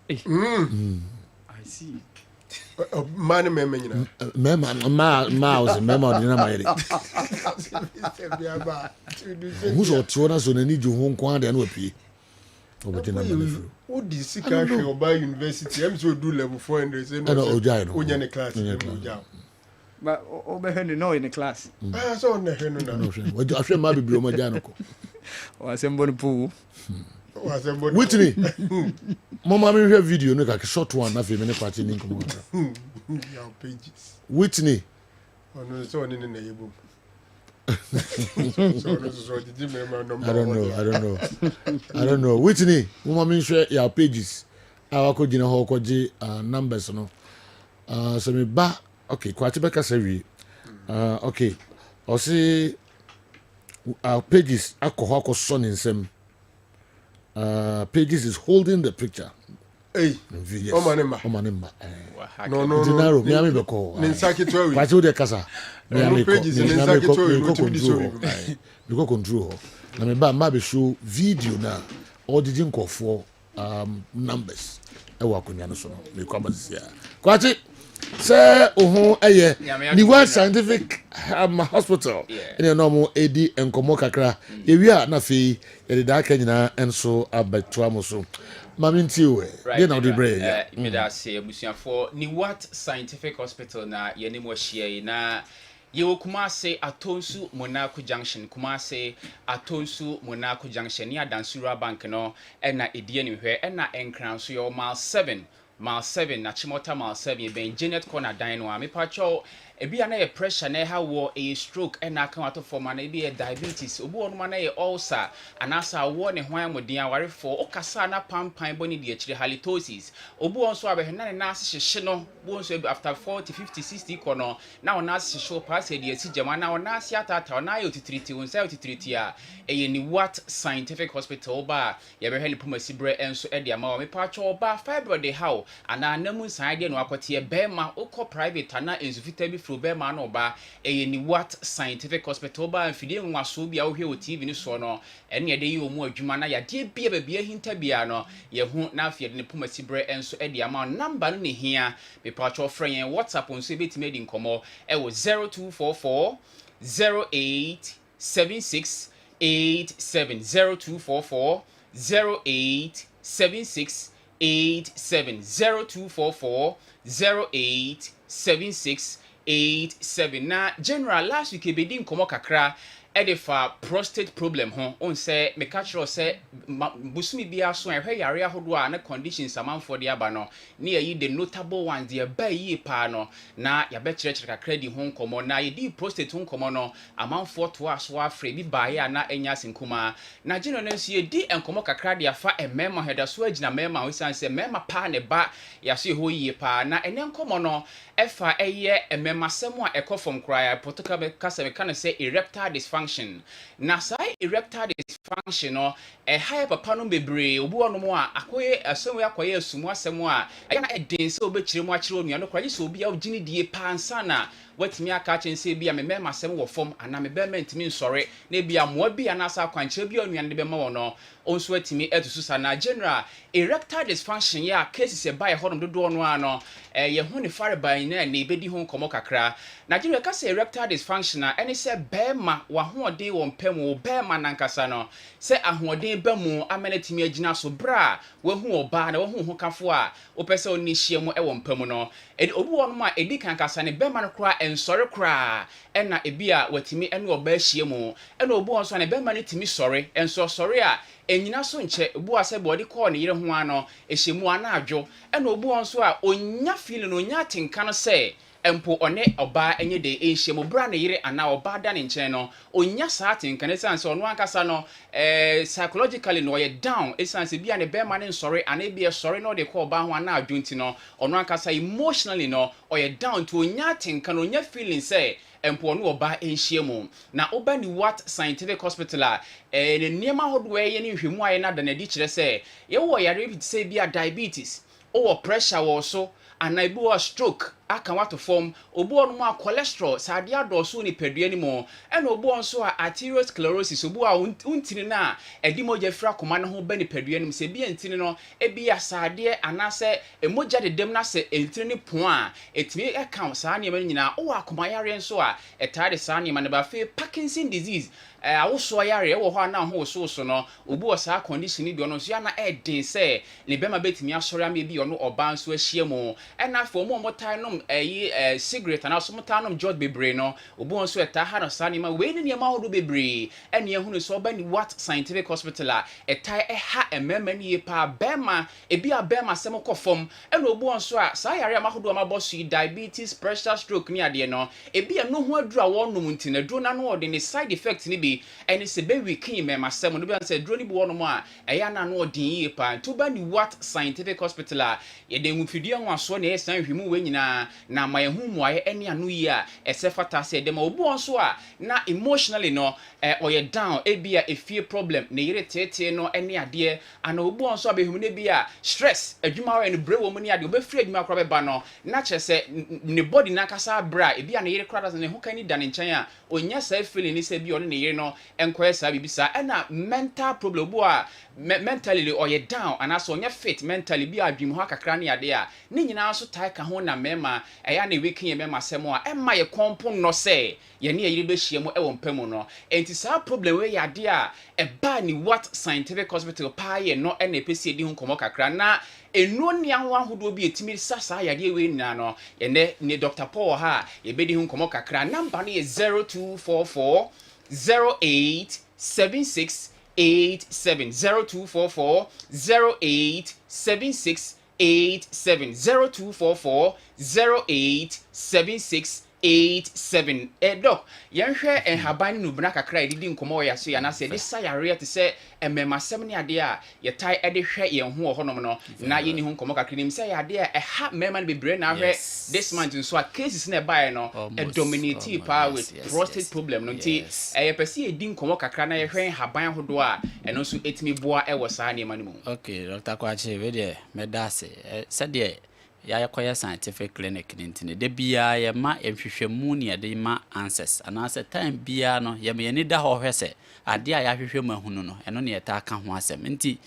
I see. Man, memo, mouse, memo, who's all two so they need you home quad and will be. What did Sika by university? I'm so do level 400. No, class. But overhead no in the class. I saw on the hand. What do I feel? Maybe Blue Majanoco. Or assemble pool. Whitney, Mama, we have video, no, like a short one, nothing, many party in pages. Whitney. Oh, no, it's on in the neighborhood. I don't know. Whitney, Mama, share your pages. Our code in a whole numbers, no. So me ba, okay, quite a better say. Okay, I'll see our pages, alcohol son in some. Pages is holding the picture. Hey, Omanema. No. Dinaro, Miami Beko. Ninsakitwa. Quite the Casa. Miami Beko control. Na me ba ma be show video na all the jinko for numbers. E wa kunya no so no. Me kwa bazia. Kwati say ohun eye ni one scientific hospital in normal AD enkomo kakra. Ewi a na fe ye da ka nyina enso abeto amoso. Maminti we. Dey na the brain. Me da say abusuafo ni what scientific hospital na ye ni mo hie na Yewo Kumase Atonsu Monaco Junction Kumase Atonsu Monaco Junction ni Adansura Bank no na edie ni hwe na enkran so yo mile 7 na Chimota mile 7 ben Janet Corner dan no me pacho ebi na ye pressure na ha wo a stroke na aka wato form na ebi diabetes obu onu ma na ye ulcer anasa wo ne hwan modin awarefo okasa na pampan boni de akire halitosis obu onso abehwe na ne na asehye no bu onso after 40 50 60 kono na ona asehye pass e de asi jama na ona asi atata na ye otitriti onsa otitriti a eye ni what scientific hospital ba ye behwe ni pomasi bre enso e de ama me pacho ba fiber de how ana namu san de no akote e bema ukọ private na enzufita bi fro bema no ba eye ni what scientific hospital ba mfidie nwaso bia wo hwe o TV ni so no ene ye de yi omu adwuma na ya de bia ba bia hinta bia no ye hu na afie de ne pomasi bre enso e de ama number no ne hia me pacho frɛ yen WhatsApp onso e betime di nkomo e wo 0244 0876 870244 0876 0244 0876 87 na general last week ebedi nkomo kakra edifa prostate problem ho on say me catch say busumi bia so ehwe yare ahodo a na conditions amanfo de aba no na yi the notable ones de ba yi pa no na ya be kire kakra di ho nkomo na ye di prostate ho nkomo no amanfo to aso afre bi ba ya na enya sinkuma na general no so ye di nkomo kakra de afa emema heda so agina mema ho san say mema pa ne ba ya so ho yi pa na ene nkomo no efa eye emema semu a ekofom kra protocol be kasa be kan say erectile dysfunction na sai erectile dysfunction no high papa no bebre obu ono mo a akoye asemu akoye asumu asemu a na edin se obekire mu akire onua no kwaje se obi a ogini die pansa na watimi aka chense bia me mema asem wo fom ana me be mentimi nsore na bia moa bia na asa kwanche bia onua ne be ma wono onso watimi etusu sa na general erectile dysfunction ya cases e ba ye hodom dodo no ano ye hu ne fare ban na ne bedi hu komo kakra na general ka se erectile dysfunction na ene se bema wa hoɔden wɔ mpam wo bema nankasa no se ahoɔden ba mu amenatimi agina so bra wa hu oba na wa hu ho kafo a opese oni hie mu e wɔ mpam no obi wɔ no ma edi kankasa ne bema no kra ensɔre kra ɛna ebi a watimi ene oba hie mu ɛna obi wɔ so ne bema ne timi sɔre enso sɔre a enyina so nche obu ase body call ne yire ho ano ehyemu ana adwo ɛna obu won so a onya feeling onya tenka no se empo one oba enye de ehyemu bra ne yire ana oba da ne nchen no onya saa tenka ne sense ono ankasa no psychologically no ye down esense bia ne bema ne nsɔre ana bia sɔre no de call oba ho ana adwo nti no ono ankasa emotionally no oye down to onya tenka no onya feeling se empo no oba enhyiemu na oba ni what scientific hospital a ne niema hodo ye ne hwemu aye na da na di kire se ye wo yare bi se bia diabetes o pressure wo so anaibu wa stroke aka wato form obu onu ma cholesterol sadia doso ni pedua ni mo ena obu onso a arteriosclerosis obu a untini na edimoje fra koma ne ho ba ni pedua ni se bia ntini no ebi ya sade anase emoja de dem na se entini ni pon a etimi eka saa ne nyina o akoma yare nso a etade saa ne ma ne ba fe Parkinson disease awoso yare e wo ho na ho so no obu o saa condition ni bi ono so ya na edin se ne bema betimi asore am bi ono oba nso ahia mu ena fo mo motai no cigarette na so motanom George bebre no obu onso eta ha no sane ma we ne ma hodo bebre ene ehunu so ba ni what scientific hospital a eta ha emema ni pa bema ebi a bema sem kofom ene obu onso a sa yare ma hodo ma bosu diabetes pressure stroke ni ade no ebi no ho aduru a wonum ntina duro na no ode ni side effect ni bi ene se be wekin mema sem no bi an se duro ni bi wonum a eya na no odin yi pa to ba ni what scientific hospital a ye de mfidie nwaso na esan hwemu we nyina nyinaa na ma yehu muaye ene anu yi a esefata se dem obu onso a na emotionally no oye down ebia efie problem ne yire tete no ene ade ana obu onso abehum ne bia stress adwuma wa ne brewo mu ne ade obefiri adwuma kra beba no na kyese ne body na kasa bra ebia ne yire kra ne ho kan ni da ne nkyɛn a onya sa feeling ni se bi one ne yire no enkoye sa bibisa ena mental problem bu a mentally oye down and so onya fit mentally bi adwum ho akakra ne ade a ne nyina so tai ka ho na mema eya na wekin ye mema semo a emma ye kompo no se ye ne yire be hie mu e wo mpamu no enti sa problem we ade a eba ni what scientific hospital pa ye no e na epesi edi ho komo kakra na enu ni anwa hodo bi etimi sasa yade we nyina no ye ne Dr. Paul ha ye be di ho komo kakra number no ye 0244 0876 0244 0876 0244 0876 doc yenhwe enhaban no bna kakra edidi nkomo ya so ya na se de sayare te se emmemasem ne ade a ye tai ede hwe ye ho honom no na ye ni ho nkomo kakra nim se ya ade a ha mmema no bebre na hwe this month so a cases na buy no a dominate power with prostate problem no nti ye pese edi nkomo kakra na ye hwe haban hodo a eno so etimi boa e wo saa ne manimu. Okay, Dr. Kwachi we de medase se de ya yakoya scientific clinic nintine de bia ya ma ehwehwemu ne de ma answers anase time bia no ya me ni da ho hwese ade a ya hwehwemu ahunu no eno ne yeta aka ho asem nti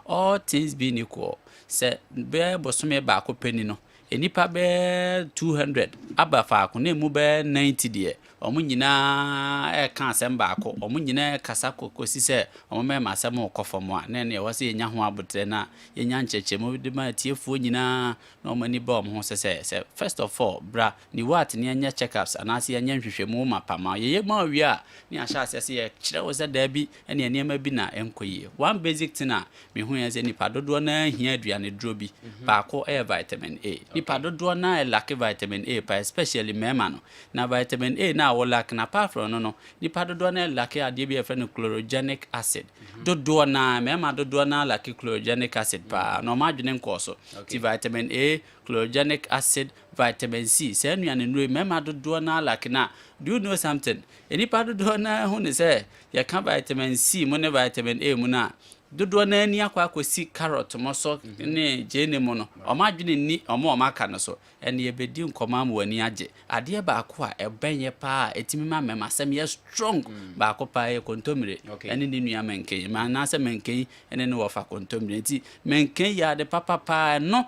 all things being equal se be bosome ba ko pani no enipa be 200 aba fa ko na mu be 90 de omu nyina e kan asem ba ko omu nyina kasa kokosi se omu me masem okofom a na ne wose yenya ho abotre na yenya nchechemu de ma tiefuo nyina na omu ni ba omu ho se first of all bra ni what ne yenya checkups anase yenya nhwehwemu mapama ye ma wi a ni ahya asese ye kire wo se da bi ene enema bi na enkoyi one basic thing a me hu ye se nipa dodo na hia aduane duro bi ba ko vitamin A nipa dodo na lack vitamin A pa especially mema no na vitamin A na wo lack na apart from no nipa dodo na lack ade bi efe no chlorogenic acid dodo na mema dodo na lack chlorogenic acid pa no ma dwene nkoso ti vitamin A chlorogenic acid vitamin C se nuane nure mema dodo na lack na do you know something nipa dodo na hu ne se ya ka vitamin C mo ne vitamin A mu na dodo na ani akwakosi carrot mo so ne jene mo no o ma dwene ni o ma ka no so ene ye bedi nkoma ma wani age ade ba ko a ebenye pa etimi ma mema sem ye strong ba ko pa ye kontomire ene ni nua menken ma na se menken ene ne wo fa kontomire ti menken ya de papa pa no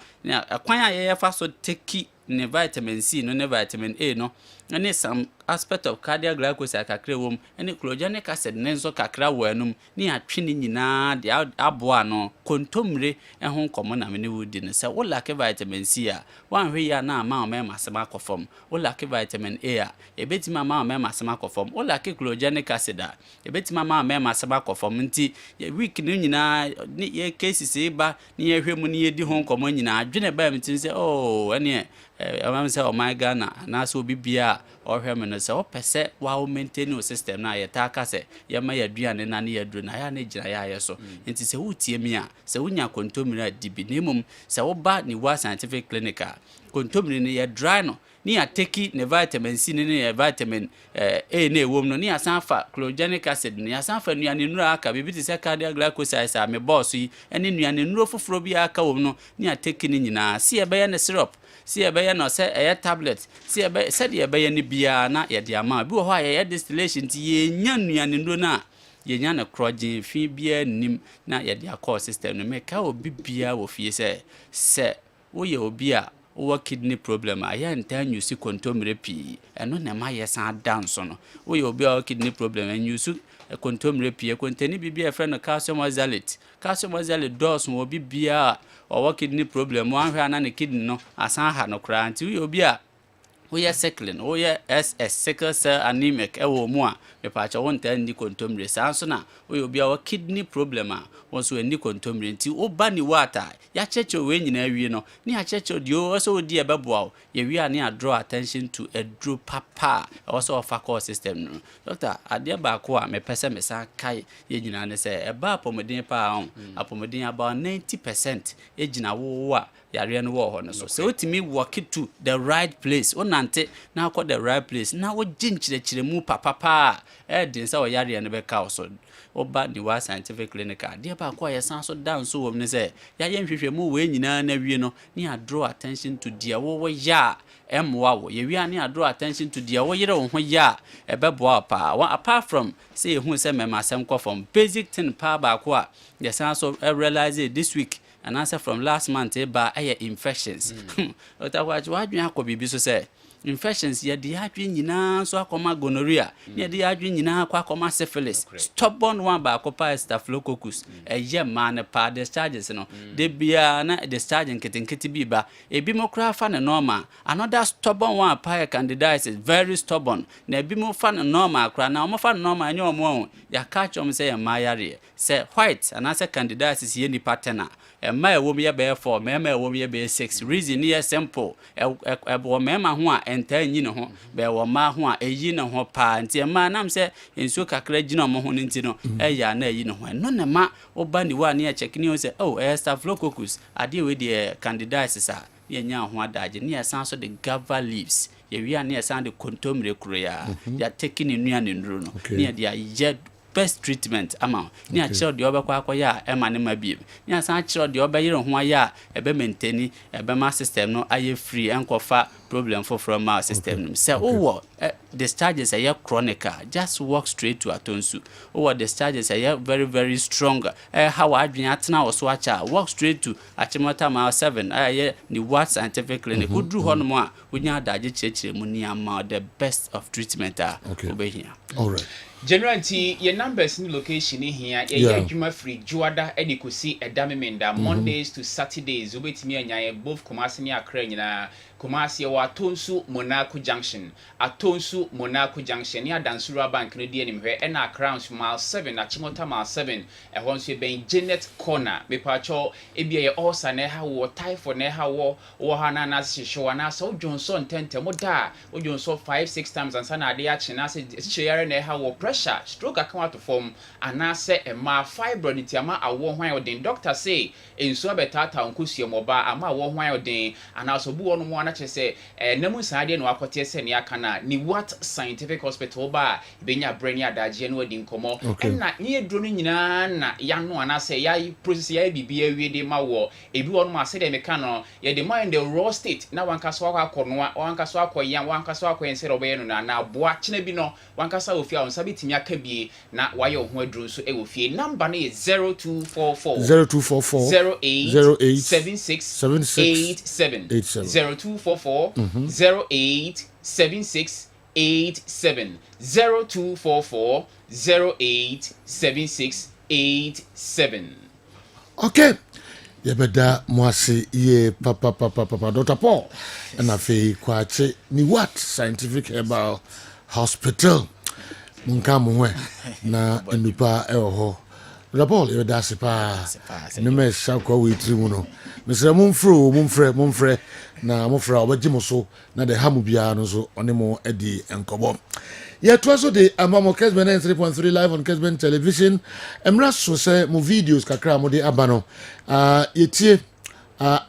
akwan a ye fa so teki ne vitamin C no ne vitamin A no ene some aspect of cardiac glycosis kakra wom ene chlorogenic acid ne nso kakra wo anum ne atwe ne nyina de aboa no kontomire ehon komo na me ne wudi ne se wo lack vitamin C a wan hwe ya na ma o mema sema kofom wo lack vitamin A a ebetima ma o mema sema kofom wo lack chlorogenic acid a ebetima ma o mema sema kofom nti ye week ne nyina ne ye cases e ba ne ye hwe mu ne ye di hon komo nyina adwene ba mtin se oh ene am say oh my Ghana na so bibia or hwe no se o pese wa maintain your system na ye ta ka se ye ma ya duane na ne ya duro na ya na gira ya ye so nti se wutie mi a se wunya kontomira dibi nemum se wo ba ni wa scientific clinic a kontomira ne ye dry no ni ya teki ne vitamin C ne vitamin A ne wom no ni ya sanfa chlorogenic acid ni ya sanfa nuane nura aka bibi ti se cardiac glycosis a me boss yi ene nuane nuro foforo bi aka wom no ni ya teki ni nyina se ye be ye ne syrup si ebe no se tablet si ebe se de ebe ni bia na ye de ama bi wo ho a ye distillation ti ye nya nuane ndo na ye nya na crogin fi bia nim na ye de akọ system no me ka obi bia wo fie se wo ye obi a wo kidney problem a ya ntan yusi kontomire pi eno na ma ye san dance no wo ye obi a kidney problem en yusu kontomire pi kontani bibia friend no calcium oxalate dose wo bibia o kidney problem wan hwe ana ne kidney no asan ha no kra nti wo obi a woyɛ sickling woyɛ ss sickle cell anemic ɛwɔ mu a mepakyɛ wontaa nni kontomire saa nso na woyɛ obi a wɔ kidney problem a wɔn nso ani kontomire nti woba ni wata yɛakyerɛkyerɛ wei nyinaa wie no ne yɛakyerɛkyerɛ deɛ ɔwɔ sɛ wodi ɛbɛboa wo yɛwie a ne yɛadraw attention to aduro papa a ɛwɔ sɛ ɔfa call system no doctor adeɛ baako a mepɛ sɛ mesa kae yɛ nyinaa ne sɛ ɛba apɔmuden paa ho apɔmuden about 90% ɛgyina wowo a yare no wɔ hɔ no so sɛ wotumi walk to the right place wonante na akɔ the right place na wogye nkyerɛkyerɛ mu papapa a ɛden sɛ ɔyare no bɛka wo so woba ne wa scientific clinic adeɛ baako a yɛsan so da nso wɔ m ne sɛ yɛayɛ nhwehwɛmu wei nyinaa na wie no ne yɛadraw attention to deɛ wowɔ yɛ a ɛmmoa wo yɛwie ne yɛadraw attention to deɛ woyere wo ho yɛ a ɛbɛboa wo paa apart from sɛ yɛhu sɛ mɛma asɛm kɔ from basic thing paa baako a yɛsan so realize it this week and answer from last month ba infections otakwachi wadwen akɔ bibi so sɛ infections yɛ de adwen nyinaa so akɔma gonorrhea ne de adwen nyinaa akɔ akɔma syphilis stubborn one ba akɔpa staphylococcus ɛyɛ ma ne pa discharges no de bia na discharge nketenkete bi ba ebi mo kra fa ne normal another stubborn one pa candidiasis very stubborn na ebi mo fa ne normal kra na mo fa ne normal nyɛ omo ya ka chom sɛ yɛ ma yare sɛ white anase candidiasis yɛ nipa tena ɛma ɛwɔ yɛ bɛyɛ 4 mɛma ɛwɔ yɛ bɛyɛ 6 reason yɛ simple ɛbɔ mɛma ho a ɛnta nyi ne ho bɛwɔ ma ho a ɛyi ne ho pa nti ɛma nam sɛ nsuo kakra gyina mo ho ne nti no ɛya na ɛyi ne ho ɛno ne ma oba ni wa ne yɛ check ne sɛ oh staphylococcus adeɛ we de candidiasis a yɛ nya ho adagye ne yɛ san so de guava leaves yɛ wi ne yɛ san de kontomire kuro ya ya take ne nua ne nduro no ne yɛ de ayɛ best treatment ama ni a kyerɛ deɛ ɔbɛkɔ akɔyɛ a ɛma ne ma biem ni a san kyerɛ deɛ ɔbɛyere ho ayɛ a ɛbɛ maintain ɛbɛma system no ayɛ free ɛnkɔfa problem for ma system no sɛ wowɔ discharges ɛyɛ chronic just walk straight to atonsu wowɔ discharges ɛyɛ very very strong how adwene atena wɔ so akyɛ walk straight to Achimota mile 7 ɛyɛ ni what scientific clinic woduru hɔ nom a wonya adagye kyerɛkyerɛ mu ni ama the best of treatment a wobɛhia all right. General T, your numbers in location here, a Juma free, Juada, Edikusi, a Damimenda, Mondays to Saturdays, wait me and both Kumasi Akrenina, Kumasi or Atonsu, Monaco Junction, Atonsu, Monaco Junction, near Dansura Bank, Canadian, and our crowns mile 7, Achimota mile 7, and once you been Janet Corner, Mepacho, Ebia Osa Neha war, Typhoid Neha war, or Hanana Shishoana, so Johnson 10 Temoda, or Johnson 5-6 times, and Sana Diachin, I said, Share Neha war pressure, stroke account to form, and I say a ma fibroid, Tiama, a war while the doctor say, in so better town Kusia Moba, a ma war while day, and also boo on one. Say Nemus idea no akote se ne akana ni what scientific hospital ba benya brania da jenwa din komo na ne edro no nyina na ya no ana se ya process ya bibia wie de ma wo ebi won ma se de meka no ye de mind the raw state na wanka so akonoa wanka so akoyan wanka so akoyen se robe no na boa kine bi no wanka sa ofia on sabi timi aka bie na waye ho adru so e ofie number no is 0244 08 76 87 0244 08 76 87 0244 08 76 87. Okay. Yabeda mwasi ye papa Dr. Paul and afi kwache ni what scientific herbal hospital munkamwe na endupa eho Dr. Paul yabeda sipa nume shakwa witri muno mesra mumfre na mofra obagye so na de hamu bia no so one mo edi enkobo ye to so de amamo Kessben 3.3 live on Kessben television emra so say mo videos kakra mo de abano yetie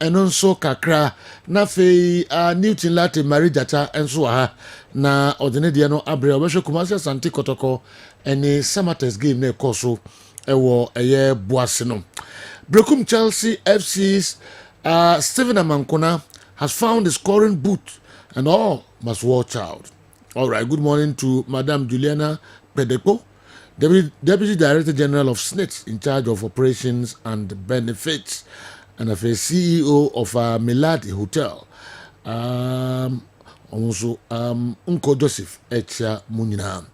eno so kakra na fe Newton Latte Marijata enso ha na odene de no abre obehwe Kumasi Santi Kotoko ene Samates game na ekoso ewo eye boase no Brekum Chelsea FC's Steven Amankona has found the scoring boot and all must watch out. All right, good morning to Madam Juliana Pedeco, Deputy Director General of SNITS in charge of operations and benefits, and of a CEO of Miladi Hotel. Also, Uncle Joseph Echa Munina.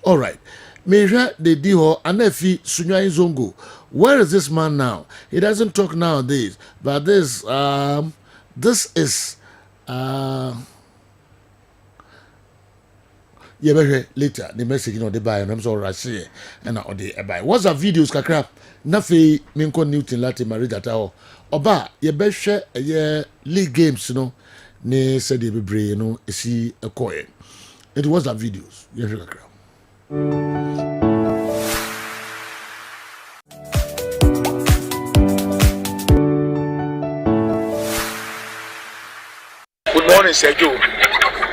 All right. Meja de Diho Anefi Sunyai Zongo. Where is this man now? He doesn't talk nowadays. But this is yɛbɛhwɛ later the message no ɔde baeɛ no ɛm sɛ ɔraseɛ ɛna ɔde ɛbaeɛ whatsapp videos kakra na afei menkɔ newton late marigata hɔ ɔba yɛbɛhwɛ ɛyɛ league games no ne sɛdeɛ bebree no ɛsi ɛkɔɛ nti whatsapp videos yɛhwɛ kakra Good morning, Sergio.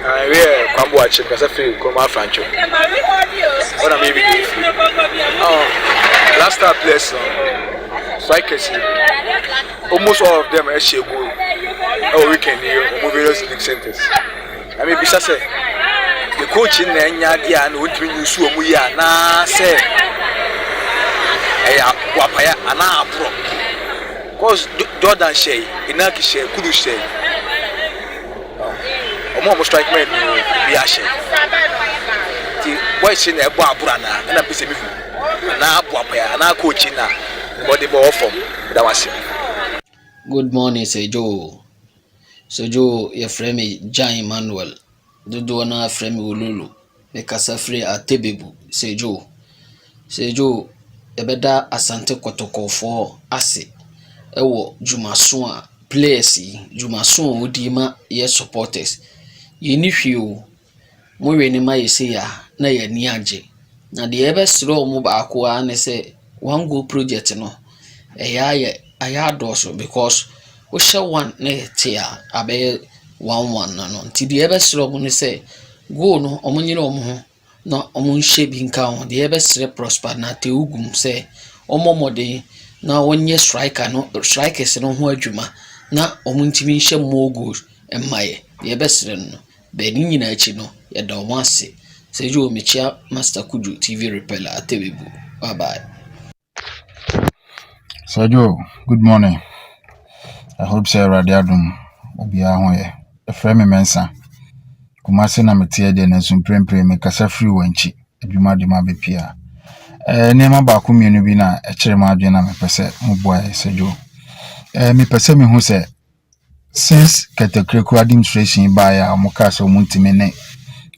We are Kwambo Achim, Kasafi, Koma Francho. What am I doing? Last time players, strikers, almost all of them are actually good. Our weekend here, various league centers. I mean, besides, the coach in Nyadia and what we use to Muya, na say, Wapaya, and now, because Jordan Shay, Inaki Shay, Kudu Shay. Omo strike man bi ahye ti boy chi na ebo abura na na pese mi fu na abo apaya na coach na body ball form that was. Good morning, Sejo. Sejo, your friend me Jan Emmanuel. Dodo na friend me Ululu. Me kasa free Atebebu. Sejo. Sejo, ebeda Asante Kotoko for ase. Ewo Jumaso a players Jumaso odi ma ye supporters. Yeni hwio mo weni ma yesi ya na ye ni age na de ebe sro mo ba ko a ne se one goal project no aya doso because we share one na te a abe 1-1 na no nti de ebe sro mo ne se goal no omunyire omo ho na omo nhye bi nka ho de ebe sre prosper na te ugum se omo mode na wonye strikers no ho adwuma na omo ntimi nhye mo goal emaye de ebe sre no Beni nyina achi no yeda omo ase Sejo mechia Master Kudu TV repeller Atebebu. Bye bye. Sejo, good morning. I hope say radiadum obia ho ye. Efre me mensa. Kumase na metie de na sumprempre me kasa free wanchi. Adwuma de ma bepia. Nema ba ku mienu bi na ekire ma adwe na me pese mo boy Sejo. Me pese me hu se since Ketekreku administration by a Mokaso Muntimene,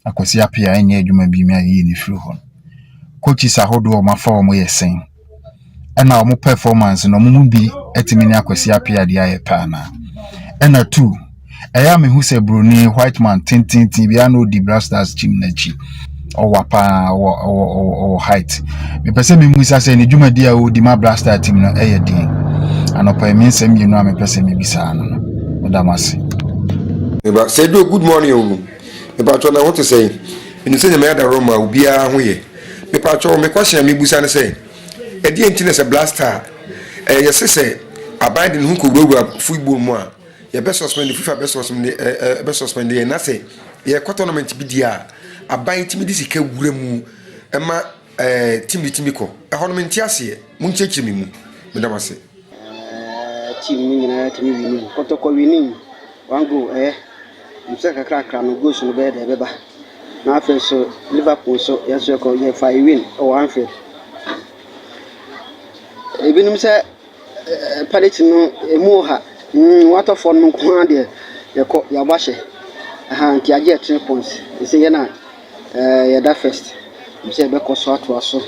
Akwasi Apia, and Yaduma be me in the fruit. Coaches are hold my form way saying. And now more performance no mumu be etimini Akwasi Apia the Aya Pana. And a two, I am who say Bruni, white man, tintin, Tibiano, the Blasters, Chimnechi, or Wapa or height. Me person me musa say, Nijuma dia o di ma blaster team no air din. And up I mean, some you know, me person me bisano. Damasi. Sejo, good morning. About what I want to say. When you say the matter Roma will be a way. Me patro, me question me busan say. A dear intiness a blaster. Yes, say, abiding who could go football more. Your best suspend the FIFA best suspend the Nase. Your tournament be dear. Abiding timidity ke wuremu. Emma Timiko. A ornament tiasie. Munche me. Damasi. Team na team winning Kotoko winning one goal msaka krakra no goals no be de beba na afa so Liverpool so yeso ko ye 5 win o Anfield ebinum se parity no emu ha watofo no ko ade ye ko ya bahye nti age 3 points se ye na ye da first mse be ko so ato aso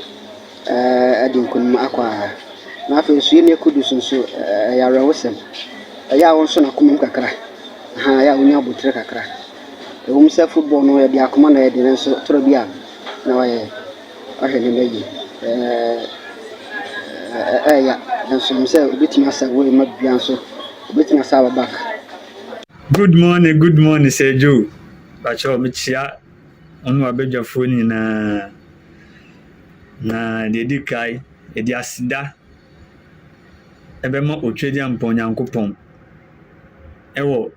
adin kun ma akwa na afa so ye ne kudu so ya rawosem ya won so na kumum kakra ya wonya botre kakra se football no ya dia akoma na ya de so toro bia na wa ye ahwe ne meji ya so mse obetimi asa wo ma bia so obetimi asa ba back. Good morning Sejo bacho michia onu abedwafo ni na dedikai edi asida ebema otwedi amponyankopon ewo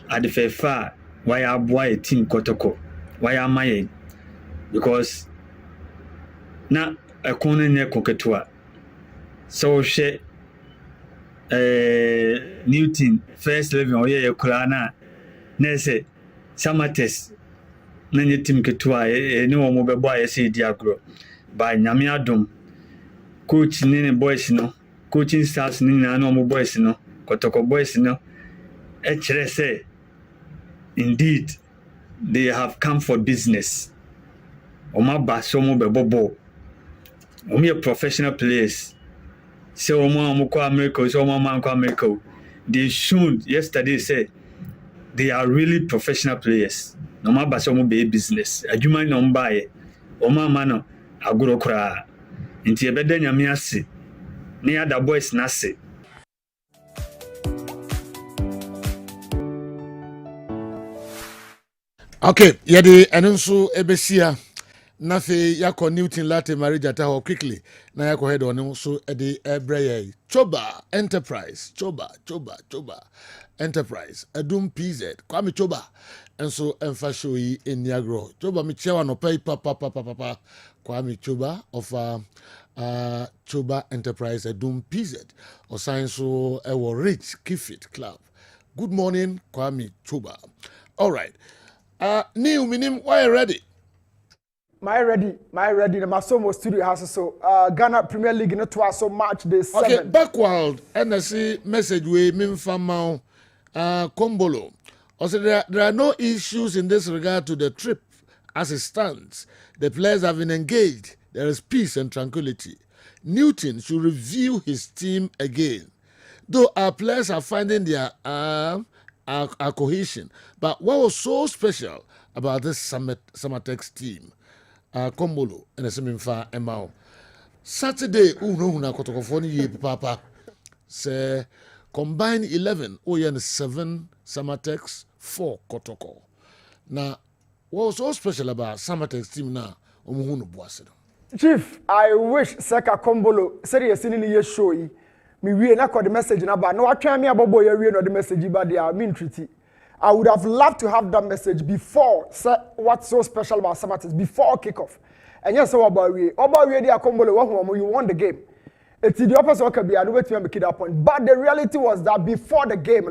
adefefa why aboa a team Kotoko why am I because na ekonu ne koketwa so she Newton first 11 oye ekura na say Samates na nye team ketwa ni wo mo bebo aye say di agro by nyame adom coach ni boys no coaching staffs ni na no boys no Kotoko boys no say indeed they have come for business aba so mo bebo ball omo professional players say omo ko America so omo man ko America they showed yesterday say they are really professional players no ma ba so omo be business adwuma no mbae omo ama no agoro kra nti e beda nyame ase ne other boys na ase. Okay, yɛde ɛno nso ɛbɛsia na afei yɛakɔ Newton Latte marriage ata hɔ quickly na yɛakɔ head ɔno nso ɛde ɛbrɛ yɛ Choba Enterprise Choba Enterprise Adum PZ Kwame Choba nso ɛmfa show yi ɛni agorɔ Choba mekyia wa nɔpa yi papa Kwame Choba of Choba Enterprise Adum PZ ɔsan so ɛwɔ Rich Kifit Club. Good morning Kwame Choba. All right. Neil, minim, why you ready? My ready. The Masomo studio has so Ghana Premier League no twice so March the 7th. Okay, backward NSC message we min famao Kombolo. Also there are no issues in this regard to the trip as it stands. The players have been engaged. There is peace and tranquility. Newton should review his team again. Though our players are finding their our cohesion. But what was so special about this Summertex team? Kombolo and the Seminfa Emao. Saturday, Huna Kotokofoni Papa say combine 11, and 7 Summertex, 4 Kotoko. Now, what was so special about Summertex team now? Chief, I wish Seka Kombolo said he seen in the show. Me we na call the message na ba no atwa me abobo ya we no the message ba there mean treaty. I would have loved to have that message before what's so special about Samatex before kickoff. And yes, so about we dey Kombolo you won the game. It's the opposite okay be I no wait to make that point. But the reality was that before the game,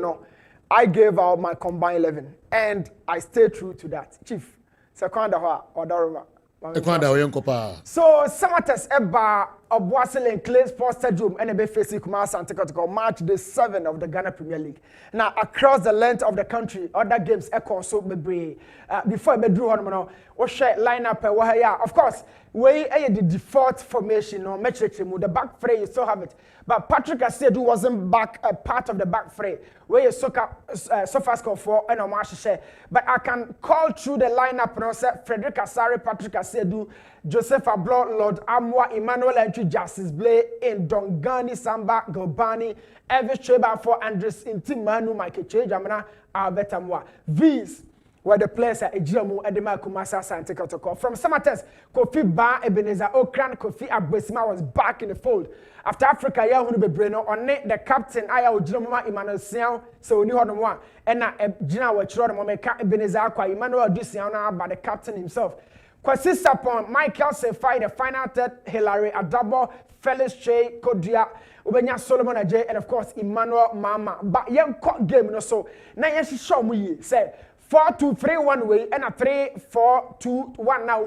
I gave out my combined 11 and I stayed true to that. Chief, second or Daruma. So Samatex eba Obuasile and Clay Sports Stadium and be facing Kumasi and Tekotoko March the 7th of the Ghana Premier League. Now across the length of the country, other games echo so be before I drew on what share lineup of course we the default formation or match the back three you still have it. But Patrick Asedu wasn't back a part of the back three where you so score for and share. But I can call through the lineup and say Frederick Asare, Patrick Asedu, Joseph Ablo, Lord Amwa, Emmanuel Entry, Justice Blay, in Dongani, Samba, Gobani, Elvis Cheba for Andres Intimanu, Michael Chejamana, Albert Amwa. These were the players at Ejiamu, Edema Kumasa, Sante Kotoko. From Samatex, Kofi Ba, Ebenezer Okran, Kofi Agbesima was back in the fold. After Africa, Yahoo Bebreno, on the captain, Aya Ujiloma, Emmanuel Sian, so new on one, and Gina Wachron, Momeka, Ebenezer Kwa, Emmanuel Dusiana, by the captain himself. Kwasi Sapon, Michael Sefai, the final third, Hilary Adabo, Felix Che, Kodia, Ubenya Solomon Ajay, and of course, Emmanuel Mama. But young court game, so now yes, show me, say, 4-2-3-1 way and a 3-4-2-1 now,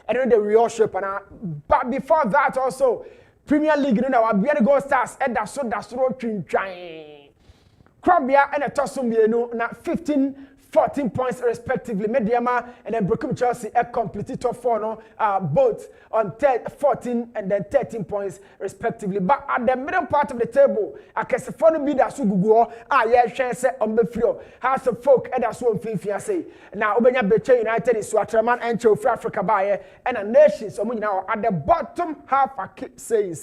and then the real shape. But before that, also, Premier League, our Bianca Gold Stars, and that's so trim trying. Crabia and a Tossum, now 15-14 points respectively. Mediama and then Brooklyn Chelsea a completed top 4 both on 14 and then 13 points respectively. But at the middle part of the table, I can say for be that Sugugo, say on the floor. House of folk and that's one thing say. Now Obenya Beche United is Swatraman and Cho Africa Baye and a nation. So now at the bottom half I keep saying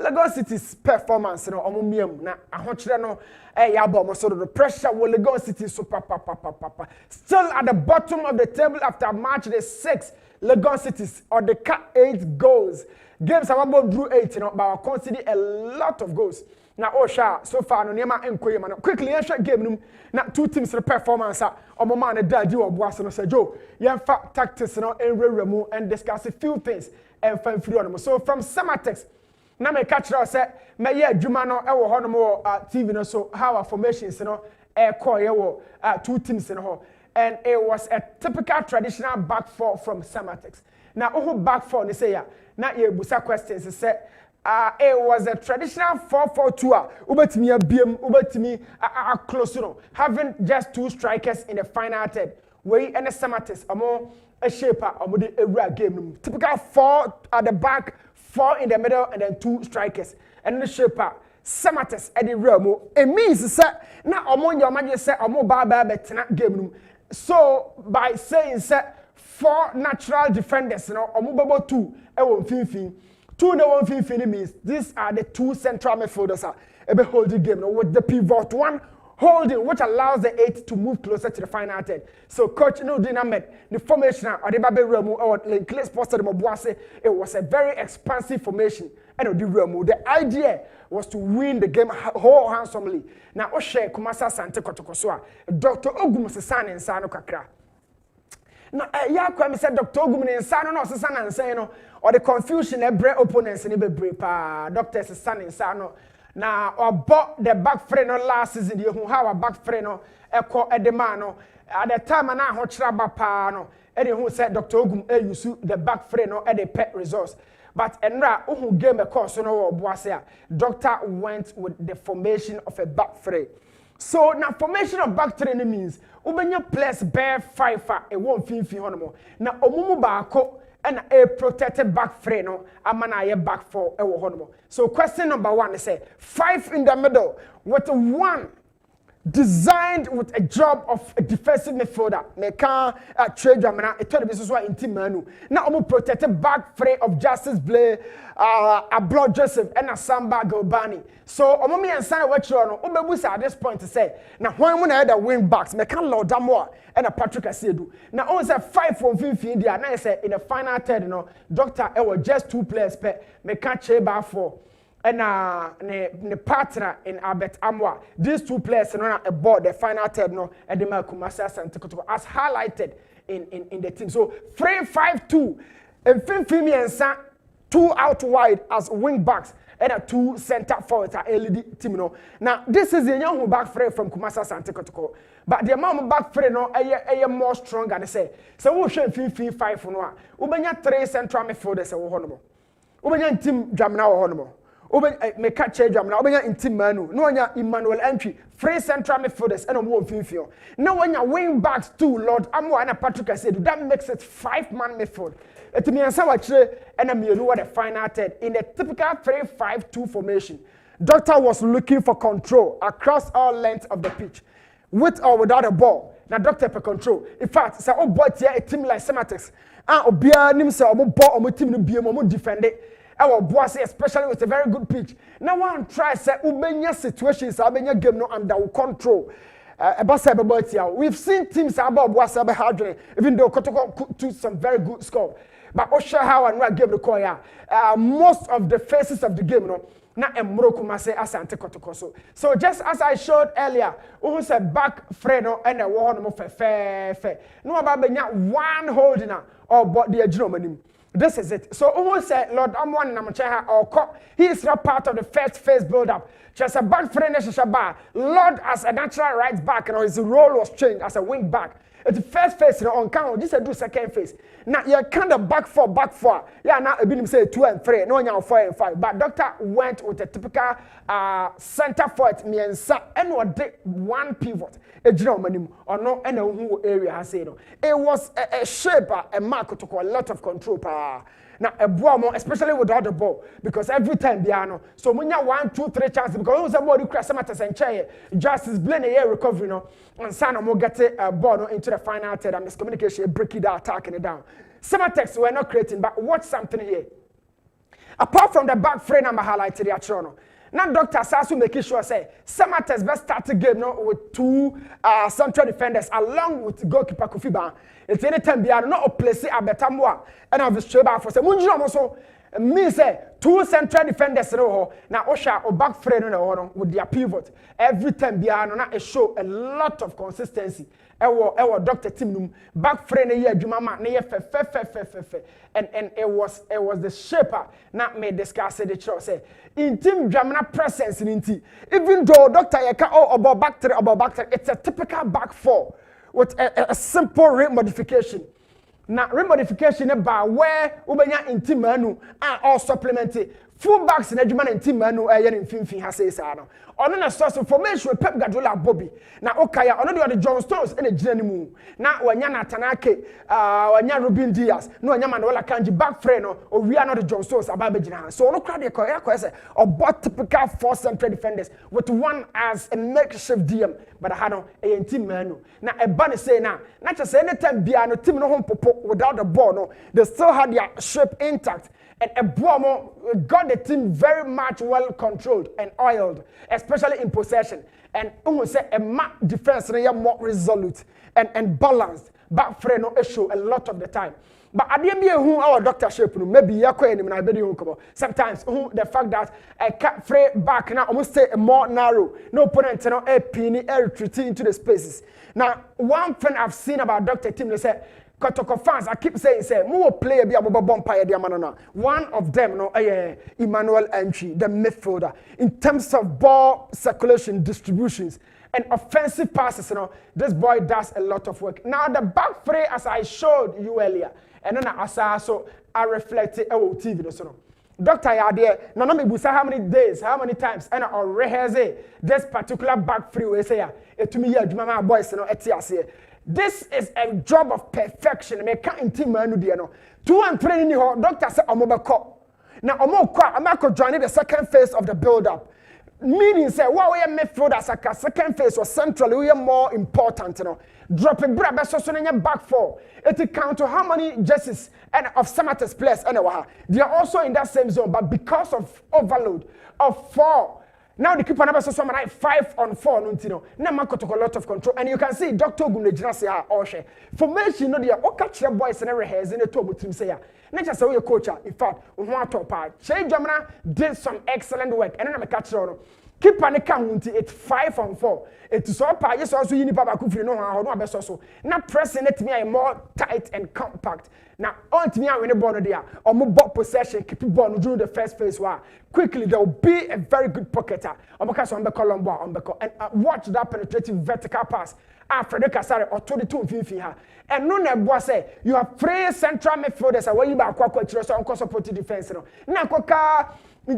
Lagos City's performance na ahokyere no so the pressure will Lagos City so still at the bottom of the table after March the 6th. Lagos City or the cut 8 goals. Games have drew 8 but I consider a lot of goals. Now so far no nema enkoye quickly game na two teams the performance omo man daji oboaso no say Joe yemfa tactics no enrewremu and discuss a few things and fan free on. So from Samatex na me catch us say me ye adwuma no e wo ho no mo TV no so how our formations no e call ye wo two teams no ho, and it was a typical traditional back four from Samatex. Now who back four they say ya na ye busa questions say it was a traditional 4-4-2 ubetimi abiem ubetimi close having just two strikers in the final third. We and the Samatex amo a shape or the area game. Typical 4 at the back, 4 in the middle, and then 2 strikers. And the shape Samates at the realm. It means that now among your man say a mobile game. So by saying that 4 natural defenders, you know, or mobile 2, and 1 2 and 1 means these are the 2 central midfielders ebe hold the game with the pivot 1 holding, which allows the 8 to move closer to the final 10. So coach Nudin Ahmed, the formation or the Babe Remu or Linkles posted Mobuase, it was a very expansive formation. And the Remu, the idea was to win the game whole handsomely. Now Oshe Kumasa Sante Kotokoswa, Dr. Ogum Sesan and Sano Kakra. Now, I said Dr. Ogum and Sano no Sesan and Sano, or the confusion and break opponents in the break, Dr. Sesan and Sano. Now, or bought the back friend last season, you who have a back friend echo edemano. At the time, and I hotraba pano, and who said Dr. Ogum, you see the back friend at the pet resource. But Enra, who gave a course on our Boasia, Doctor went with the formation of a back three. So now formation of back three means Ubenya place bear 5 a 150 honomo. Now Omumu Bako and a protected back three no amana back 4 a honomo. So question number 1 is 5 in the middle with 1 designed with a job of a defensive midfielder. Meka trade jamana it told business in team manu. Now I'm protected back three of Justice Blay, Ablo Joseph and a Samba Gobani. So Omomi and Sana Wetron, Obebusa at this point to say, now when I had a wing backs, Meka Lord Damoa and a Patrick Asedu. Now only 5 from 50 India, and I say in the final third, you know, Doctor Ewa just 2 players per Meka Cheba 4. And the partner in Albert Amwa, these 2 players are aboard the final third no and the Kumasa Santekoto as highlighted in the team. So 3-5-2 and Fimi and 2 out wide as wing backs and a 2 center forwards are LED team. No. Now this is the young back frame from Kumasa Santekoto. But the amount back frame no a more stronger they say. So we should 5 for no. Ubenya 3 central midfielders a honomo. Ubenya team Jamna or honomo. Me catch jam na obenya intim manu no nya Emmanuel entry 3 central midfielders and one fifio now when you wing backs 2 Lord Amwa and Patrick Asedu that makes it 5-man midfield it me ansa wa kire and me what the final third in the typical 3-5-2 formation. Doctor was looking for control across all lengths of the pitch with or without a ball. Now Doctor per control in fact say oh boy here a team like Sematics obia nim say omo ball omo team no biem omo defend it. Our boss, especially with a very good pitch. Now one try say ubenya situations, ubenya game no under control. We've seen teams about boss even though Kotoko could do some very good score. But Osha how and what game the call most of the phases of the game no. Na emro kumase asante Kotoko so just as I showed earlier, who said back freno and a one mo fe. No about benya one holding or but the aginomanim. This is it. So who said Lord Amwan Namacheha or he is not part of the first phase build-up. Just a back friend Shaba. Lord as a natural right back, and his role was changed as a wing back. It's the first phase on count. This is do second phase. Now you kind of back 4. Yeah, now a bit say 2 and 3. No, now 4 and 5. But Doctor went with a typical center forward me and what did 1 pivot. A German or no any area has said. It was a shape, a mark to call a lot of control power. Now a boy especially without the ball because every time piano. So when you 1, 2, 3 chances because somebody crash matters and chair Justice Blane a recovery no and Sana mo get a ball into the final third and miscommunication break it down attacking it down. Sematex were not creating but watch something here. Apart from the back frame I'm highlighted the Atrono. Now Dr. Sasu making sure say Samatex best start the game no with 2 central defenders along with goalkeeper Kofi Ban. It's any time beyond not place Abetamwa and of the straight for say Munjiro also me say 2 central defenders no now Osha or back frame no with their pivot every time beyond na show a lot of consistency. Ewo Dr. Timnum back frame na adwuma ma na fe and it was the shaper not made discuss the show say in team Jamana presence in tea even though Dr. Yeka about back 3 it's a typical back 4 with a simple rate modification. Now remodification about where ubenya in team manu are all supplemented full backs in adwuma na team manu ɛyɛ ne mfimfin ha sei saa no ɔno na source formation with Pep Guardiola Bobby na okaya ɔno de John Stones ɛna gyina ne mu na wanya Natanake wanya Ruben Diaz na wanya Manuel Akanji back frame no owia no de John Stones aba be gyina ha so ɔno kra de kɔ sɛ ɔbɔ typical four central defenders with one as a makeshift DM but ha no ɛyɛ team manu na ɛba ne say na kyɛ sɛ anytime bia no team no ho popo without the ball no they still had their shape intact. And Ebuomo got the team very much well controlled and oiled, especially in possession. And say a mark defense more resolute and balanced. Back frame no issue a lot of the time. But I didn't who our doctor shape maybe sometimes the fact that I can't frame back now almost say a more narrow. No opponent no a penny retreating into the spaces. Now one thing I've seen about Dr. Tim they say Kotoko fans, I keep saying, more player be a bumpire diamanana. One of them, no, Emmanuel Entry, the midfielder. In terms of ball circulation, distributions, and offensive passes, this boy does a lot of work. Now the back three, as I showed you earlier, and then as I reflected on TV, so. Doctor Yade, now me busa how many days, how many times, and I rehearse this particular back three. We say, to me, my boys, this is a job of perfection. Me can't team manu di no. 2 and 3 in the doctor say omobeko. Now omoko join the second phase of the build up. Meaning say what we midfield as a second phase or central we are more important, Dropping braba so back four. It count to how many jerseys and of Samate's players anyway. They are also in that same zone, but because of overload of 4. Now the keeper number so 5-on-4 no na mako to a lot of control and you can see Dr. Gumejina say Oshe formation no dia o catch your boys and rehearse in the top team say ya na just say your coach in fact we want to part Shey Jamana did some excellent work and na catch no keeper ne ka hunti it 5-on-4 it so pa yes also yini baba ku firi no ha no abeso so na pressing it me more tight and compact. Now, on to me, I win the ball there. Or more possession, keep the ball during the first phase. Quickly, there will be a very good pocketer. And watch that penetrating vertical pass. After the Kasari or 22 Fifi. And no one say you have 3 central midfielders away back on supporting defense. Nakoka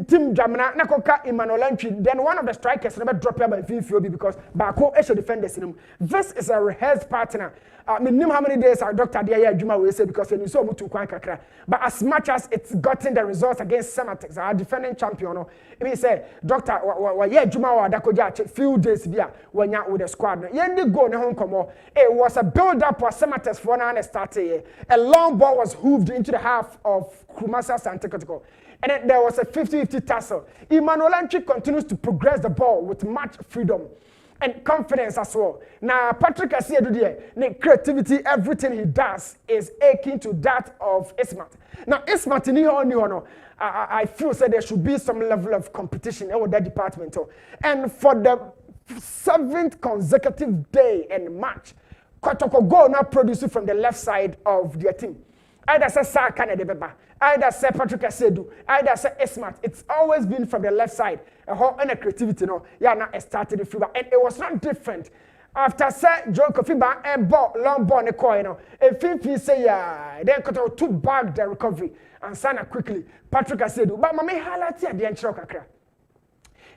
team Jamana, Nakoka Emmanuel Entry. Then one of the strikers never drop here by Fifi because Bako Esho defenders in him. This is a rehearsed partner. I mean, how many days our doctor there Juma will say because you saw Mutu Kakra. But as much as it's gotten the results against Samatex, our defending champion, he say, Doctor, Juma or Dakoja, few days here when you're with the squad. Yendi go home come. It was a build up for Samatex for an started. A long ball was hooved into the half of Kumasa Santikotiko. And then there was a 50-50 tussle. Emmanuel Entry continues to progress the ball with much freedom and confidence as well. Now, Patrick Asier, creativity, everything he does is akin to that of Ismat. Now, Ismat, I feel that there should be some level of competition in that department. And for the 7th consecutive day and match, Kotoko go now producing from the left side of their team. Either say Saka Nedebeba, either say Patrick Asedu, either say Esmat. It's always been from the left side. A whole and a creativity, now started the fever. And it was not different. After say Joe Kofiba and ball, long ball in the coin, and Fifi say then Koto took back the recovery and Sana quickly. Patrick Asedu, but Mame highlight here the entry kakra.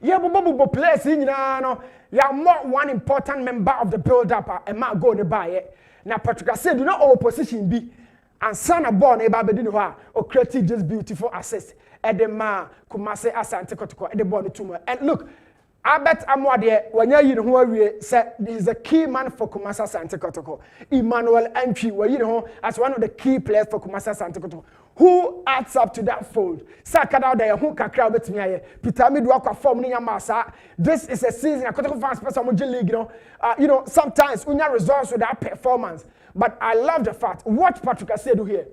Yeah, but players in you are more one important member of the build-up and might go to buy it. Now Patrick Asedu, not all position be. And Sana born eba bedini or created this beautiful assist. Edema Kumase Asante Kotoko at the body tumor. And look, I bet Amwade when you know said he's a key man for Kumasa Sante Kotoko. Emmanuel Entry, where you know as one of the key players for Kumasa Sante Kotoko. Who adds up to that fold? Sakada there who can crowd with me. Peter Midwaka form in Massa. This is a season I couldn't find some league, sometimes when you results with that performance. But I love the fact what Patrick Asedu here.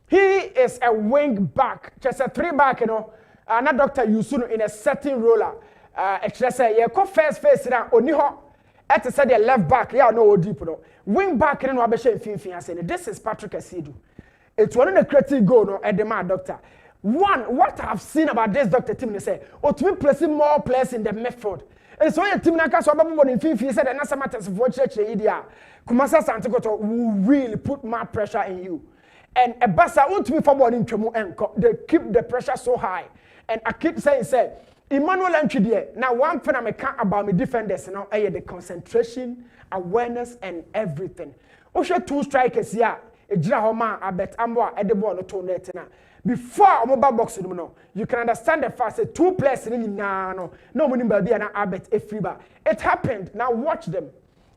He is a wing back, just a 3-back, another Dr. Yusunu in a setting roller. Just say, yeah, first face now, Oniho, at the left back, yeah, no deep, wing back, and this is Patrick Asedu. It's one of the creative goal at the man, Doctor. One, what I've seen about this Dr. Tim, they say, to be placing more players in the midfield. And so your team naka so babo in Fifi said that matters for church idea. Kumasa Santigoto will really put more pressure in you. And a bassa won't be for one in Tremo and they keep the pressure so high. And I keep saying, say, Emmanuel entry there. Now, one thing I can't about me defenders, you know, the concentration, awareness, and everything. Osha 2 strikers, yeah. Ejira homa abet amwa edebo no to net na. Before mobile box you can understand the fact that 2 players in no money baby and Albert Efriba. It happened. Now watch them.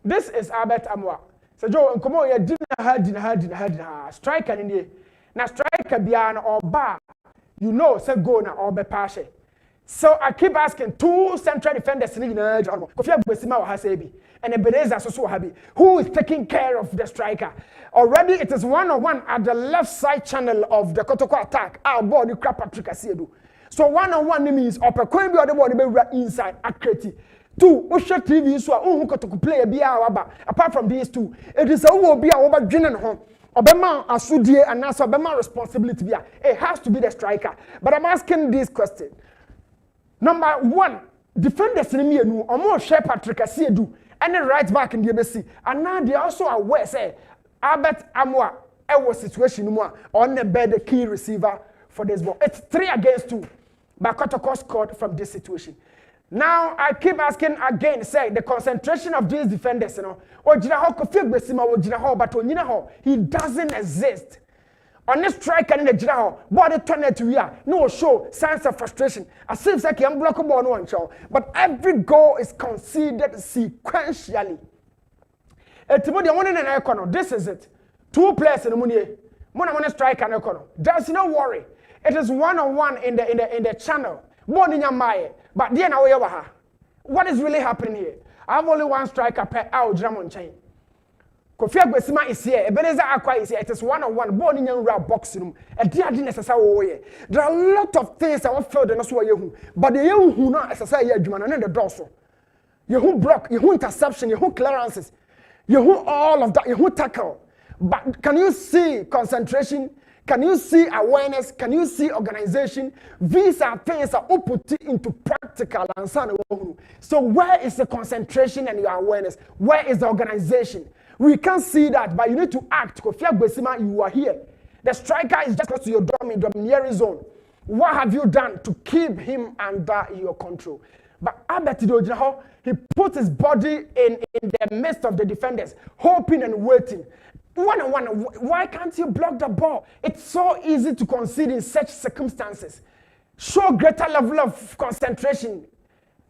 This is Albert Amwa. So Joe, come on, you dinner striker in here. Now striker biana or bar. You know, say go na or be pashe. So I keep asking 2 central defenders in Kofi Besima or Hasebi and Ebenezer so happy. Who is taking care of the striker? Already it is 1-on-1 at the left side channel of the Kotoko attack. Our ball the crap Patrick Asiedu. So 1-on-1 means upper coin be other ball inside accurate. 2 Usha TV so who Kotoko player be our apart from these 2. It is a will be our Jinan home. Obama Asudie and also Obama responsibility. It has to be the striker. But I'm asking this question. Number 1, defenders in me no omo share Patrick Asiedu and the right back in the ABC. And now they also aware say Albert Amwa was situation no on the bed the key receiver for this ball. It's 3 against 2. But Kotoko scored from this situation. Now I keep asking again, say the concentration of these defenders, you know, Kofi Besima but he doesn't exist. On this striker in the Jirao, body turned to ya, no show signs of frustration. As if like I'm blockable on one show. But every goal is conceded sequentially. This is it. 2 players in the money. One striker and econo. There's no worry. It is 1-on-1 in the channel. But then what is really happening here? I have only 1 striker per out Dramon chain. Kofi Besima is here. Ebenezer Akwa is here. It is 1-on-1. Born in your box room. And they are necessary. There are a lot of things I want feel the not you. But the you who not necessary you man and the dorsal. You who block, you who interception, you who clearances, you who all of that, you who tackle. But can you see concentration? Can you see awareness? Can you see organization? These are things that are put into practical and so where is the concentration and your awareness? Where is the organization? We can't see that, but you need to act. Kofi Besima, you are here. The striker is just close to your domineering zone. What have you done to keep him under your control? But Albert Dojaho, he put his body in the midst of the defenders, hoping and waiting. 1-on-1, why can't you block the ball? It's so easy to concede in such circumstances. Show greater level of concentration.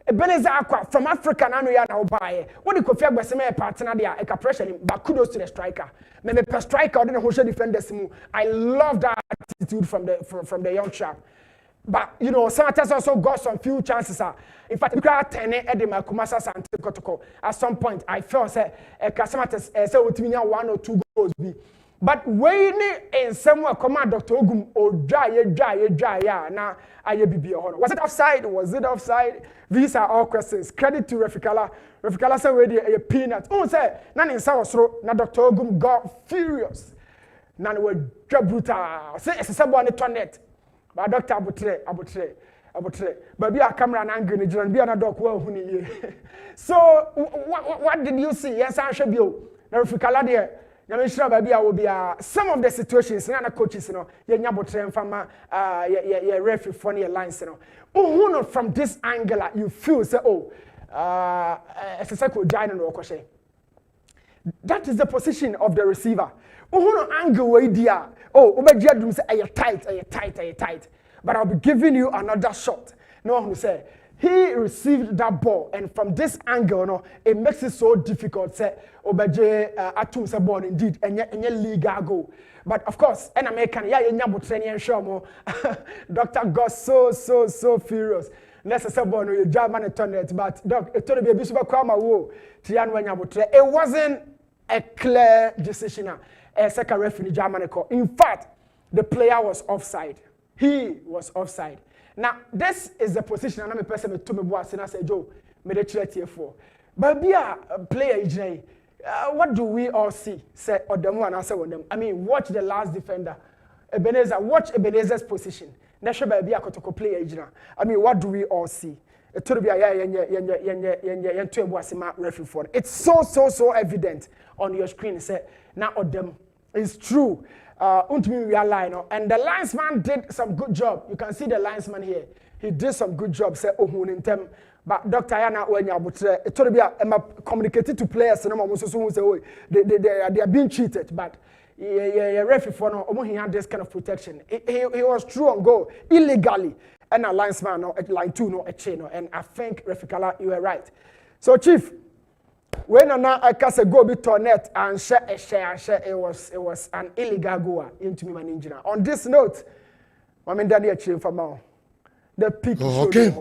Ebenezer Akwa from Africa na no ya na obaye. What the Kofi Besima partner there, e pressure him, but kudos to the striker. Me per striker or the whole defenders mu. I love that attitude from the young chap. But you know, Samatas also got some few chances. In fact, we got 10 Edema Kumasa Sante Kotoko. At some point, I felt say Samatas say utiminya 1 or 2 goals be. But when in somewhere command Dr. Ogum or dry na aye bibi hono. Was it offside? Was it offside? These are all questions. Credit to Refikala. Refikala say we a peanut. Oh say na in Sawosro na Dr. Ogum got furious. Na we brutal. Say esesebo on the toilet. But Dr. Abutre. But be a camera and angle ni jiran be na doc well huni. So what did you see? Yes, I should be. Na Refikala there. Some of the situations, coaches, referee funny lines, from this angle, you feel say, that is the position of the receiver. Angle way there. Tight. But I'll be giving you another shot. No one will say. He received that ball, and from this angle, it makes it so difficult. Say, Obaje atum se ball indeed, and legal goal. But of course, an American, training show Doctor got so furious. Let's say ball no German tournament, but doc, it told me a super kwama wo. It wasn't a clear decision. A second referee German call. In fact, the player was offside. He was offside. Now, this is the position I'm a person to me was and I say, Joe, made a threat here for. But be a player, what do we all see? Say, or them one answer on them. I mean, watch the last defender. Ebenezer, watch Ebenezer's position. National be a Kotoko player. I mean, what do we all see? It's so evident on your screen. Say, now of them. It's true. And the linesman did some good job. You can see the linesman here. he did some good job say ohun in term but Dr. Yana when you it told be communicated to players and almost so say oh they are being cheated but yeah referee for no he had this kind of protection he was true on goal illegally and a linesman no line 2 no a chain no and I think Refikala you were right so chief when I cast a goal bit to net and share it was an illegal goal into me man engineer on this note I mean Daddy achieve for now the peak okay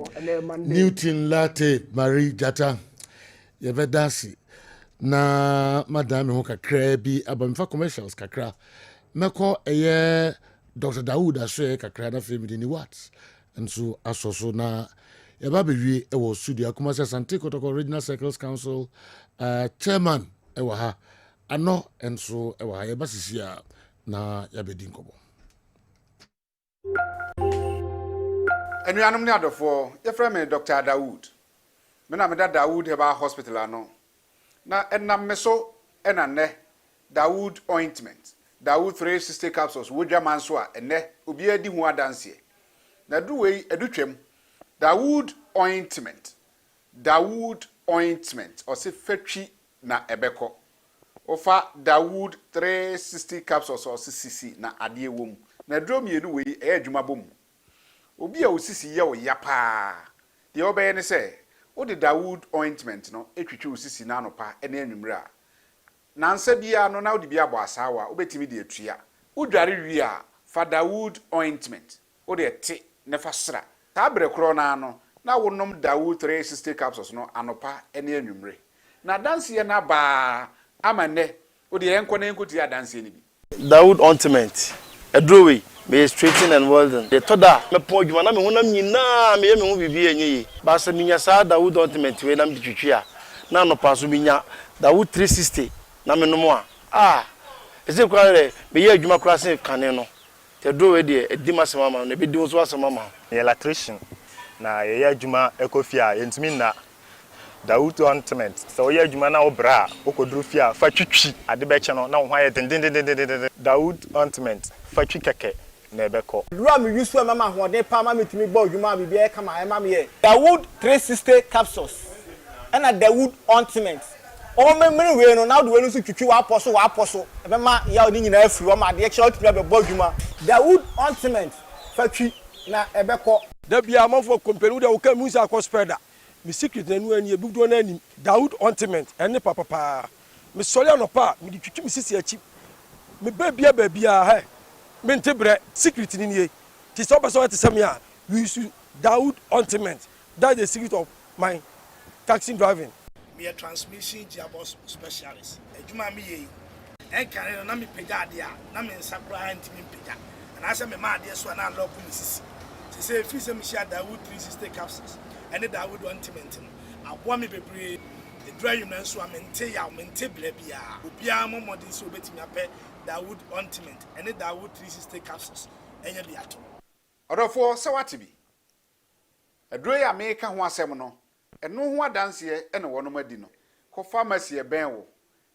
Newton Latte Marie Jata Yevedasi na madame ho kakra bi abamfa commercials kakra meko eye Dr. Dawood aswe kakra na family ni what nso asoso na yaba bewie e wo studio akuma se Sante Kotoko Regional Circles Council chairman e wa ha ano nso e wa ha yaba sisia na yabedi nkobo Enuanum ni adofo ye frame me Dr. Dawood me na me da Dawood heba hospital ano na enam me so enane Dawood ointment Dawood 360 capsules wodwa manso a ene obi adi hu adanse na duwei edutwem Dawood ointment o se fatwi na ebeko ofa Dawood 360 capsules o se sisi na ade ewom na dromienu wei e adwuma bom obi a osisi ye o yapa de obeye ne se o de Dawood ointment no etwitwe osisi na anopa ene anwumre a nansa bia no na o de bia bo asawa obetimi de atua udware wi a fa Dawood ointment o de te ne fa sra ta brekro na no na wonom Dawood 360 capsules no anopa ene anwumre na danse na ba amane o de enko na enko ti adanse ni bi Dawood ointment edrowe me straighten and welding the toda me po adwuma na me honam nyina me ye me ho bibi enye ba sa minya sa Dawood ointment we na mbitwitwi a na no pa so minya Dawood 360 na me no mo a ese kwa re me ye adwuma kra se kane no te drowe de edima se mama no be di so asema mama electrician na ye adwuma ekofia yentimi na Dawood ointment so ye adwuma na obra okodru fia fa twitwi ade be che no na wo hwa ye den Dawood ointment fa twi keke na ebeko dura me yusu mama hode pa ma metimi gba odwuma bibia e kama e ma me ye Dawood 360 capsules and a Dawood ointment o memre we no na do we no so twitwi wa aposo e be ma ya oni nyina afiri o ma de che otimi be gba odwuma Dawood ointment fa twi na ebeko da bia amafo company da wo ka musa akospeda mi secret na nu ani e bugdo na ani Dawood ointment ene papa mi sori anopa mi di twitwi mi sisi achi mi babia he Mentebre secret ni nie. Ti so person to say me a we use Dawood ointment. That's the secret of my taxi driving. Me a transmission gearbox specialist. Ejuma me ye. En kan na me pega de a na me nsakura antimi pega. And I say me ma de so na lock me sisi. Ti say fi say me share Dawood 360 capsules. And the Dawood ointment. Aboa me bebre the dry you na so amente ya mente blabia. Obia mo modern so betimi ape Dawood ointment and the Dawood 360 capsules enye biato odofo se watibi adro ya meka ho asem no eno ho adanse ene wono madi no ko pharmacy e ben wo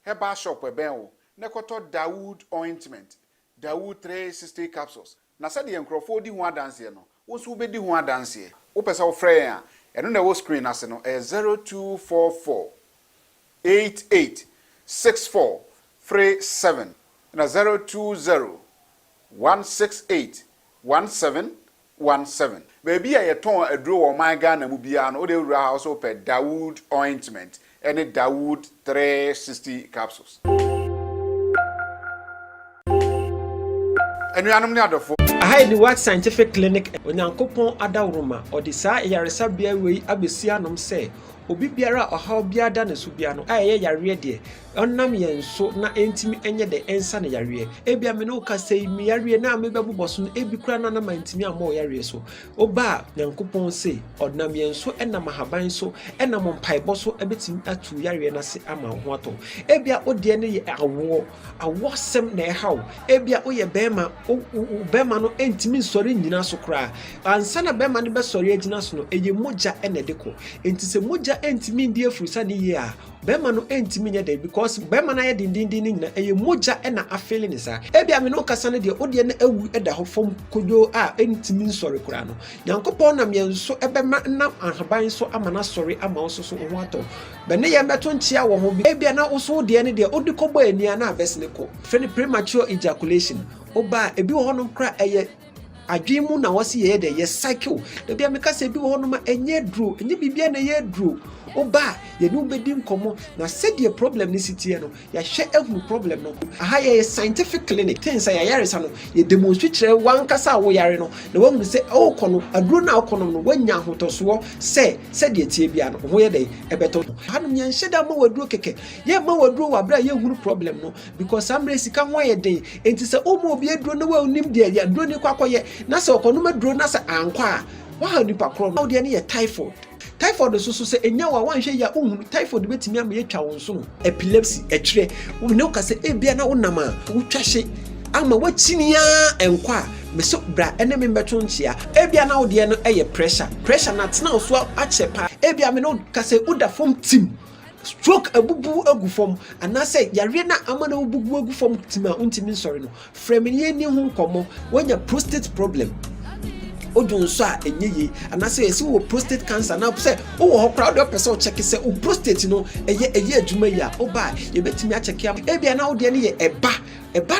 herbal shop e ben wo ne koto Dawood ointment Dawood 360 capsules na se de enkrofo di ho adanse no wo so be di ho adanse wo pesa wo frɛ ya eno na wo screen ase no 0244 88 64 37 na 020 168 1717 baby a yeton aduro wo man Ghana mu bia no o de wura house pe Dawood ointment any Dawood 360 capsules enuanum ni adofo I the Work Scientific Clinic onyankopon adawroma odisa yaresa bia wei abesia nom se obi biara ohaw bia da ne so bia no ayeye yare de onnam yenso na entimi enye de ensa ne yare ebia me no ka sei mi yare na me bebuboso no ebi kura na na mantimi amo yare so oba nyankopon se onnam yenso enam haban so enam mpaibo so ebetimi atu yare na se ama ho ato ebia ode ne ye awosem na ehaw ebia oye bema no entimi sori nyina so kura ansa na bema ne be sori agina so no eye moja ene deko enti se moja entimi ndi afrusa ni ye a bema no entimi nya dey because bema na ye dindindin na eye moja e na afele ni sa ebia me no kasa ne de ode na awu eda ho fom kojo a entimi nsori kura no Nyankopon na me nso ebema na ahaban so amana sori ama oso so ho ato be ne ye meto nchia wo ho bi ebia na oso de ne de odi kobo ania na abesne ko fe ne premature ejaculation oba ebi wo hono kra eye adwemu na wasi ye de ye cycle da bia me kasa ebi wo hono ma enye dro enye bibia na ye dro oba ye no bedi nkomo na said the problem ni city no ya hwe ehunu problem no aha ye scientific clinic things ya yare sa no ye demonstrate wan kasa wo yare no na wahunu se o kono aduro na okono no wanya hotoso se said the tie bia no ho ye de ebeto hanum ye nheda ma waduro keke ye ma waduro wa bra ye hunu problem no because amre sika ho ye den enti se o mo obi aduro no wa onim de ya aduro ni kwakoye na se okono ma aduro na se ankwa wa nipa kro no de ne ye typhoid so say enya wa wanhwe ya ohunu typhoid betimi am ye twa won so no epilepsy etire ne o ka say ebia na wonam a wotwahye ama wachinia enkwa meso bra ene me beto nchia ebia na wode no eye pressure na tena so achepa ebia me no ka say uda form team stroke abubu agufom ana say yare na amana obubu agufom team a untimi sorry no frame ni hu komo wanya prostate problem odun so a enyeye anase esi wo prostate cancer na say wo ho crowd person check say o prostate no eye adwuma ya oba ye betimi a check am ebia na wo de ne ye eba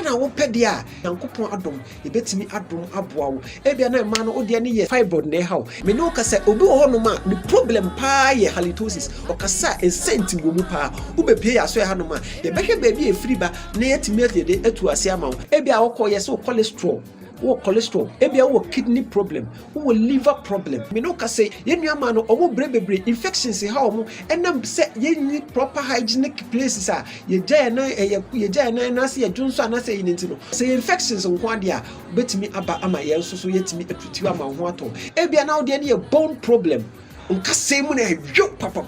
na wo pede a Yankopon adom ye betimi adom aboa wo ebia na ma no wo de ne ye fibroid na hawo me no ka say obi wo ho no ma the problem pa ye halitosis o ka sa esenti wo mu pa wo be pie ya so ha no ma ye behwe ba bi e free ba na yetimi de etu ase ama wo ebia wo ko ye so cholesterol cholesterol ebia wo kidney problem wo liver problem me no ka say ye nuama no owo brebebre infections ha omo enam say ye need proper hygienic places a ye jaya na say ye junso na say yinti no say infections nko ade a betimi aba ama ye nso so yetimi atutu ama ho ato ebia na wo de ye bone problem nka say mu na hwo papa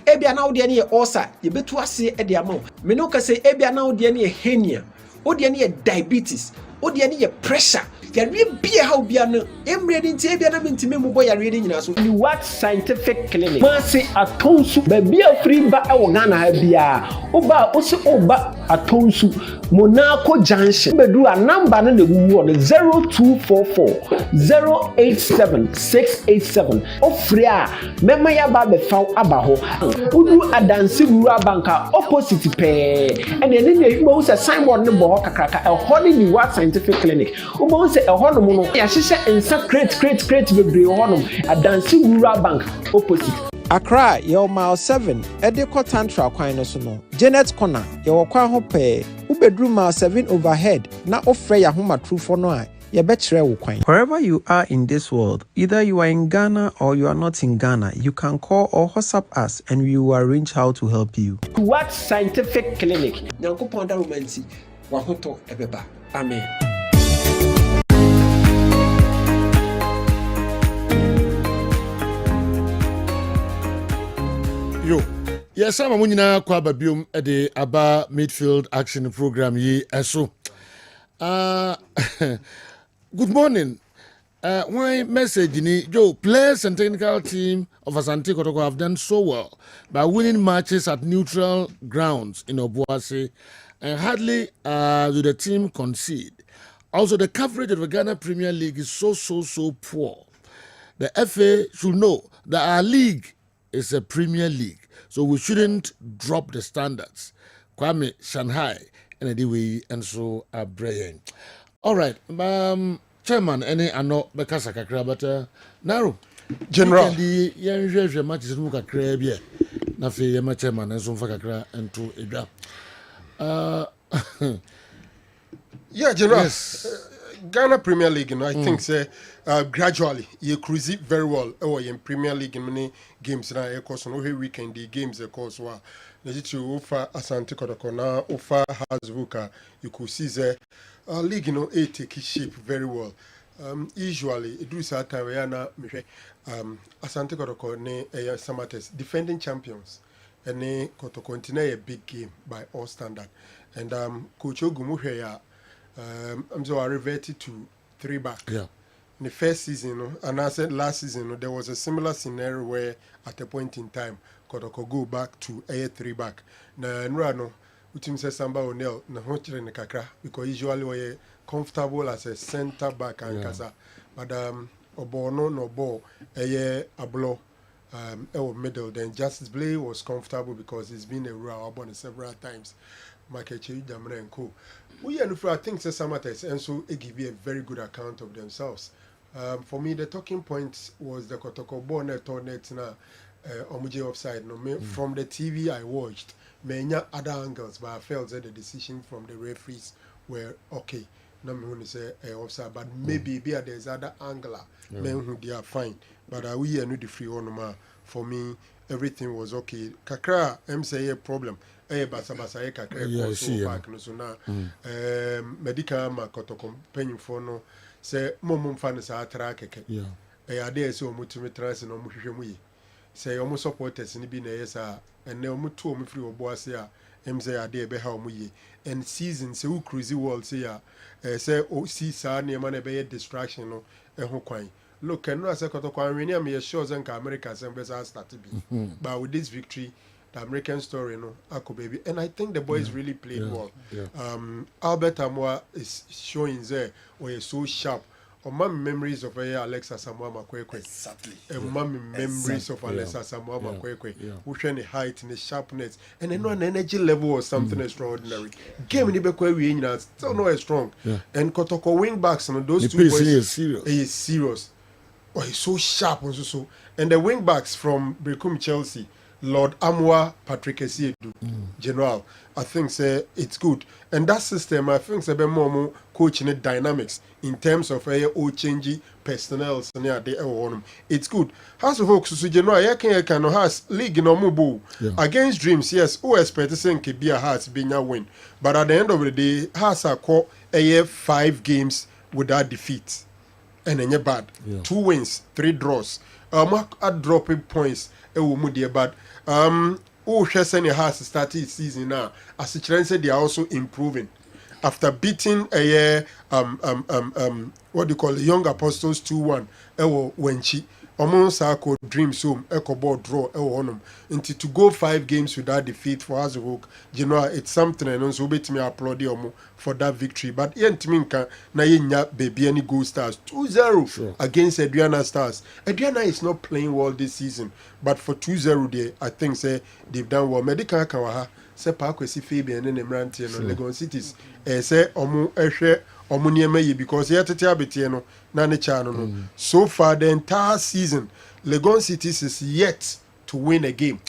ebia na wo de ye ulcer ye betu ase e de ama me no ka say ebia na wo de ye hernia wo de ye diabetes odi ani ye pressure yare bia ha obia no emre ni ntie bia na mentime mu boy yare ni nyina so ni what scientific clinic ma se atonsu ba bia free ba e wo Ghana ha bia oba o se oba atonsu Monaco junction bedu a number no na wuwu on 0244 087687 ofre a mema ya ba be fa aba ho udu adansi rura banka opposite pe ene ne wo se signboard ne bo ho kakraka e ho ni what scientific clinic wo se e ho no no ya hyehyɛ ensa crate bebre ho no adansi rura bank opposite Accra, your mile 7, Edeko Tantra Kwan so no. Janet Corner, your kwan ho pe. Ubedru mile 7 overhead, na ofre ya homa true for no a. Wherever you are in this world, either you are in Ghana or you are not in Ghana, you can call or WhatsApp us and we will arrange how to help you. What scientific clinic? Nyankopon da romanti, wa hoto ebeba. Amen. Yo, yes, I'm a munina kwa babium at the Aba Midfield Action Program ye so. Good morning. My message in Joe, players and technical team of Asante Kotoko have done so well by winning matches at neutral grounds in Obuasi and hardly do the team concede. Also, the coverage of the Ghana Premier League is so poor. The FA should know that our league is a Premier League, so we shouldn't drop the standards. Kwame Shanghai and anyway, and so Brian. All right, Chairman, any ano bekasa kakra but Naro General the young matches muka crab here. Na fe yema chairman and so kakra into edra. Yeah, General. Yes. Ghana Premier League, I think say gradually you cruise it very well. Oh, in Premier League in many games now, of course, no weekend the games of course were legit to offer Asante Kotoko now offer Hasbuka. You could see the league, it take shape very well. Usually it do that time we are now Asante Kotoko ne Samates defending champions and ne Kotoko continue a big game by all standard and Coach Ogumuhe I'm so I reverted to 3 back. Yeah. the first season, no, and I said last season, no, there was a similar scenario where at a point in time, Kotoko go back to a 3 back. Na no, utim says Samba O'Neill, na hochre ne kakra, because usually we're comfortable as a center back and kasa. But Obono no ball, a blow. Middle, then Justice Blay was comfortable because he's been a row about several times. Makechi, Jamre and Co. We are I think Samates, and so it give you a very good account of themselves. For me, the talking point was the Kotoko Bonnet or Net na Omuje offside. No, from the TV I watched, many other angles, but I felt that the decision from the referees were okay. No, me want to say offside, but maybe there's other angler, men who they are fine. But we are not the free one. For me, everything was okay. Kakra, say a problem. Basa kakra so back no so na medical ma Kotoko penny for no say momum fan sa atra keke. Ade say omutumi trans no mohwehwe mu yi. Say omo supporters ni bi na yesa and na omo to omo free obo ase a say ade be ha omo yi. And season say who crazy world say say o see sa na ma na be distraction no ho kwan. Look, and no as a Kotoko and we are sure that America start to be. But with this victory, the American story, Ako baby. And I think the boys really played well. Albert Amoa is showing there where he's so sharp. Or my memories of Alexa Samoa Makwekwe. Exactly. And my memories of Alexa Samoa Makwekwe. Who showing the height and the sharpness. And then an energy level was something extraordinary. Game in the Bekwe we still not strong. And Kotoko wing backs and those two boys is serious. Oh, he's so sharp also so. And the wing backs from Brekum Chelsea, Lord Amwa, Patrick Essiedu, General, I think say it's good. And that system, I think say be more coaching it dynamics in terms of changing personnel. It's good. House of Hawks, so General, you can has league no mubu against Dreams. Yes, who expect to say be a Hearts being a win, but at the end of the day, Hearts are caught 5 games without defeat. And then bad. 2 wins, 3 draws. At dropping points, but Sheseni has started season now. As the trend said, they are also improving. After beating what do you call it, Young Apostles 2-1, Wenchi. Sako Dreams home, Echo Ball draw, until to go 5 games without defeat for Azurok, it's something and also bet me applaud you for that victory. But Yentiminka, na baby any goal stars 2-0 against Adriana Stars. Adriana is not playing well this season, but for 2-0 there, I think say they've done well. Medical Kawaha, say Parkwesi Fabian and Emranti and Legon Cities, say because so far the entire season Legon Cities is yet to win a game.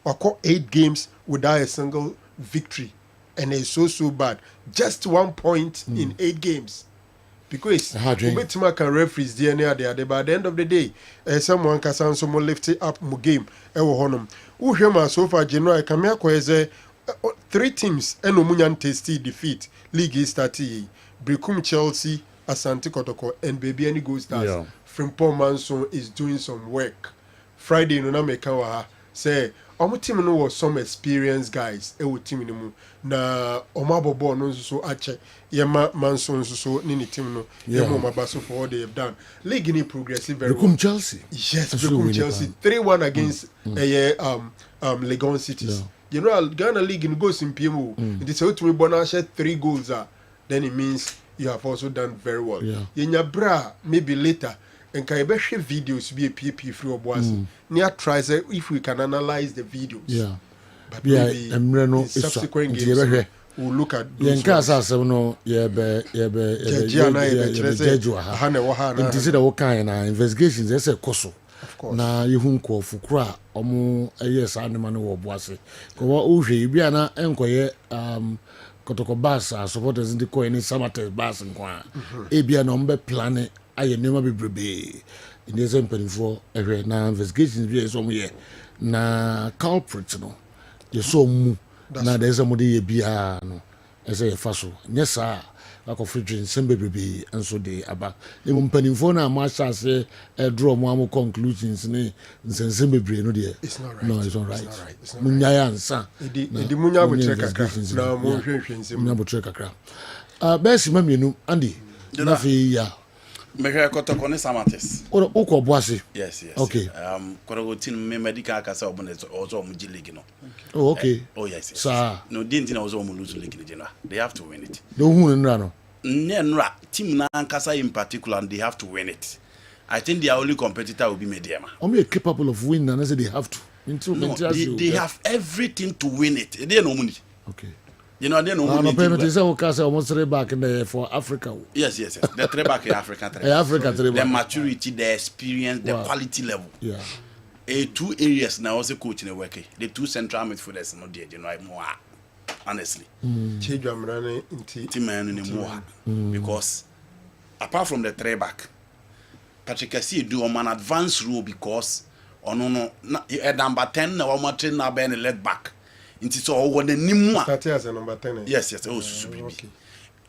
Or call 8 games without a single victory, and it's so bad. Just 1 point in 8 games. Because Ubetima can referees DNA there, but at the end of the day, someone can someone lift it up more game. So far, General Kamia 3 teams and Omunyan tasty defeat. League is 30. Brekum Chelsea, Asante Kotoko, and Baby Any Gold Stars. Frimpong Manson is doing some work. Friday, no Mekawa say, Omo team no was some experienced guys. Team no na Omabobo no so ache. Yema Manson so nini team no. Yema Mabaso for what they have done. League in progressive very well. Brekum Chelsea. Yes, Brekum Chelsea. 3-1 against Legon Cities. You know, Ghana League in goes in PMO. It is how to me Bonashe 3 goals then it means you have also done very well. In your bra, maybe later, and can you share videos be a PP free or boys? Near tries if we can analyze the videos. But maybe in subsequent games we'll look at those investigations. There's a coso. Na yehunko fukura omo yes anima no wo boase ko wo uhwe bia na enkoye Kotoko bus supporters in the coin in Samates bus and kwa ebia na ombe plan aye nema bebrebe in the same for every na investigations be so here na culprit no ye so mu na there somebody ye bia no ese faso nyesa akofridge sembe bebrebe enso de aba e mo mpanimfo na amasha se draw mo am conclusions ni nsense bebrebe no de it's not right. No, it's not right. Munya ansa edi munya botreka na mo hwehwe nsem munya botreka kra besi mamienu andi na fi ya Mehwe Kotoko ne Samates. Uko Boise. Yes. Okay. Kotoko team me medical kasa obone also omuji league no. Oh, okay. Oh yes. Sir. No didn't also lose league in general. They have to win it. No who no. Nenra team na Kasa in particular and they have to win it. I think their only competitor will be Mediama. Only capable of winning and I say they have to. They have everything to win it. They no money. Okay. You know, they no money. No payment is almost 3 back in the for Africa. Yes. The 3 back in Africa. Africa 3 back. The maturity, the experience, the quality level. Yeah. 2 areas now also coaching the work. The 2 central midfielders no there, you know, more honestly. Chejam running into more because apart from the 3 back, Patrick Kessie do an advanced role because no number 10 na one train na be leg back. Inti so o won anim a start as number 10. Yes, oh susu bibi.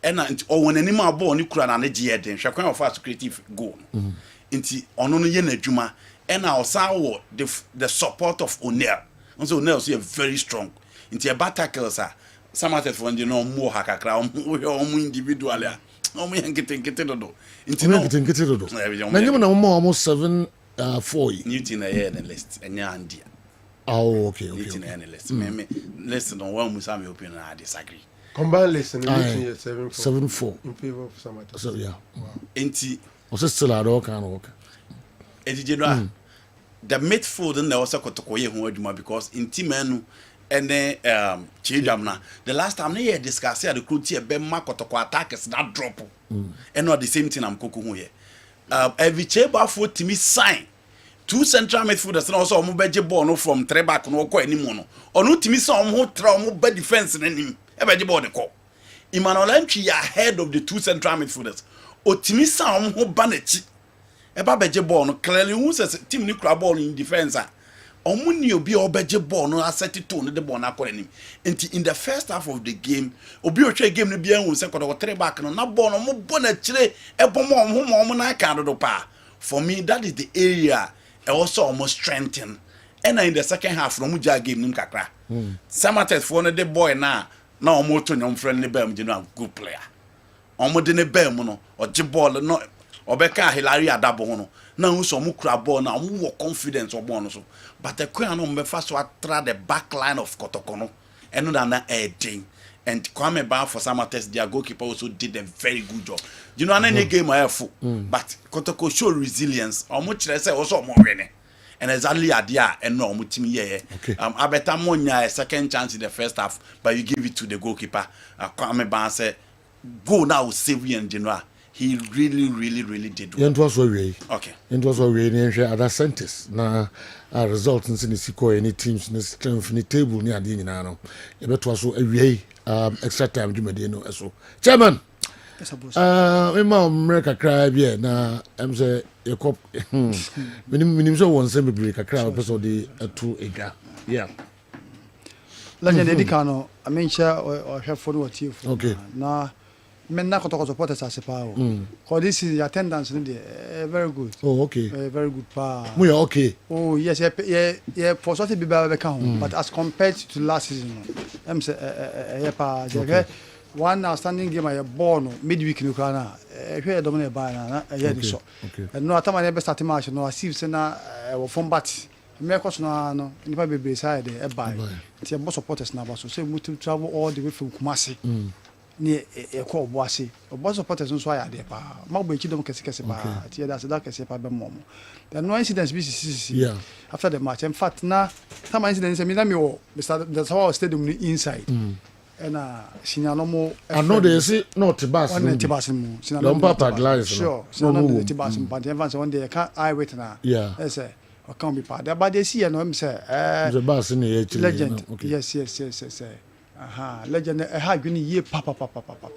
And inti o won anim a ball ni kura na je den hwekwan of fast creative goal. Inti ono no ye na adwuma and also the support of O'Neil. Also O'Neil is very strong. Inti e battles are some at for you know more hakakra o individually. O me nkete dodo. Inti no nkete dodo. Na nyem na mo almost 7 4. Newton na here the list enya andia. Oh, okay. Newton na list. Me listen on one musa me opinion I disagree. Combined list in 7-4 in favor of Samatta. So yeah. Wow. Inti was still at all kind of work. The midfield na also kotokoye ho adwuma because inti manu ene Chijamna the last time they discuss here the crew tie be ma kotoko attackers that drop. And not the same thing I'm koko ho here. Every cheba for timi sign 2 central midfielders na also omo beje ball no from 3 back no ko anim no onu timi say omo tra omo be defense na nim e beje ball de ko Emmanuel Antwi ahead of the 2 central midfielders otimi say omo ba na chi e ba beje ball no clearly who says team ni kura ball in defense omo ni obi o beje ball no asset to no de ball na ko anim enti in the first half of the game obi o hwe game no bia hu say ko 3 back no na ball no mo bo na chire e bo mo na ka do pa. For me that is the area also almost strengthen. And in the second half, no muja game nim kakra. Samates for the boy na omo to nyom friendly bem you know good player. Omo de ne bem no or ball no obeka Hilary adabo no. Na hu so mu kura ball na omo wo confidence obo no so. But the queen no me fa so atra the back line of Kotoko no. Eno na edin. And Kwame Ba for Samates, their goalkeeper also did a very good job. You know, any game I have, but Kotoko show resilience. How much I say also more winning, and exactly idea and no team here. I better monya a second chance in the first half, but you give it to the goalkeeper. Kwame Ba say, go now save you in general. He really did well. It was way. Okay. It was way in other centers. Na results in the Siko any teams in the strength in the table near the Nano. It was so away. Extra time you may know so. Chairman, America cry here now. I'm say a cop. Minimum so one semi break a crowd episode the 2 acre. Yeah. Legend Edicano, I mean, share or have for what you. Okay. Now, men not to support us as a power. For this is attendance very good. Oh, okay. Very good power. We are okay. Oh, yes, yeah, for something be better account. But as compared to last season, I'm say, one outstanding game I born midweek in Ukraine. Here dominate by now. And no time I never started match. No, I see Sena from bat. Americans no nipa be side e buy. Ti boss supporters na so say we to travel all the way from Kumasi. Ni e ko Obuasi. Boss supporters nso aya de pa. Ma gbe chi dem kese ba. Ti that's that kese pa be mom. There no incidents be yeah. After the match. In fact, na some incidents me na me o the Sawa stadium inside. And senior no more. I know they say not Tibas. One Tibas mu. Senior no Papa Glass. Sure. Senior no Tibas mu. But even one day I wait na. Yeah. I say I can't be part. But they see no him say the boss in the legend. Yes. Legend ha gwini ye papa.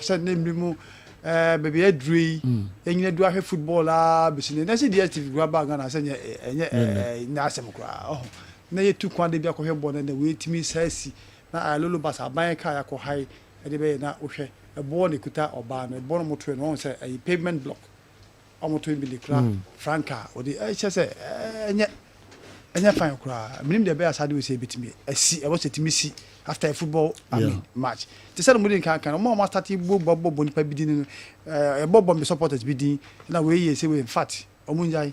Say name mu baby Edri. Enyine do ahwe football ah be sine. Na say DStv gba bag na say enye na asem kra. Oh. Na ye tu kwan de bia ko hwe ball na we timi sai na alolo basa ban ka ya ko hai e de be na ohwe e ball ne kuta oba no e ball mo to no say e pavement block omo to bi likra franca o de e che say enye ɛnyɛ fine koraa minim de be asade we say bitimi asi e was etimi si after a football match te say no kan mo start bo nipa bidin e bo me supporters bidin na we ye say we in fact omunjai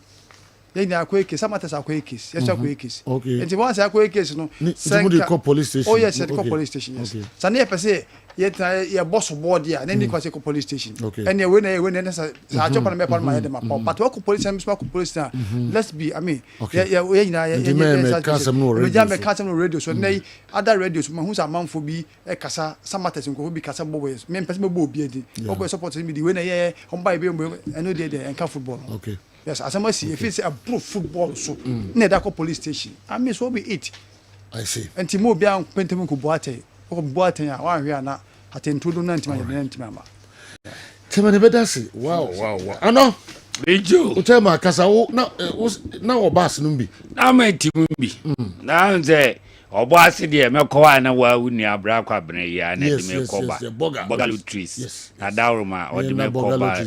ye ni akwa case amates akwa case yes akwa case enti once akwa case no somebody call police station. Oh yes, call police station, yes. So na pese ye boss board ya na ni kwa say call police station and we na sa chop na me pa ma dem apa but we call police and call police na let's be I mean we na me kasam no radio so na other radios ma hu sa manfo bi e kasa samates nko bi kasa boys me pese me bo obi edi o support me di we na ye on buy be eno dey enka football. Okay. Yes, as I must see, if it's a pro football, so near police station, I miss what we eat. I see. And Timo Bian Pentamun Boate, or Boate, one we are not attend to do 90 mamma. Timothy Bedasi, wow. I know. Bejo. Utema kasa na obas numbi. Na metimbi. Na say obasi de mekowa na wa uni abra kwa bene ya na de mekoba. Boga lutris. Na dawroma o de mekoba.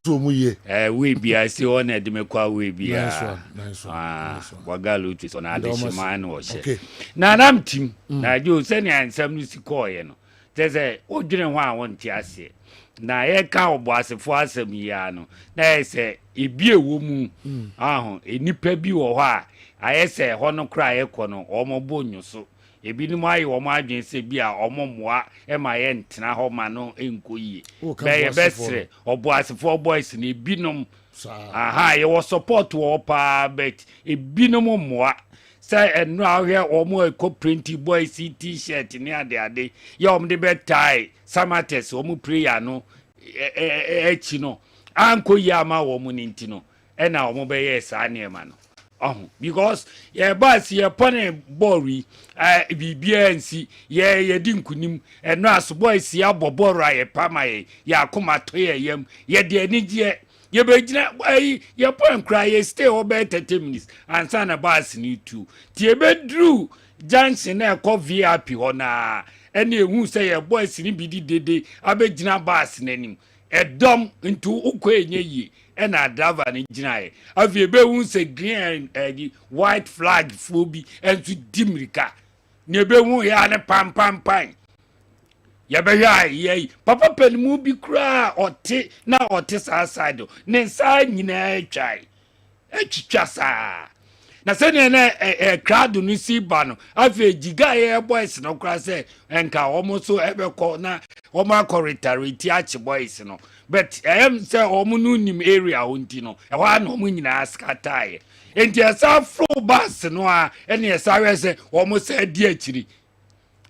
So muye. We bia si o na de mekwa we bia. Nice one. Boga lutris on adishima na o she. Na namtim. Na jo se ni ansam ni sikoye no. Tese o dwene ho a won ti ase. Na ye ka oboasefo asem ya no na ese ebie wo mu enipa bi wo ho a ayese ho no kra ye kɔ no omobo nyuso ebi ni mai wo ma adwen se bi a omomoa e ma ye ntena ho ma no enkoyie be ye besre oboasefo boys ni binom ye wo support wo pa bet ebinom moa say enu ahwe omo eko printy boys t-shirt ni ade ya omde be tie samates omo prayer no echi no anko yama wo mu ninti no e na omo be yes anema no because ye boss ye pone bori bibia nsi ye dinkunim enu aso boys ya boboro ye pama ye ya akoma to ye yam ye de anigye ye be gina ye pon kra ye stay over 30 minutes ansa na boss ni tu tie be dru junction na ko VIP hona ene ehu say ye boys ni bidi dede abegina boss nanim edom into ukọ enye yi ena driver ni gina ye afie be hu say green white flag fobi entu dimrika ne be hu ya ne pam ya be ya ye papa penimu bi kra ote sa side ne sa nyina atwai atwitwa sa na se ne crowd no si ba no afie giga ye boys no kra se enka omo so ebekọ na omo akoritari achi boys no but I am say omo no nim area honti no e wa no omo nyina skatae enti esa flow bus no a ene esa we se omo se di akiri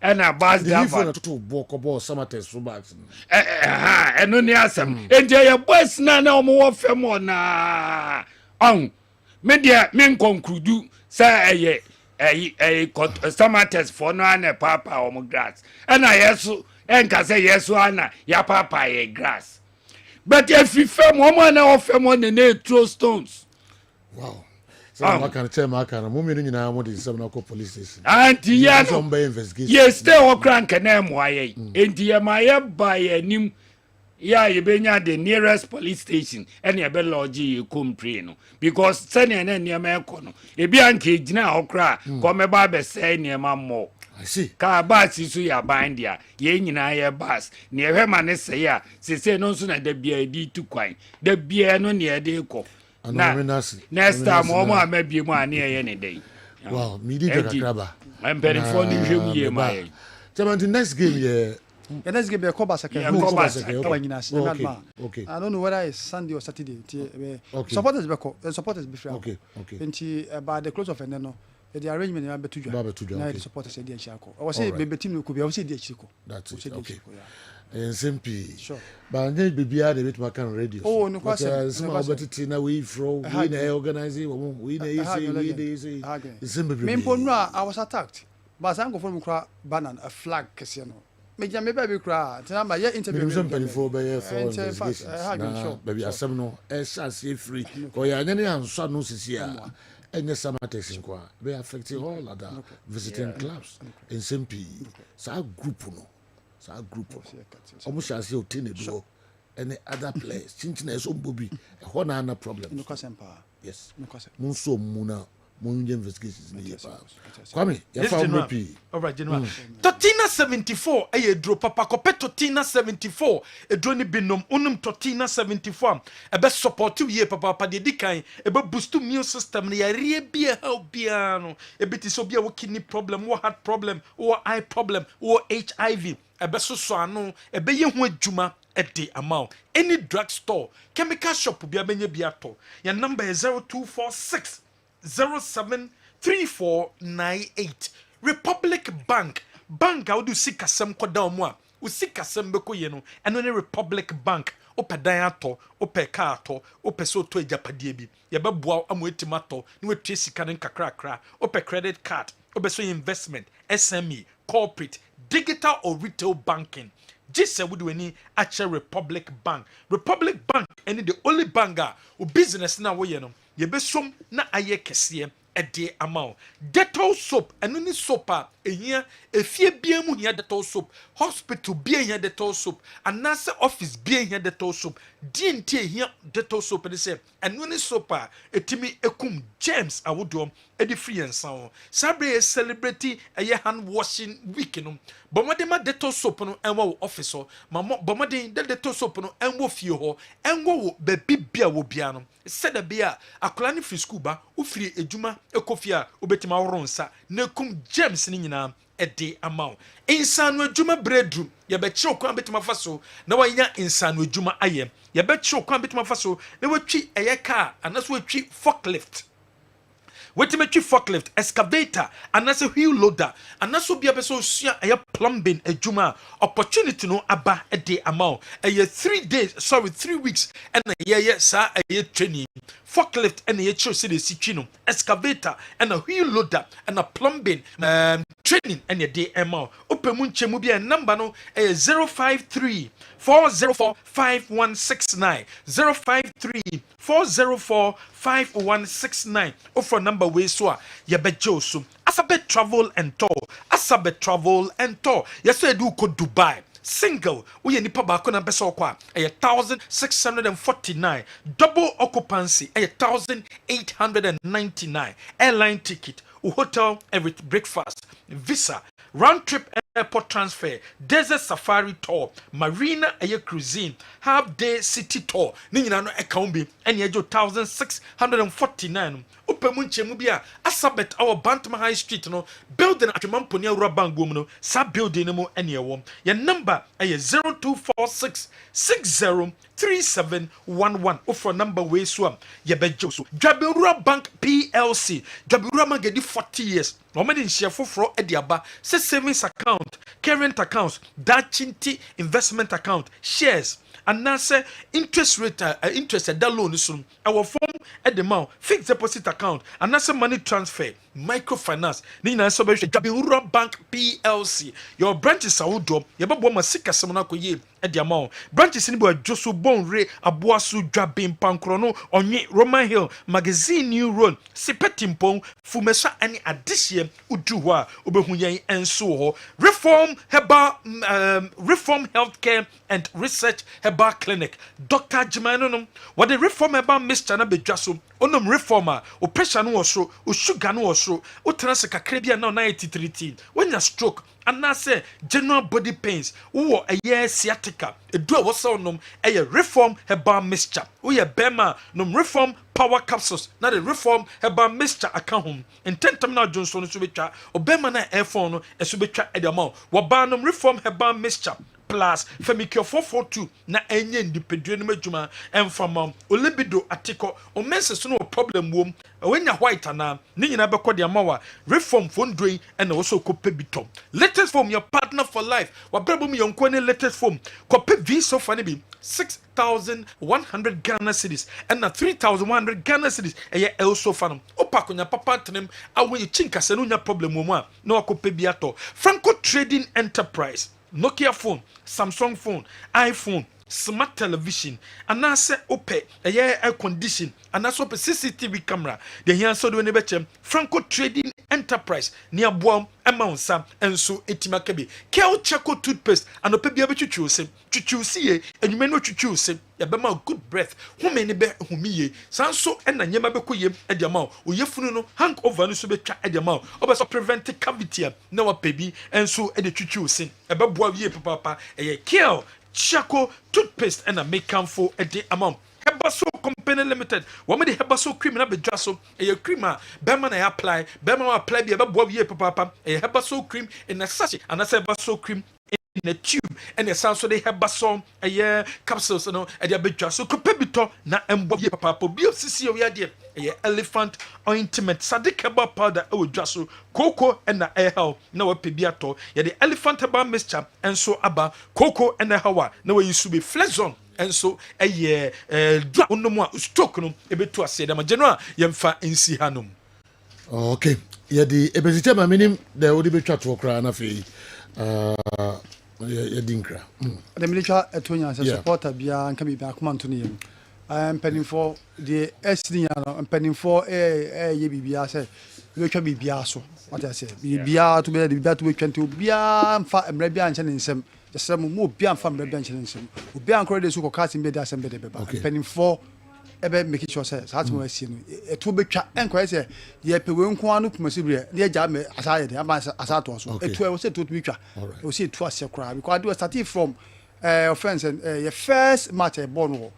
ena bus driver na to boko samates so bus eno ni asem enti ye boys na omo wo fem na media men conclude say samates for no na papa omo grass ena yeso enka say yeso ana ya papa ye grass but if you fem woman na ofem on the throw stones. Wow. So I can tell my kind of woman in our modern seven police station. Auntie, yeah, investigation. Yes, stay or crank and MYA. And dear my by a nim. Yeah, you been at the nearest police station, and you better lodge you come preno. Because Sunny and near American, a bianchi now cry, come about the say near mammo. I see. Car bus is ya bind ya, yen in a bus, near her man say ya, say no sooner the beer to quine, the beer no near the co. Next time, Oma may be more near any day. Wow, me did grabber. I'm very fond of him, my. The next game, yeah. The next game, okay. I don't know whether it's Sunday or Saturday. Supporters be free. Okay. And by the close of an the arrangement is better. Now the supporters say the Chako. I was saying baby team could be also the Chico. That's it. Okay. And SMP. Sure. But then be the bit my kind of radio. Oh, no question. Some about it in a way from we organizing. We easy. I was attacked. But I'm going from banana a flag casino. Maybe baby cry. Tell my interview. Baby, I some no. Say free. Or ya any answer no here. Any samates in qua. Be affecting all other visiting clubs in SMP. So group no. So group. Almost shall see any other place. Chinchina is Bobby. A one problem. No question. yes mun so muna mun investigations ni yepa kwame ya yes, fa General. mpi Alright, General. Totina 74 edro papa kope Totina 74 edro ni binom unum Totina 74 ebe support ye papa de dikan ebe boost immune system na yare bia how bia no ebe ti so bia wo kidney problem wo heart problem wo eye problem wo HIV ebe so ano ebe ye ho adwuma ede amount any drug store chemical shop bia benye bia to your number is 0246 073498 Republic Bank a wodu sikasem koda omo a wo sikasem beko ye no eno ne Republic Bank ope dan ato ope car ato ope so to ejapade bi ye beboa amo etimato ne wetua sika ne kakrakra ope credit card ope so investment SME corporate digital or retail banking Jise would any actual Republic Bank any the only banker who business na wo ye no ye besom na aye kese a day amount. Dettol soap and only soap a year a fear beer mu here Dettol soap, hospital beer here Dettol soap, and NASA office beer here Dettol soap, DNT here Dettol soap and say and only soap a Timmy Ekum James I would do a free and sound. Sabre a celebrity a year hand washing weekend. Bomadema Dettol soap no and wo officer, Mamma Bomadin Dettol soap no and wo few and wo baby beer wo piano. Said a beer a colony free scuba, who free a juma, a coffee, ubetima ronsa, ne cum James nina a day amount. Insan with juma breadroom, ya bet show quan bit my faso, no I insan with juma I am, ya bet show quan bit my faso, they will treat a car, and that's what treat forklift. Wait me forklift, excavator, and that's a wheel loader, and that's what be a person a plumbing a juma opportunity no aba a day amount a year 3 days, 3 weeks, and a year sir a year training. Forklift and a chose city chino, excavator and a wheel loader and a plumbing training and a day amount. Open munche mubia number no a 053 404 5169 053 404 5169 offer number way so ya bejoso Asabet travel and tour yes I do go Dubai single we nipa ba ko na pesa okwa 1649 double occupancy 1899 airline ticket hotel every breakfast visa round trip airport transfer desert safari tour marina cuisine half day city tour ni nyina no account bi ene ejo 1649 opemu nchemu bia Asabet our Bantama High Street no building atwemamponi awura bangom no sa building no mu ene ewo your number 0246 603711 offer number we so ye bejo so Dwabewura Bank PLC Dwabewura magedi 40 years no me share foforo e aba say savings account current accounts dachinti investment account shares and now say interest rate interest that loan is our form at the amount fixed deposit account and now say money transfer microfinance ni na so be Dwabewura Bank PLC your branches are wodo ye babo masika semna ko ye at the amount branches ni bo Josu Bonre Aboasu Dwabin Pankrono onye Roman Hill magazine new road Sipetimpon Fumesa any addition udu wa obehu yen enso ho reform healthcare and research herbal clinic Dr. Jimano what the reform herbal Mr. na bedwaso onum reformer o pressure no so o sugar no so o transe kakra bia na 93 when you stroke and na say general body pains wo a year sciatica edu a wo so nom a reform herbal mixture wo ye bema nom reform power capsules na the reform herbal mixture account home intentam na Johnson so betwa obema na airphone no eso betwa e de ma wo ba nom reform herbal mixture plus Femicure 442 na enye independent no madwuma enfam olibido atiko o menses no problem wom wenya white ana ni nyina bekọ de amawa reform fondroi and also kope bitom latest form your partner for life wabrabum yonko ne latest form kope visa fane bi 6,100 Ghana cedis and na 3,100 Ghana cedis eye also fanum opakonya papa tenem awen chinka se no nya problem wom a na wakope biato Franco Trading Enterprise Nokia phone, Samsung phone, iPhone, smart television anaasɛ wopɛ ɛyɛ air condition anaasɛ wopɛ CCTV camera deɛ hia sɛ de ne bɛkyɛm Franco Trading Enterprise ne aboam ɛma wo nsa ɛnso ɛtima ka bi Kel Chaco toothpaste anɔpɛ bia bɛtwitwiw se twitwiw se ye anwuma no twitwiw se yɛbɛma good breath home ne bɛ humi ye saa nso ɛna nyɛma bɛkɔ yam ɛde ama wo oyɛfunu no hangover no so bɛtwa ɛde ama wo ɔbɛsɔ prevent cavity a na wapɛ bi ɛnso ɛde twitwiw se ɛbɛboa wie papapa ɛyɛ Kel Chaco toothpaste and a make camfo a day amount. Hebaso Company Limited. Woman the Hebaso cream na bedraso. A cream Berman I apply. Berman apply be a boy papa. A Hebaso cream in a sachet and a Hebaso cream in a tube and a sound so they Hebaso a year capsules no a bedraso copebito na emboy papa. Be of CC dear. A elephant ointment sadik heba powder o draso cocoa and a hell no pebiato. Ya the elephant heba mixture and so aba cocoa and a hawa. No way you should be flexon. And so a year drop on no more stroke no a bit to a say them general yemfa insi hanum. Okay, yeah, the ebezite ma minim the odi chat for cry na fe yeah dinkra. The military etonya as supporter bia nka bi akoma nto ne yem. I'm pending for the SD I'm pending for ye bibia say we twa bibia so. What I say bibia to be the bibia to we twente bia mfa emra bia nche ne nsem. Just some more beyond family bench and some beyond credit who cast in bed as and bed. Penning for ebe make sure says has more seen a 2 big chat and quite say ye pe won kwa no kumasibre ne agya me asaya de asato so e to say to be twa we see to ase kra because I do start from friends and your first match a born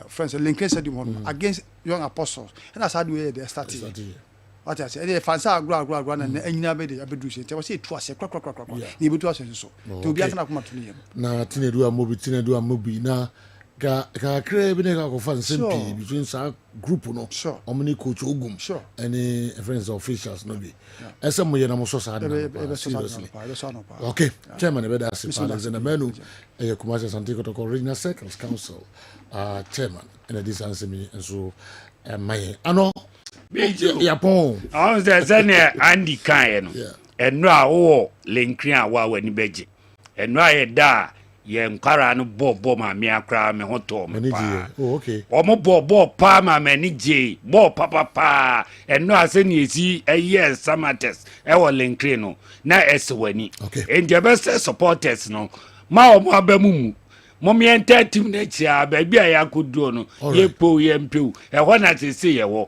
friends Lincoln Stadium against Young Apostles and as I do they started. What I say, the fansa grow and anyina be dey abedu se. Tell say to ase kra. Ni be to ase so. To be atana kuma to ne. Na tinedu amobi na ga kra bi ne ka ko fan simple between sa group no. Omni coach ogum. Any friends officials no be. Ese mo ye na mo so sa na. Seriously. Okay, chairman be da se Alexander Menu e Kumasi Asante Kotoko Regional Circles Council chairman and this answer me and so my ano Yapon. On the Zania Andy Kayan. And now, Linkria, while when you beji. And now, da, Yem Karan Bob, Mia Cram, and Hot Tom. Oh, okay. Or more Bob, Palma, Maniji, Bob, Papa, and now send you see a year Samates, our Linkrino, now as when okay. And your best supporters no. Mao Mabemu. Mommy and 30 minutes, baby, I could do no. Ye po, yempu, and one at the sea, and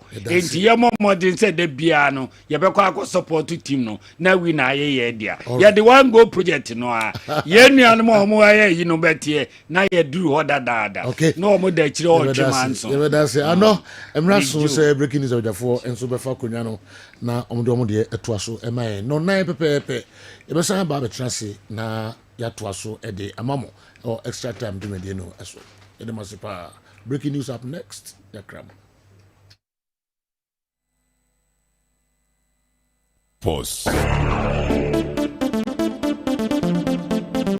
your mom didn't say the piano, Yabaka support to team no. Now we na ye dear. You're the one go project no. Yen animal more, you know, better. Now you do what that. Okay, no more that you all demands. That's it. I know, I'm not so say breaking is of the 4 and super Falconiano. Now, Omodomo etwaso, am I no 9 pepe. It was a barber transi na yatwaso a day, a mamo. Or extra time doing the no as well. Breaking news up next. Pause.